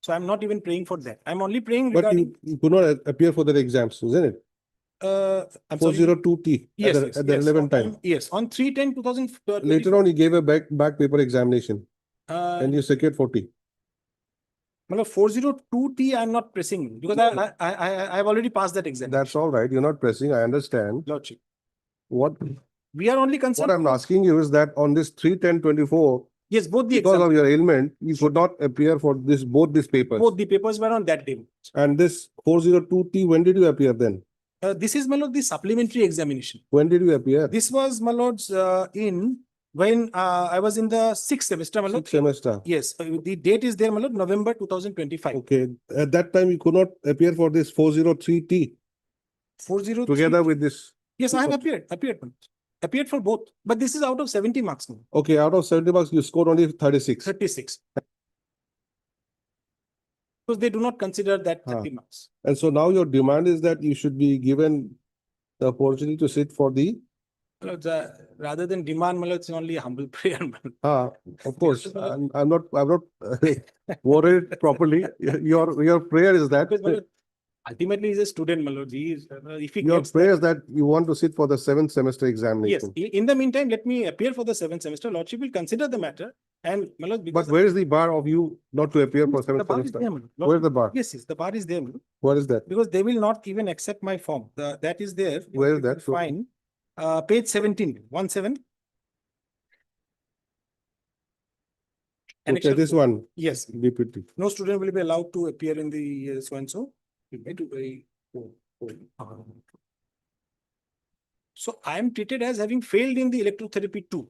So I'm not even praying for that. I'm only praying
But
regarding.
you could not appear for that exams, isn't it?
I'm sorry.
402T
Yes,
at
yes,
the
yes.
relevant time.
Yes, on 3/10/2024.
Later on, you gave a back paper examination
Uh,
and you secured 40.
well, 402T I'm not pressing because I have already passed that exam.
That's all right. You're not pressing. I understand.
Lordship.
What
We are only concerned.
What I'm asking you is that on this 3/10/24,
Yes, both the
because
exam,
of your ailment, you could not appear for both these papers.
both the papers were on that day.
And this 402T, when did you appear then?
This is, my lord, the supplementary examination.
When did you appear?
This was, my lords, when I was in the 6th semester, my lord.
Sixth semester.
Yes, the date is there, my lord, November 2025.
Okay. At that time, you could not appear for this 403T
403.
together with this.
Yes, I have appeared for both, but this is out of 70 marks.
Okay, out of 70 marks, you scored only 36.
36. Because they do not consider that 30 marks.
And so now your demand is that you should be given the opportunity to sit for the.
Rather than demand, my lord, it's only a humble prayer. My lord.
Of course, I'm not worded properly. Your prayer is that.
Because, my lord, ultimately, he's a student, my lord. He is, if he
Your
gets
prayer is that you want to sit for the 7th semester
yes.
examination.
In the meantime, let me appear for the 7th semester. Lordship will consider the matter. And, my lord,
But where is the bar of you not to appear for 7th
bar is
semester?
there, my lord.
Where's the bar?
Yes, the bar is there, my lord.
What is that?
Because they will not even accept my form. That is there.
Where is that?
Fine. Page 17, 17.
Okay, this one.
Yes.
BPT.
No student will be allowed to appear in the so and so. So I am treated as having failed in the electrotherapy too.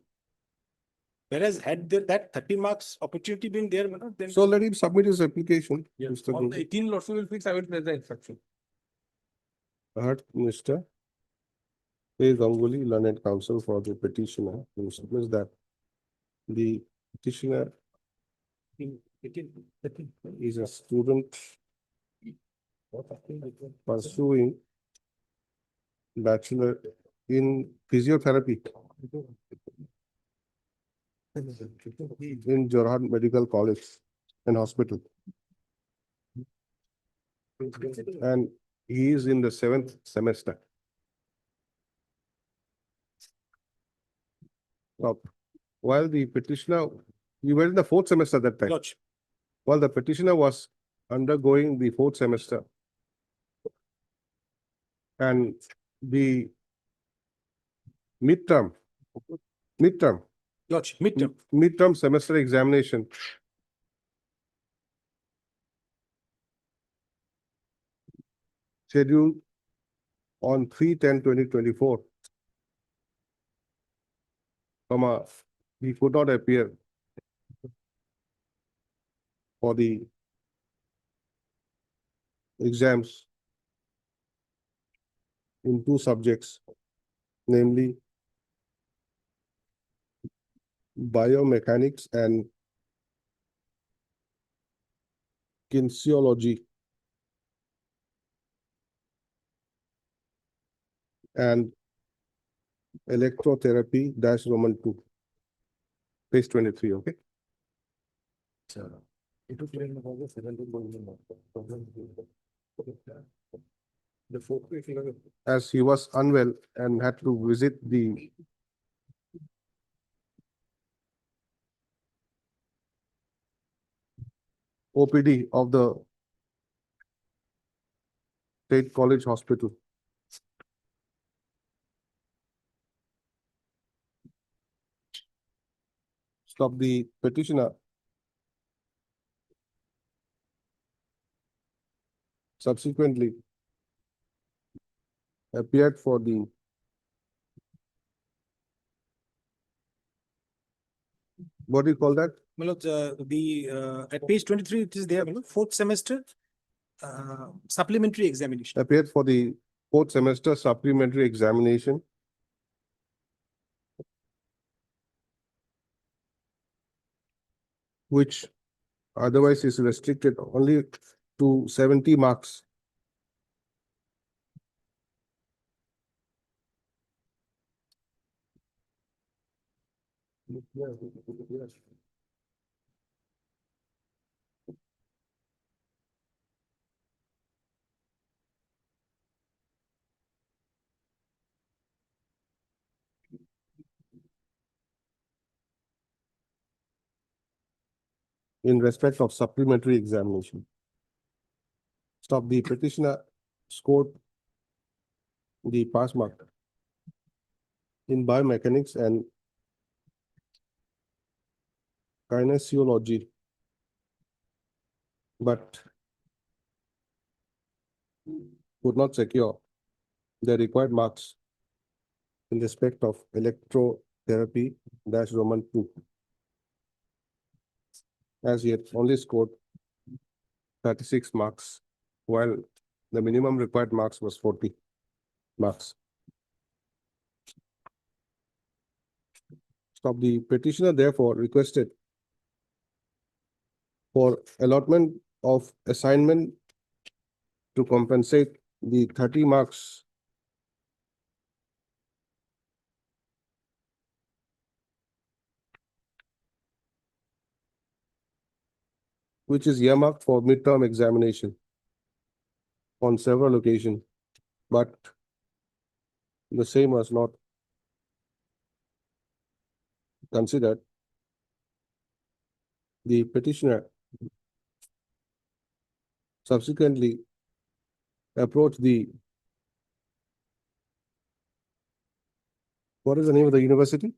Whereas had that 30 marks opportunity been there, then.
So let him submit his application.
Yes.
Mr.
On the 18 lordship will fix, I will place the instruction.
Mr. A. Ganguly, learned counsel for the petitioner, who submits that the petitioner is a student pursuing bachelor in physiotherapy in Jorhat Medical College and Hospital. And he is in the 7th semester. Now, while the petitioner, you were in the 4th semester that time.
Lordship.
While the petitioner was undergoing the 4th semester, and the midterm
Lordship, midterm.
midterm semester examination scheduled on 3/10/2024, he could not appear for the exams in 2 subjects, namely biomechanics and kinesiology, and electrotherapy -Roman 2, page 23, okay? As he was unwell and had to visit the OPD of the State College Hospital. Stop the petitioner subsequently appeared for the what do you call that?
At page 23, it is there, 4th semester supplementary examination.
Appeared for the 4th semester supplementary examination which otherwise is restricted only to 70 marks. In respect of supplementary examination. Stop the petitioner scored the pass mark in biomechanics and kinesiology, but could not secure the required marks in respect of electrotherapy -Roman 2, as he had only scored 36 marks, while the minimum required marks was 40 marks. Stop the petitioner therefore requested for allotment of assignment to compensate the 30 marks which is earmarked for midterm examination on several occasions, but the same was not considered. The petitioner subsequently approached the, what is the name of the university?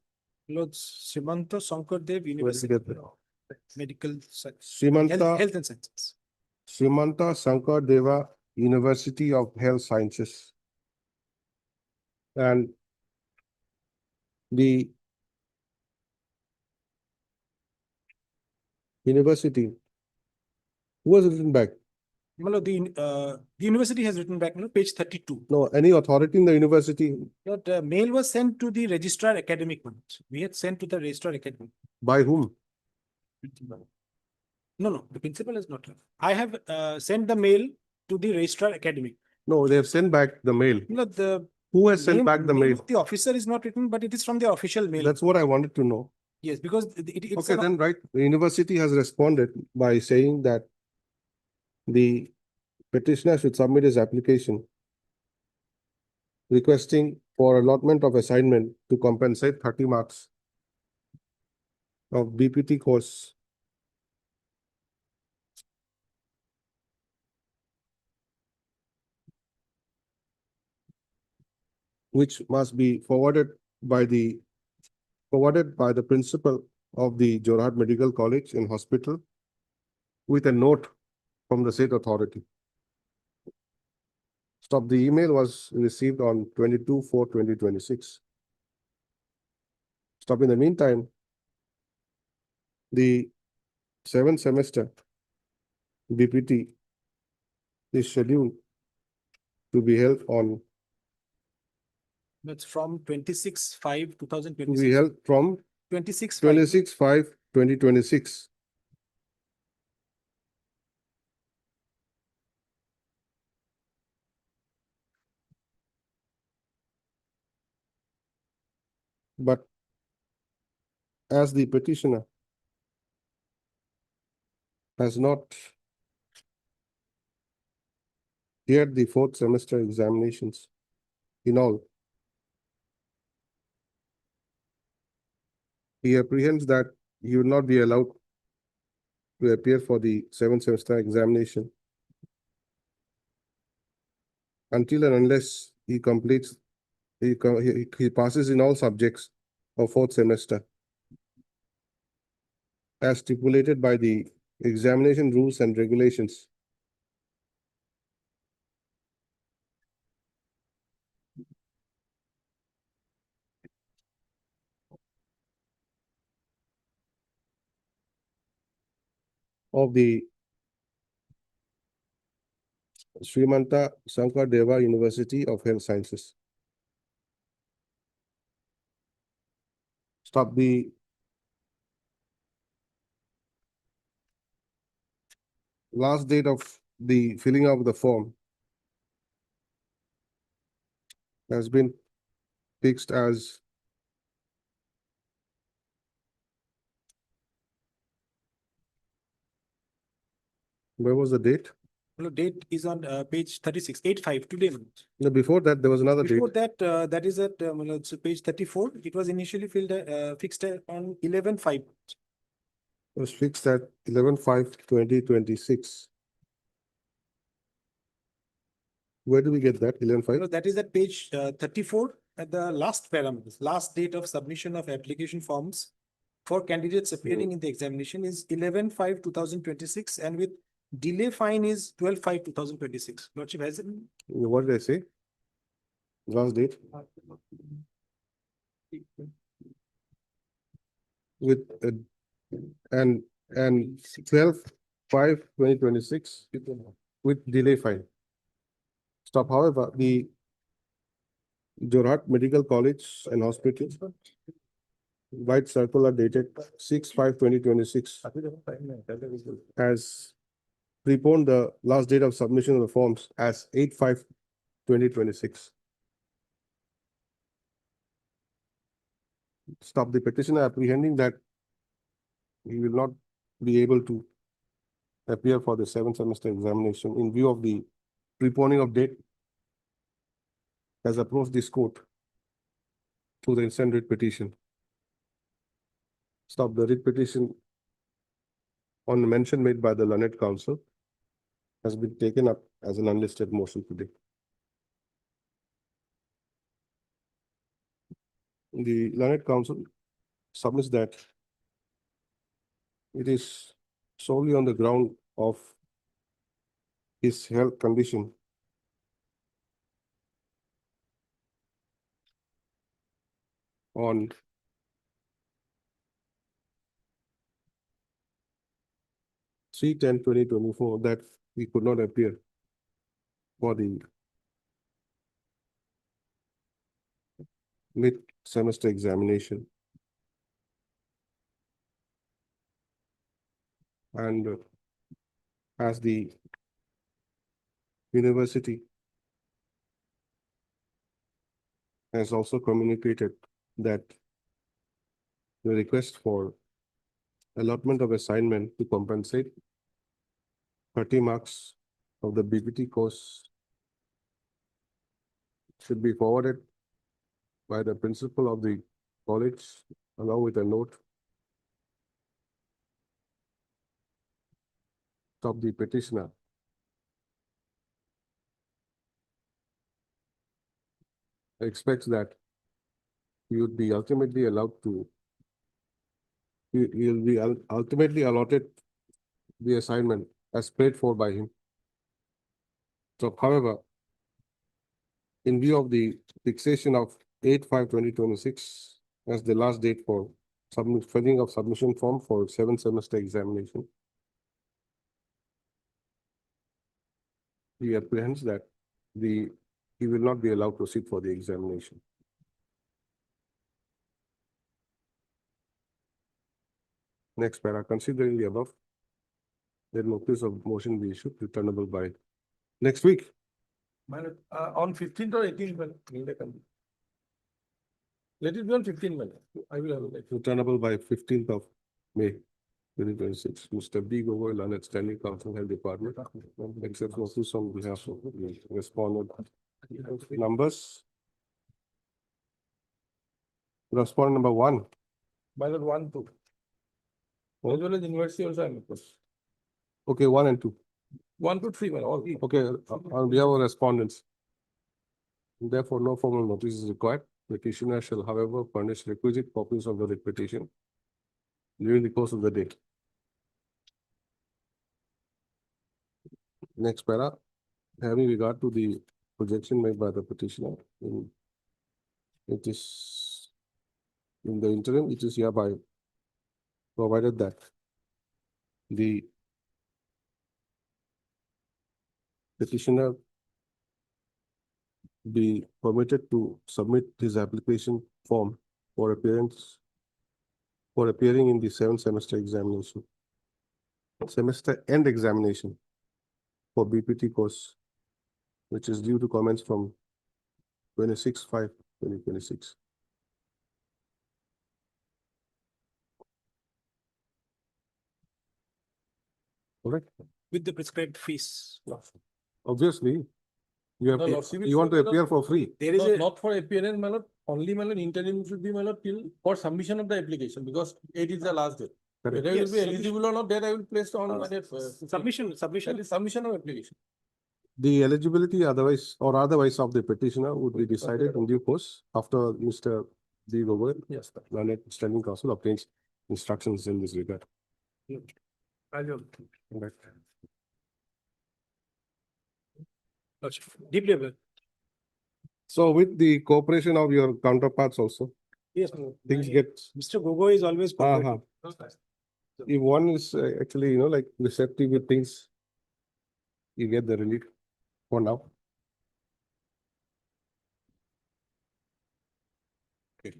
Lord Srimanta Sankardev University, Medical Science,
Srimanta
Health and Sciences.
Srimanta Sankardeva University of Health Sciences. And the university, who has written back?
The university has written back, page 32.
No, any authority in the university?
The mail was sent to the registrar academic. We had sent to the registrar academic.
By whom?
No, the principal has not. I have sent the mail to the registrar academic.
No, they have sent back the mail.
No, the
Who has sent
name
back the
name
mail?
of the officer is not written, but it is from the official mail.
That's what I wanted to know.
Yes, because it's
Okay,
an-
then, right, the university has responded by saying that the petitioner should submit his application requesting for allotment of assignment to compensate 30 marks of BPT course. Which must be forwarded by the principal of the Jorhat Medical College and Hospital with a note from the state authority. Stop. The email was received on 22/4/2026. Stop. In the meantime, the 7th semester BPT is scheduled to be held on,
That's from 26/5/2026.
to be held from
26/5.
26/5/2026. But as the petitioner has not cleared the 4th semester examinations in all, he apprehends that he will not be allowed to appear for the 7th semester examination until and unless he completes, he passes in all subjects of 4th semester as stipulated by the examination rules and regulations. Of the Srimanta Sankardeva University of Health Sciences. Stop. The last date of the filling of the form has been fixed as where was the date?
No, date is on page 36, 8/5 today.
No, before that, there was another
Before
date.
that, that is at so page 34. It was initially fixed on 11/5.
It was fixed at 11/5/2026. Where do we get that? 11/5?
No, that is at page 34 at the last parameters. Last date of submission of application forms for candidates appearing in the examination is 11/5/2026, and with delay fine is 12/5/2026. Lordship has it.
What did I say? Last date? With and 12/5/2026 with delay fine. Stop. However, the Jorhat Medical College and Hospital white circular dated 6/5/2026 has preponed the last date of submission of the forms as 8/5/2026. Stop. The petitioner apprehending that he will not be able to appear for the 7th semester examination in view of the preponing of date has approached this court through the instant writ petition. Stop. The writ petition on the mention made by the learned counsel has been taken up as an unlisted motion today. The learned counsel submits that it is solely on the ground of his health condition on 3/10/2024 that he could not appear for the mid-semester examination. And as the University has also communicated that the request for allotment of assignment to compensate 30 marks of the BPT course should be forwarded by the principal of the college along with a note of the petitioner. Expects that he would be ultimately allowed to, he will be ultimately allotted the assignment as paid for by him. So however, in view of the fixation of 8/5/2026 as the last date for filling of submission form for 7th semester examination, he apprehends that he will not be allowed to sit for the examination. Next para, considering the above, the notice of motion be issued returnable by next week.
On 15th or 18th, let it be on 15th. I will have it.
Returnable by 15th of May 2026. Mr. B. Gogoi, Learned Standing Counsel, Health Department, accepts notice on behalf of the respondent. Numbers. Respondent number 1.
Ballot 1, 2. As well as university also, I'm opposed.
Okay, 1 and 2.
1 to 3, all.
Okay, on behalf of respondents. Therefore, no formal notice is required. Petitioner shall, however, furnish requisite copies of the petition during the course of the day. Next para, having regard to the projection made by the petitioner, it is in the interim, it is hereby provided that the petitioner be permitted to submit his application form for appearing in the 7th semester examination, semester end examination for BPT course, which is due to commence from 26/5/2026. Correct?
With the prescribed fees.
Obviously, you have
No,
to,
no, civil
you want to
civil
appear for free.
There is
No,
a,
not for appearance, my lord. Only, my lord, interim should be, my lord, till for submission of the application, because it is the last day.
Correct.
Whether I will
Yes,
be
submission.
eligible or not, that I will place on
submission
that is submission of application.
The eligibility otherwise or otherwise of the petitioner would be decided in due course after Mr. D. Gogoi,
Yes, sir.
Learned Standing Counsel, obtains instructions in this regard.
I will.
Right.
deeply aware.
So with the cooperation of your counterparts also,
Yes,
things get.
Mr. Gogoi is always cooperative.
If one is actually, like receptive with things, you get the relief for now. Okay.